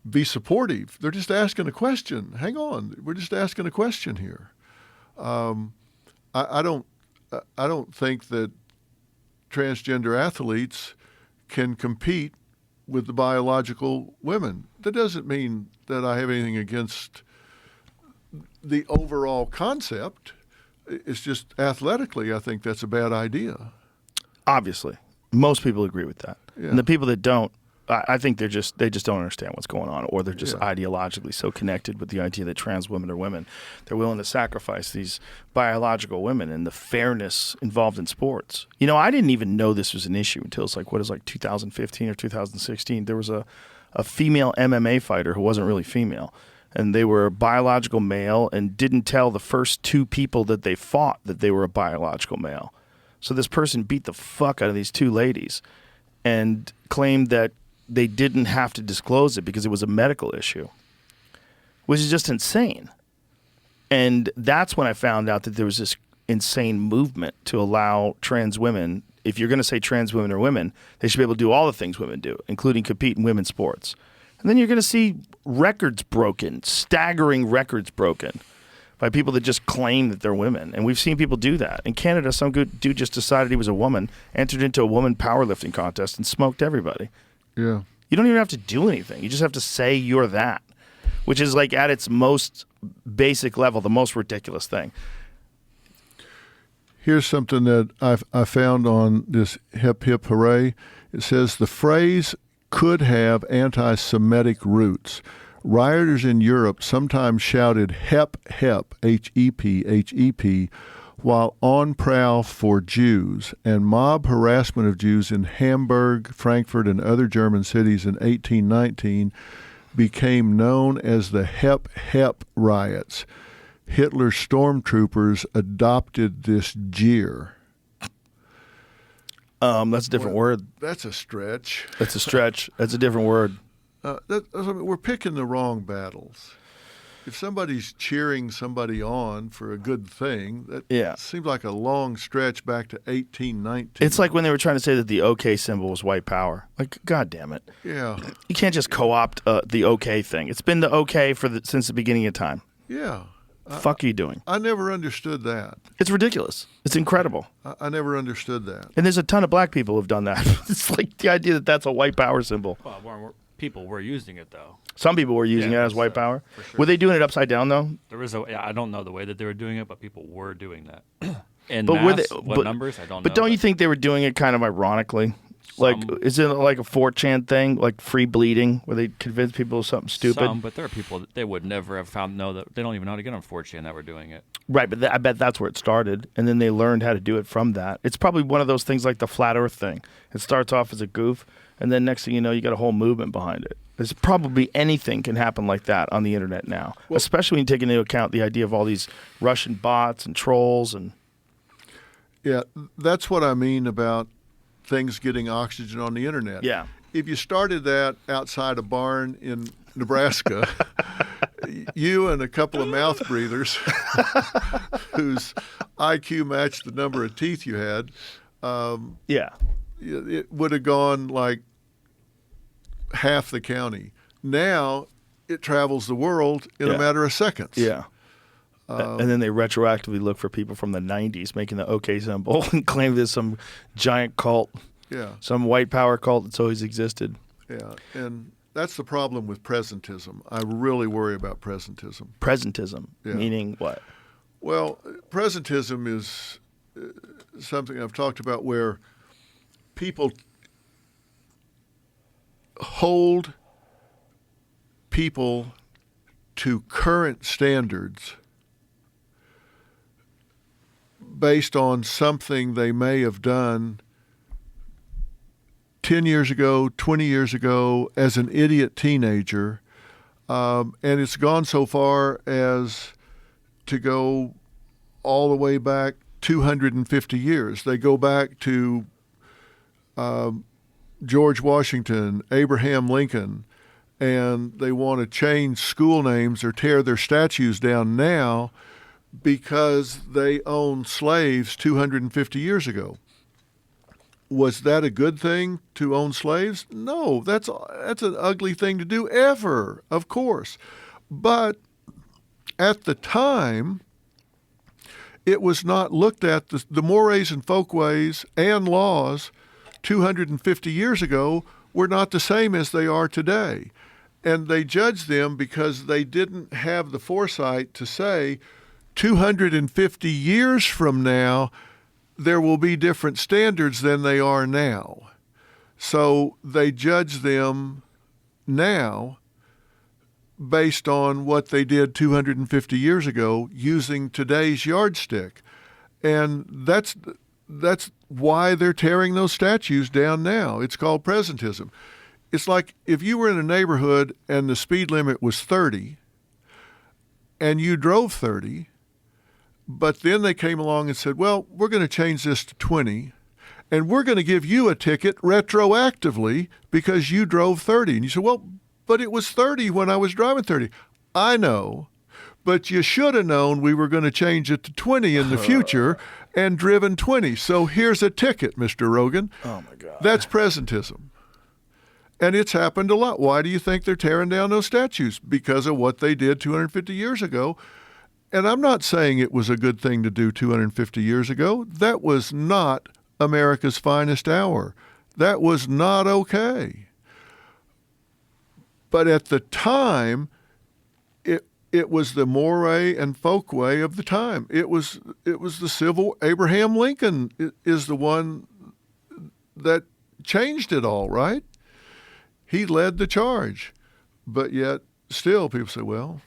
be supportive. They're just asking a question. Hang on, we're just asking a question here. I don't think that transgender athletes can compete with the biological women. That doesn't mean that I have anything against the overall concept. It's just athletically, I think that's a bad idea. Obviously. Most people agree with that. Yeah. And the people that don't, I think they just don't understand what's going on, or they're just ideologically so connected with the idea that trans women are women. They're willing to sacrifice these biological women and the fairness involved in sports. You know, I didn't even know this was an issue until it's like 2015 or 2016. There was a female MMA fighter who wasn't really female, and they were a biological male and didn't tell the first two people that they fought that they were a biological male. So this person beat the fuck out of these two ladies and claimed that they didn't have to disclose it because it was a medical issue, which is just insane. And that's when I found out that there was this insane movement to allow trans women, if you're going to say trans women are women, they should be able to do all the things women do, including compete in women's sports. And then you're going to see records broken, staggering records broken by people that just claim that they're women. And we've seen people do that. In Canada, some good dude just decided he was a woman, entered into a woman powerlifting contest, and smoked everybody. Yeah. You don't even have to do anything. You just have to say you're that, which is like at its most basic level, the most ridiculous thing. Here's something that I found on this Hip Hip Hooray. It says the phrase could have anti-Semitic roots. Rioters in Europe sometimes shouted "Hep, Hep," H-E-P, H-E-P, while on prowl for Jews, and mob harassment of Jews in Hamburg, Frankfurt, and other German cities in 1819 became known as the Hep Hep riots. Hitler's stormtroopers adopted this jeer. That's a different word. That's a stretch. That's a stretch. That's a different word. We're picking the wrong battles. If somebody's cheering somebody on for a good thing, that seems like a long stretch back to 1819. It's like when they were trying to say that the OK symbol was white power. Like, God damn it. Yeah. You can't just co-opt the OK thing. It's been the OK since the beginning of time. Yeah. Fuck are you doing? I never understood that. It's ridiculous. It's incredible. I never understood that. And there's a ton of black people who've done that. It's like the idea that that's a white power symbol. Well, people were using it, though. Some people were using it as white power. Sure. Were they doing it upside down, though? I don't know the way that they were doing it, but people were doing that. And numbers? I don't know. But don't you think they were doing it kind of ironically? Like, is it like a 4chan thing, like free bleeding, where they convince people of something stupid? But there are people that they would never have that they don't even know how to get on 4chan that were doing it. Right, but I bet that's where it started, and then they learned how to do it from that. It's probably one of those things like the flat Earth thing. It starts off as a goof, and then next thing you know, you got a whole movement behind it. There's probably anything can happen like that on the internet now, especially when you take into account the idea of all these Russian bots and trolls and. Yeah, that's what I mean about things getting oxygen on the internet. Yeah. If you started that outside a barn in Nebraska, you and a couple of mouth breathers whose IQ matched the number of teeth you had, it would have gone like half the county. Now it travels the world in a matter of seconds. Yeah. And then they retroactively look for people from the 90s making the OK symbol and claim there's some giant cult, some white power cult that's always existed. Yeah, and that's the problem with presentism. I really worry about presentism. Presentism, meaning what? Well, presentism is something I've talked about where people hold people to current standards based on something they may have done 10 years ago, 20 years ago as an idiot teenager. And it's gone so far as to go all the way back 250 years. They go back to George Washington, Abraham Lincoln, and they want to change school names or tear their statues down now because they owned slaves 250 years ago. Was that a good thing to own slaves? No, that's an ugly thing to do ever, of course. But at the time, it was not looked at. The mores and folkways and laws 250 years ago were not the same as they are today. And they judged them because they didn't have the foresight to say 250 years from now, there will be different standards than they are now. So they judge them now based on what they did 250 years ago using today's yardstick. And that's why they're tearing those statues down now. It's called presentism. It's like if you were in a neighborhood and the speed limit was 30 and you drove 30, but then they came along and said, well, we're going to change this to 20 and we're going to give you a ticket retroactively because you drove 30. And you said, well, but it was 30 when I was driving 30. I know, but you should have known we were going to change it to 20 in the future and driven 20. So here's a ticket, Mr. Rogan. Oh, my God. That's presentism. And it's happened a lot. Why do you think they're tearing down those statues? Because of what they did 250 years ago. And I'm not saying it was a good thing to do 250 years ago. That was not America's finest hour. That was not okay. But at the time, it was the moray and folk way of the time. It was the civil. Abraham Lincoln is the one that changed it all, right? He led the charge. But yet still people say, well,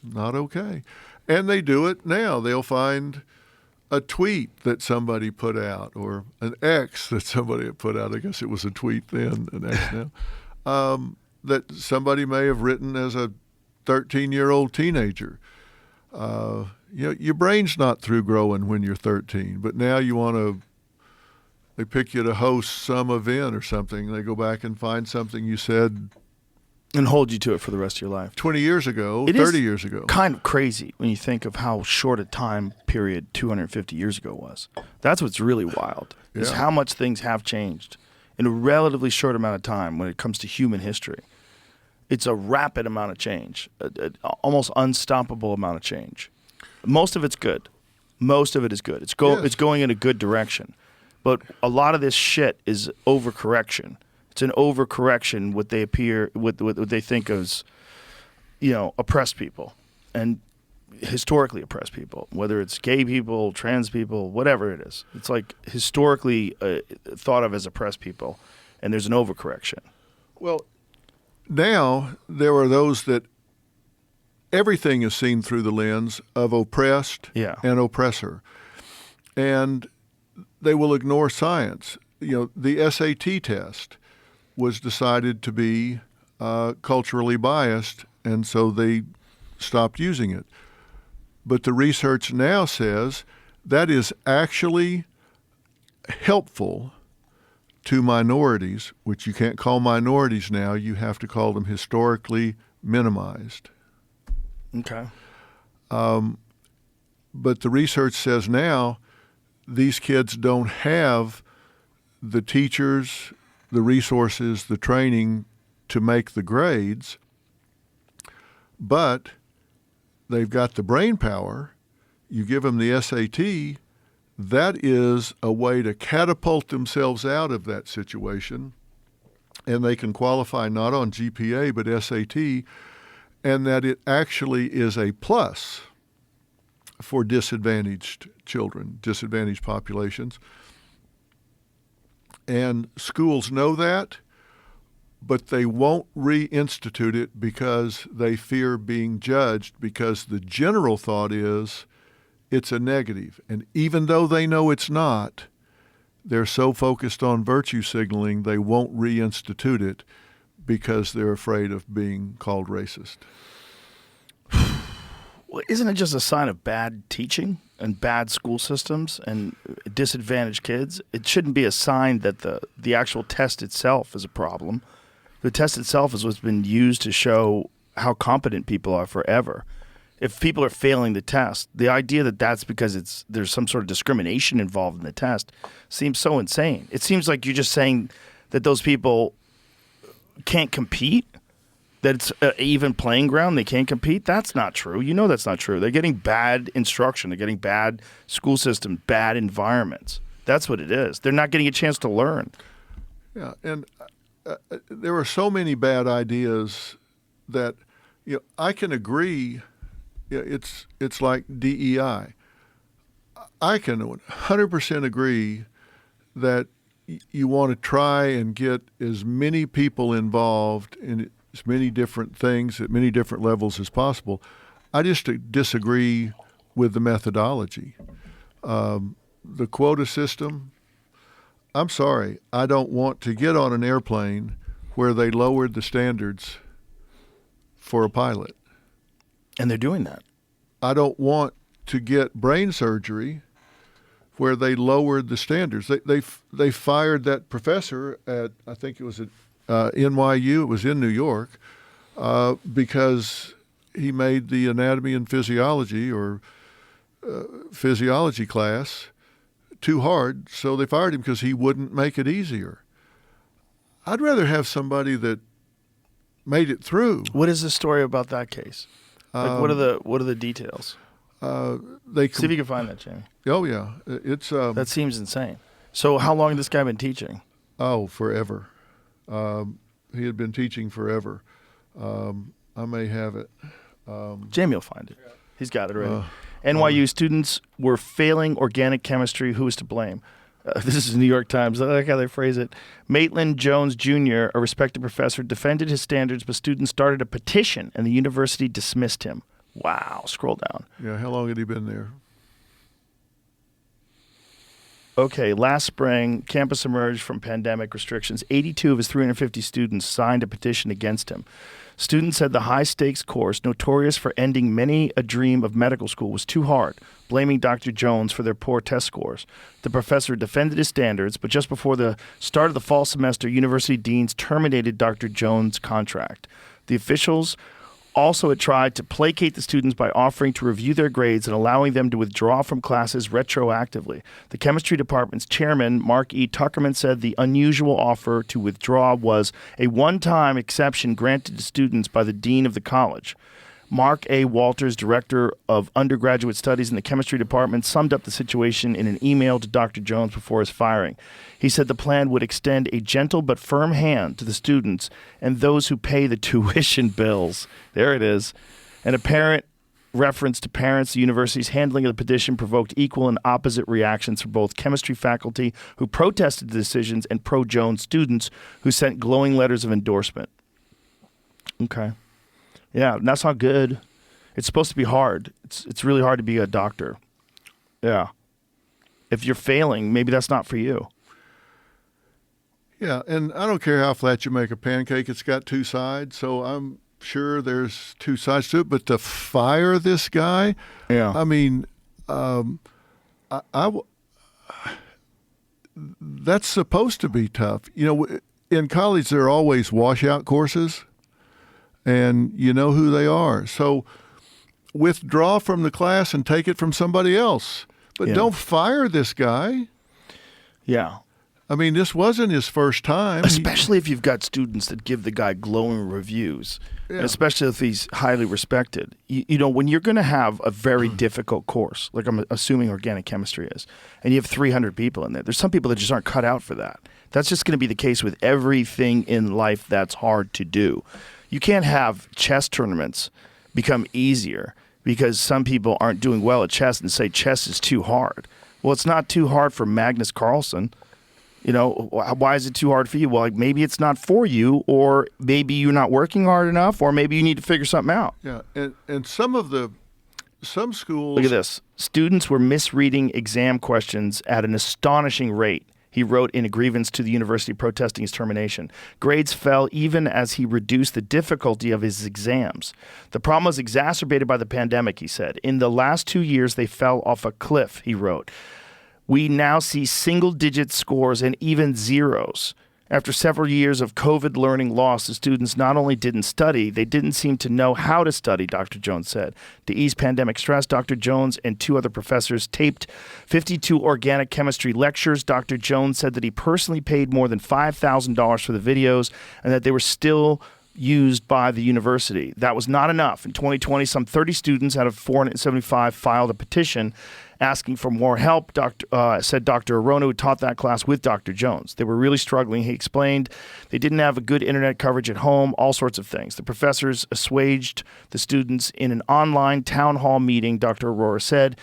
not okay. And they do it now. They'll find a tweet that somebody put out or an X that somebody had put out. I guess it was a tweet then, an X now, that somebody may have written as a 13-year-old teenager. Your brain's not through growing when you're 13, but now they pick you to host some event or something. They go back and find something you said and hold you to it for the rest of your life. 20 years ago, it 30 years ago. Kind of crazy when you think of how short a time period 250 years ago was. That's what's really wild, is how much things have changed in a relatively short amount of time when it comes to human history. It's a rapid amount of change, almost unstoppable amount of change. Most of it's good. Most of it is good. It's going in a good direction. But a lot of this shit is overcorrection. It's an overcorrection what they think as, oppressed people and historically oppressed people, whether it's gay people, trans people, whatever it is. It's like historically thought of as oppressed people, and there's an overcorrection. Well, now there are those that everything is seen through the lens of oppressed and oppressor. And they will ignore science. The SAT test was decided to be culturally biased, and so they stopped using it. But the research now says that is actually helpful to minorities, which you can't call minorities now. You have to call them historically minimized. Okay. But the research says now these kids don't have the teachers, the resources, the training to make the grades, but they've got the brain power. You give them the SAT, that is a way to catapult themselves out of that situation, and they can qualify not on GPA but SAT, and that it actually is a plus for disadvantaged children, disadvantaged populations. And schools know that, but they won't reinstitute it because they fear being judged, because the general thought is it's a negative. And even though they know it's not, they're so focused on virtue signaling they won't reinstitute it because they're afraid of being called racist. Well, isn't it just a sign of bad teaching and bad school systems and disadvantaged kids? It shouldn't be a sign that the actual test itself is a problem. The test itself is what's been used to show how competent people are forever. If people are failing the test, the idea that that's because there's some sort of discrimination involved in the test seems so insane. It seems like you're just saying that those people can't compete, that it's an even playing ground, they can't compete. That's not true. That's not true. They're getting bad instruction. They're getting bad school system, bad environments. That's what it is. They're not getting a chance to learn. Yeah, and there are so many bad ideas that I can agree. It's like DEI. I can 100% agree that you want to try and get as many people involved in as many different things at many different levels as possible. I just disagree with the methodology. The quota system, I'm sorry, I don't want to get on an airplane where they lowered the standards for a pilot. And they're doing that. I don't want to get brain surgery where they lowered the standards. They fired that professor at, I think it was at NYU, it was in New York, because he made the anatomy and physiology or physiology class too hard, so they fired him because he wouldn't make it easier. I'd rather have somebody that made it through. What is the story about that case? Like, what are the details? See if you can find that, Jamie. Oh yeah, it's that seems insane. So how long has this guy been teaching? Oh, forever. He had been teaching forever. I may have it. Jamie will find it. He's got it already. NYU students were failing organic chemistry. Who is to blame? This is the New York Times. I like how they phrase it. Maitland Jones Jr., a respected professor, defended his standards, but students started a petition, and the university dismissed him. Wow. Scroll down. Yeah, how long had he been there? Okay, last spring, campus emerged from pandemic restrictions. 82 of his 350 students signed a petition against him. Students said the high-stakes course, notorious for ending many a dream of medical school, was too hard, blaming Dr. Jones for their poor test scores. The professor defended his standards, but just before the start of the fall semester, university deans terminated Dr. Jones' contract. The officials also had tried to placate the students by offering to review their grades and allowing them to withdraw from classes retroactively. The chemistry department's chairman, Mark E. Tuckerman, said the unusual offer to withdraw was a one-time exception granted to students by the dean of the college. Mark A. Walters, director of undergraduate studies in the chemistry department, summed up the situation in an email to Dr. Jones before his firing. He said the plan would extend a gentle but firm hand to the students and those who pay the tuition bills. There it is. An apparent reference to parents. The university's handling of the petition provoked equal and opposite reactions from both chemistry faculty who protested the decisions and pro-Jones students who sent glowing letters of endorsement. Okay. Yeah, that's not good. It's supposed to be hard. It's really hard to be a doctor. Yeah. If you're failing, maybe that's not for you. Yeah, and I don't care how flat you make a pancake, it's got two sides, so I'm sure there's two sides to it. But to fire this guy, yeah. I mean, that's supposed to be tough. You know, in college there are always washout courses, and you know who they are. So withdraw from the class and take it from somebody else. But don't fire this guy. Yeah. I mean, this wasn't his first time. Especially if you've got students that give the guy glowing reviews, especially if he's highly respected. You know, when you're going to have a very difficult course, like I'm assuming organic chemistry is, and you have 300 people in there, there's some people that just aren't cut out for that. That's just going to be the case with everything in life that's hard to do. You can't have chess tournaments become easier because some people aren't doing well at chess and say chess is too hard. Well, it's not too hard for Magnus Carlsen. You know, why is it too hard for you? Well, like maybe it's not for you, or maybe you're not working hard enough, or maybe you need to figure something out. Yeah, and some schools... Look at this. Students were misreading exam questions at an astonishing rate, he wrote in a grievance to the university protesting his termination. Grades fell even as he reduced the difficulty of his exams. The problem was exacerbated by the pandemic, he said. In the last 2 years, they fell off a cliff, he wrote. We now see single-digit scores and even zeros. After several years of COVID learning loss, the students not only didn't study, they didn't seem to know how to study, Dr. Jones said. To ease pandemic stress, Dr. Jones and 2 other professors taped 52 organic chemistry lectures. Dr. Jones said that he personally paid more than $5,000 for the videos and that they were still used by the university. That was not enough. In 2020, some 30 students out of 475 filed a petition asking for more help, said Dr. Arono, who taught that class with Dr. Jones. They were really struggling. He explained they didn't have a good internet coverage at home, all sorts of things. The professors assuaged the students in an online town hall meeting, Dr. Aurora said.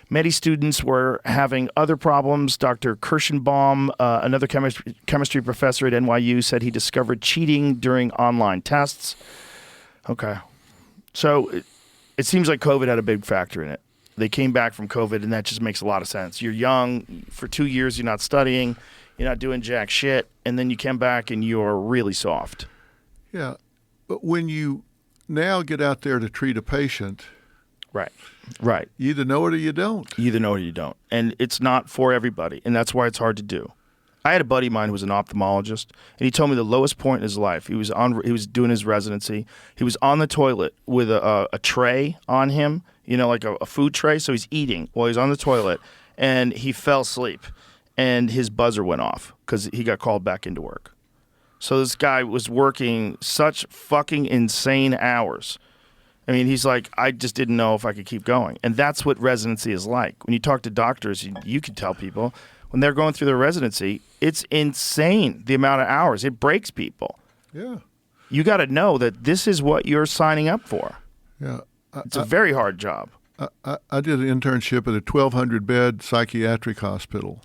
Many students were having other problems. Dr. Kirschenbaum, another chemistry professor at NYU, said he discovered cheating during online tests. Okay. So it seems like COVID had a big factor in it. They came back from COVID, and that just makes a lot of sense. You're young. For 2 years, you're not studying. You're not doing jack shit. And then you come back, and you're really soft. Yeah. But when you now get out there to treat a patient, right, you either know it or you don't. You either know it or you don't. And it's not for everybody, and that's why it's hard to do. I had a buddy of mine who was an ophthalmologist, and he told me the lowest point in his life. He was doing his residency. He was on the toilet with a tray on him, like a food tray. So he's eating while he's on the toilet, and he fell asleep, and his buzzer went off because he got called back into work. So this guy was working such fucking insane hours. I mean, he's like, I just didn't know if I could keep going. And that's what residency is like. When you talk to doctors, you can tell people, when they're going through their residency, it's insane, the amount of hours. It breaks people. Yeah. You got to know that this is what you're signing up for. Yeah. It's a very hard job. I did an internship at a 1,200-bed psychiatric hospital.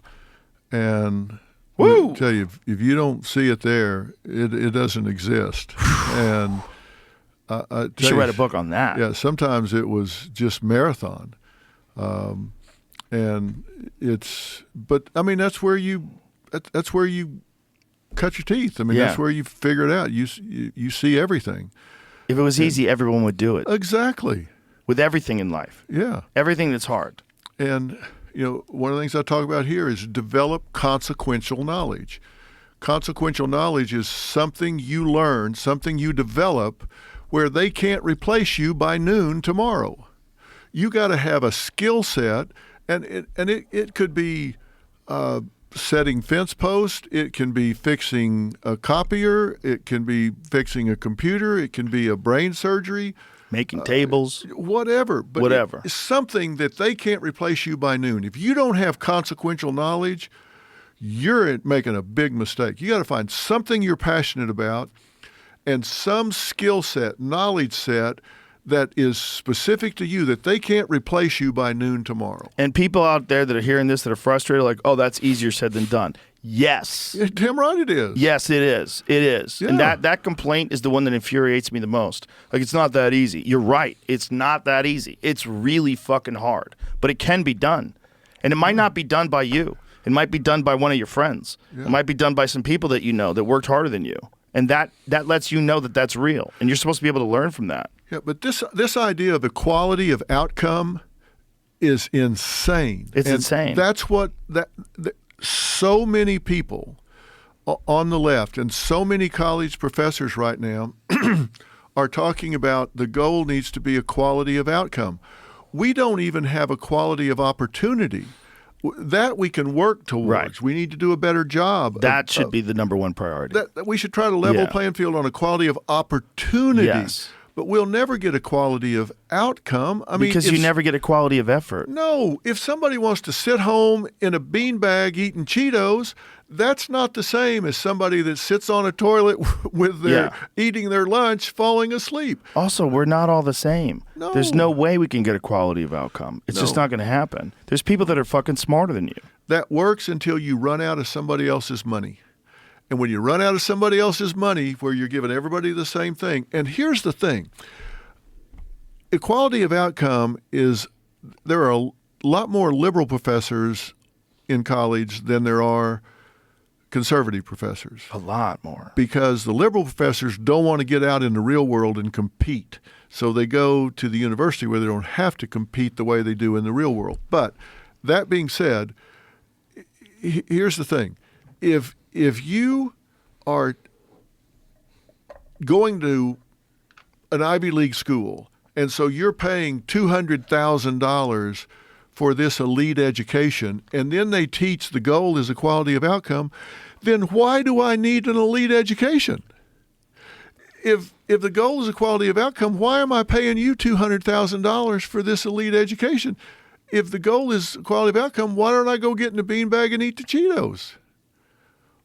And Woo! I tell you, if you don't see it there, it doesn't exist. And you should write a book on that. Yeah, sometimes it was just marathon. And but I mean, that's where you cut your teeth. I mean, that's where you figure it out. You see everything. If it was easy, everyone would do it. Exactly. With everything in life. Yeah. Everything that's hard. And, one of the things I talk about here is develop consequential knowledge. Consequential knowledge is something you learn, something you develop, where they can't replace you by noon tomorrow. You got to have a skill set. And it could be setting fence posts. It can be fixing a copier. It can be fixing a computer. It can be a brain surgery. Making tables. Whatever. But whatever. It's something that they can't replace you by noon. If you don't have consequential knowledge, you're making a big mistake. You got to find something you're passionate about and some skill set, knowledge set that is specific to you that they can't replace you by noon tomorrow. And people out there that are hearing this that are frustrated, like, oh, that's easier said than done. Yes. Yeah, damn right it is. Yes, it is. It is. Yeah. And that complaint is the one that infuriates me the most. Like, it's not that easy. You're right. It's not that easy. It's really fucking hard. But it can be done. And it might not be done by you. It might be done by one of your friends. Yeah. It might be done by some people that you know that worked harder than you. And that lets you know that that's real. And you're supposed to be able to learn from that. Yeah, but this idea of equality of outcome is insane. It's insane. That's what so many people on the left and so many college professors right now are talking about the goal needs to be equality of outcome. We don't even have equality of opportunity. That we can work towards. Right. We need to do a better job. That should be the number one priority. That we should try to level playing field on equality of opportunity. Yes. But we'll never get equality of outcome. Because you never get equality of effort. No. If somebody wants to sit home in a beanbag eating Cheetos, that's not the same as somebody that sits on a toilet with eating their lunch, falling asleep. Also, we're not all the same. No. There's no way we can get equality of outcome. It's just not going to happen. There's people that are fucking smarter than you. That works until you run out of somebody else's money. And when you run out of somebody else's money where you're giving everybody the same thing, and here's the thing, equality of outcome is there are a lot more liberal professors in college than there are conservative professors. A lot more. Because the liberal professors don't want to get out in the real world and compete. So they go to the university where they don't have to compete the way they do in the real world. But that being said, here's the thing. If you are going to an Ivy League school, and so you're paying $200,000 for this elite education, and then they teach the goal is equality of outcome, then why do I need an elite education? If the goal is equality of outcome, why am I paying you $200,000 for this elite education? If the goal is equality of outcome, why don't I go get in a beanbag and eat the Cheetos?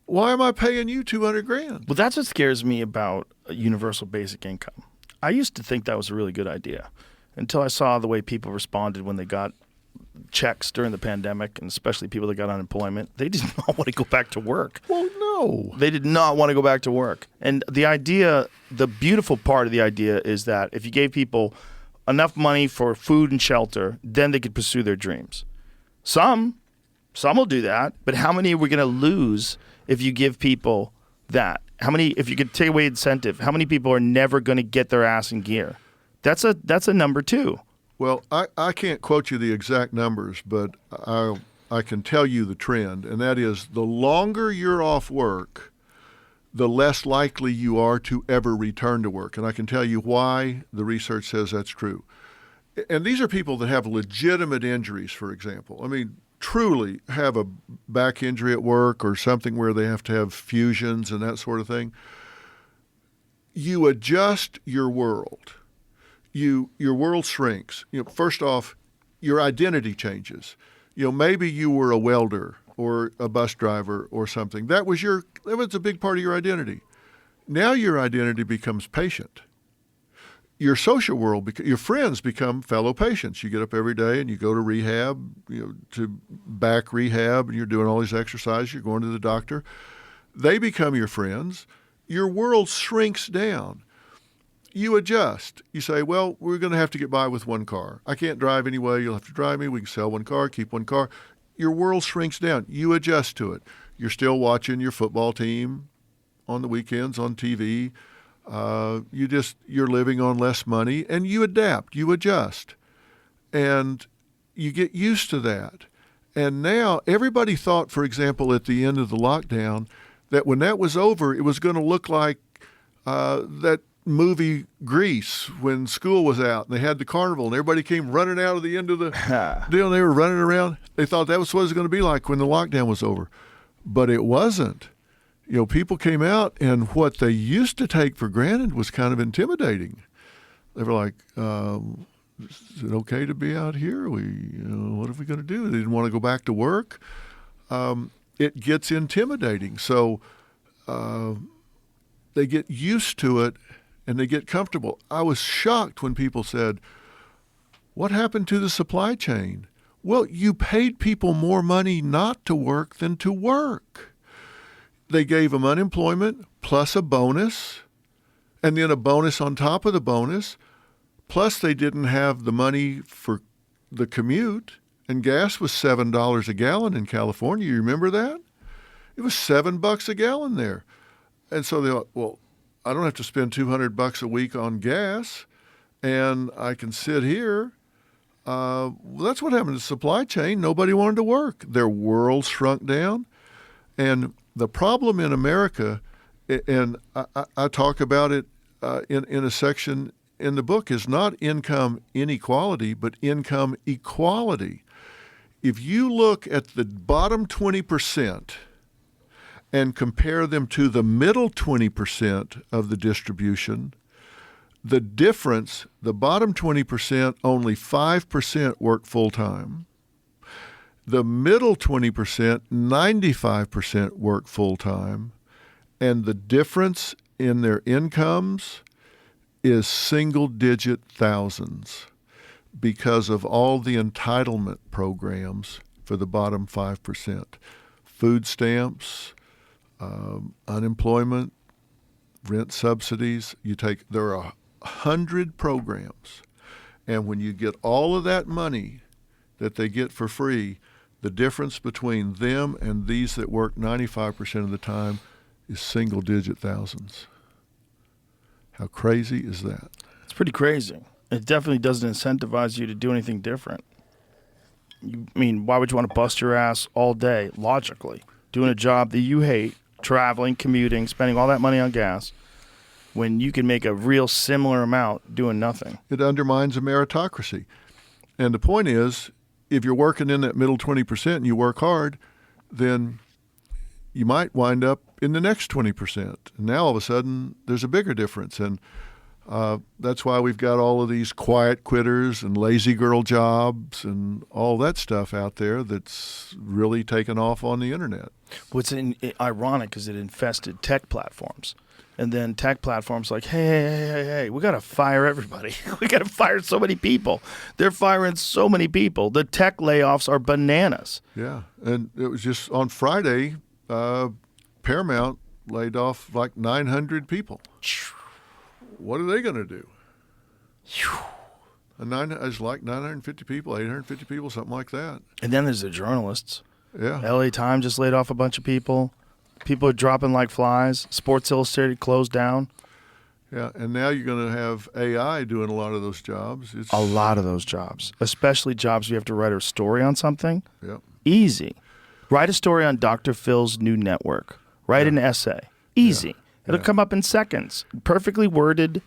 Why am I paying you $200,000? Well, that's what scares me about a universal basic income. I used to think that was a really good idea until I saw the way people responded when they got checks during the pandemic, and especially people that got unemployment, they did not want to go back to work. Well, no. They did not want to go back to work. And the beautiful part of the idea is that if you gave people enough money for food and shelter, then they could pursue their dreams. Some will do that, but how many are we going to lose if you give people that? How many, if you could take away incentive, how many people are never going to get their ass in gear? That's a number two. Well, I can't quote you the exact numbers, but I can tell you the trend, and that is the longer you're off work, the less likely you are to ever return to work. And I can tell you why the research says that's true. And these are people that have legitimate injuries, for example. I mean, truly have a back injury at work or something where they have to have fusions and that sort of thing. You adjust your world. Your world shrinks. First off, your identity changes. Maybe you were a welder or a bus driver or something. That was a big part of your identity. Now your identity becomes patient. Your social world, your friends become fellow patients. You get up every day and you go to rehab, to back rehab, and you're doing all these exercises. You're going to the doctor. They become your friends. Your world shrinks down. You adjust. You say, well, we're going to have to get by with one car. I can't drive anyway. You'll have to drive me. We can sell one car, keep one car. Your world shrinks down. You adjust to it. You're still watching your football team on the weekends on TV. You're living on less money, and you adapt. You adjust. And you get used to that. And now everybody thought, for example, at the end of the lockdown, that when that was over, it was going to look like that movie Grease when school was out and they had the carnival and everybody came running out of the end of the deal and they were running around. They thought that was what it was going to be like when the lockdown was over. But it wasn't. People came out and what they used to take for granted was kind of intimidating. They were like, is it okay to be out here? What are we going to do? They didn't want to go back to work. It gets intimidating. So they get used to it and they get comfortable. I was shocked when people said, what happened to the supply chain? Well, you paid people more money not to work than to work. They gave them unemployment plus a bonus, and then a bonus on top of the bonus, plus they didn't have the money for the commute, and gas was $7 a gallon in California. You remember that? It was $7 a gallon there. And so they thought, well, I don't have to spend $200 a week on gas, and I can sit here. Well, that's what happened to the supply chain. Nobody wanted to work. Their world shrunk down. And the problem in America, and I talk about it in a section in the book, is not income inequality, but income equality. If you look at the bottom 20%, and compare them to the middle 20% of the distribution, the difference, the bottom 20%, only 5% work full-time. The middle 20%, 95% work full-time. And the difference in their incomes is single-digit thousands because of all the entitlement programs for the bottom 5%. Food stamps, unemployment, rent subsidies. There are 100 programs, and when you get all of that money that they get for free, the difference between them and these that work 95% of the time is single-digit thousands. How crazy is that? It's pretty crazy. It definitely doesn't incentivize you to do anything different. Why would you want to bust your ass all day, logically, doing a job that you hate, traveling, commuting, spending all that money on gas, when you can make a real similar amount doing nothing? It undermines a meritocracy. And the point is, if you're working in that middle 20% and you work hard, then you might wind up in the next 20%. And now all of a sudden, there's a bigger difference. And That's why we've got all of these quiet quitters and lazy girl jobs and all that stuff out there that's really taken off on the internet. What's ironic is it infested tech platforms. And then tech platforms like, hey, we got to fire everybody. We got to fire so many people. They're firing so many people. The tech layoffs are bananas. Yeah, and it was just on Friday, Paramount laid off like 900 people. What are they going to do? It's like 950 people, 850 people, something like that. And then there's the journalists. Yeah. LA Times just laid off a bunch of people. People are dropping like flies. Sports Illustrated closed down. Yeah, and now you're going to have AI doing a lot of those jobs. A lot of those jobs, especially jobs you have to write a story on something. Yep. Easy. Write a story on Dr. Phil's new network. Write an essay. Easy. Yeah. It'll come up in seconds. Perfectly worded.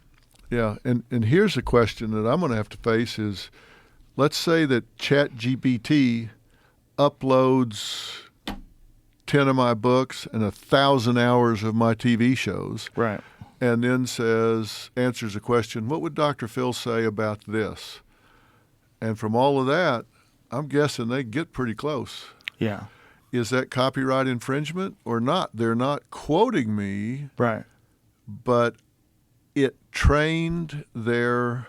Yeah, and here's a question that I'm going to have to face is, let's say that ChatGPT uploads 10 of my books and 1,000 hours of my TV shows. Right. And then answers a question, what would Dr. Phil say about this? And from all of that, I'm guessing they get pretty close. Yeah. Is that copyright infringement or not? They're not quoting me. Right. But it trained their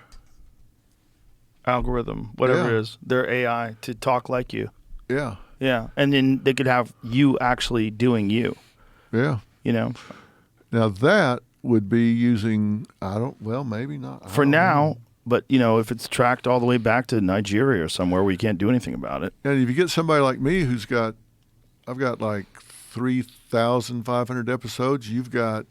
algorithm, whatever it is, their AI to talk like you. Yeah. Yeah. And then they could have you actually doing you. Yeah. You know? Now that would be using, maybe not. For now, but, if it's tracked all the way back to Nigeria or somewhere where you can't do anything about it. And if you get somebody like me I've got like 3,500 episodes, you've got,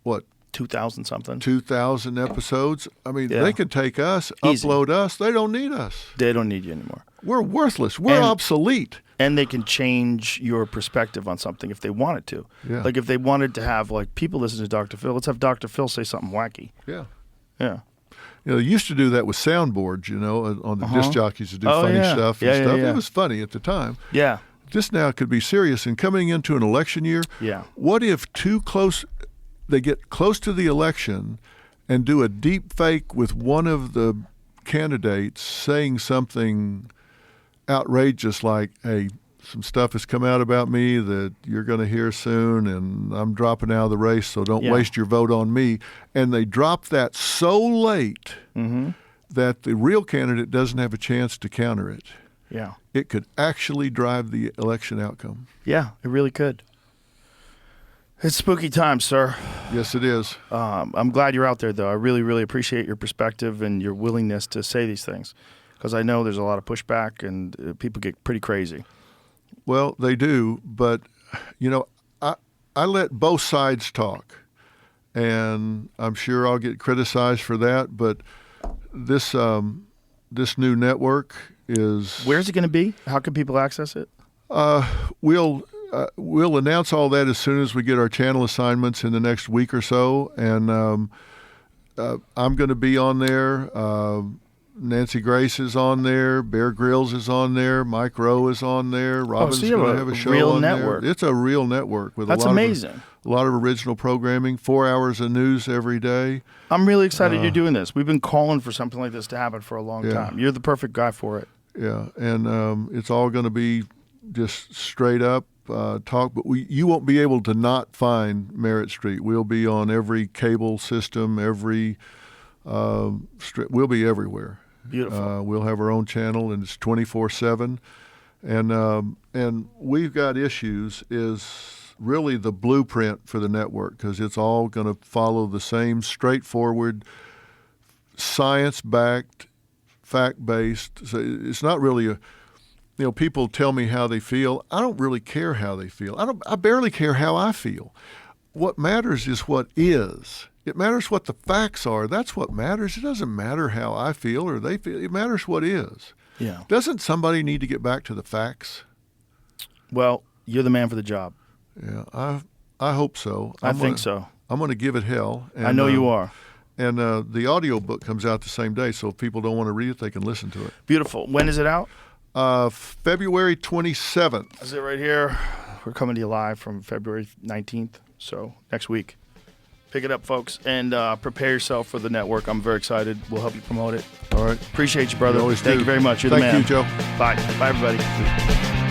what? 2,000 something. 2,000 episodes. I mean, they could take us, Easy. Upload us. They don't need us. They don't need you anymore. We're worthless. We're obsolete. And they can change your perspective on something if they wanted to. Yeah. Like if they wanted to have, people listen to Dr. Phil, let's have Dr. Phil say something wacky. Yeah. Yeah. They used to do that with soundboards, on the disc jockeys to do funny stuff and stuff. Yeah. It was funny at the time. Yeah. This now could be serious. And coming into an election year, what if they get close to the election and do a deep fake with one of the candidates saying something outrageous like, hey, some stuff has come out about me that you're going to hear soon, and I'm dropping out of the race, so don't waste your vote on me. And they drop that so late that the real candidate doesn't have a chance to counter it. Yeah. It could actually drive the election outcome. Yeah, it really could. It's spooky times, sir. Yes, it is. I'm glad you're out there, though. I really, really appreciate your perspective and your willingness to say these things, because I know there's a lot of pushback and people get pretty crazy. Well, they do, but, I let both sides talk, and I'm sure I'll get criticized for that, but this new network is... Where's it going to be? How can people access it? We'll announce all that as soon as we get our channel assignments in the next week or so, and I'm going to be on there. Nancy Grace is on there. Bear Grylls is on there. Mike Rowe is on there. Robin's going to have a show real on network. there. It's a real network with That's amazing. A lot of original programming. 4 hours of news every day. I'm really excited you're doing this. We've been calling for something like this to happen for a long time. You're the perfect guy for it. Yeah, and it's all going to be just straight up talk. But you won't be able to not find Merritt Street. We'll be on every cable system, we'll be everywhere. Beautiful. We'll have our own channel, and it's 24/7. And we've got issues is really the blueprint for the network, because it's all going to follow the same straightforward, science-backed, fact-based. So it's not really people tell me how they feel. I don't really care how they feel. I barely care how I feel. What matters is what is. It matters what the facts are. That's what matters. It doesn't matter how I feel or they feel. It matters what is. Yeah. Doesn't somebody need to get back to the facts? Well, you're the man for the job. Yeah, I hope so. I think so. I'm going to give it hell. And, I know you are. And the audio book comes out the same day, so if people don't want to read it, they can listen to it. Beautiful. When is it out? February 27th. Is it right here? We're coming to you live from February 19th, so next week. Pick it up, folks, and prepare yourself for the network. I'm very excited. We'll help you promote it. All right. Appreciate you, brother. You always Thank do. you very much. You're the man. Thank you, Joe. Bye. Bye, everybody.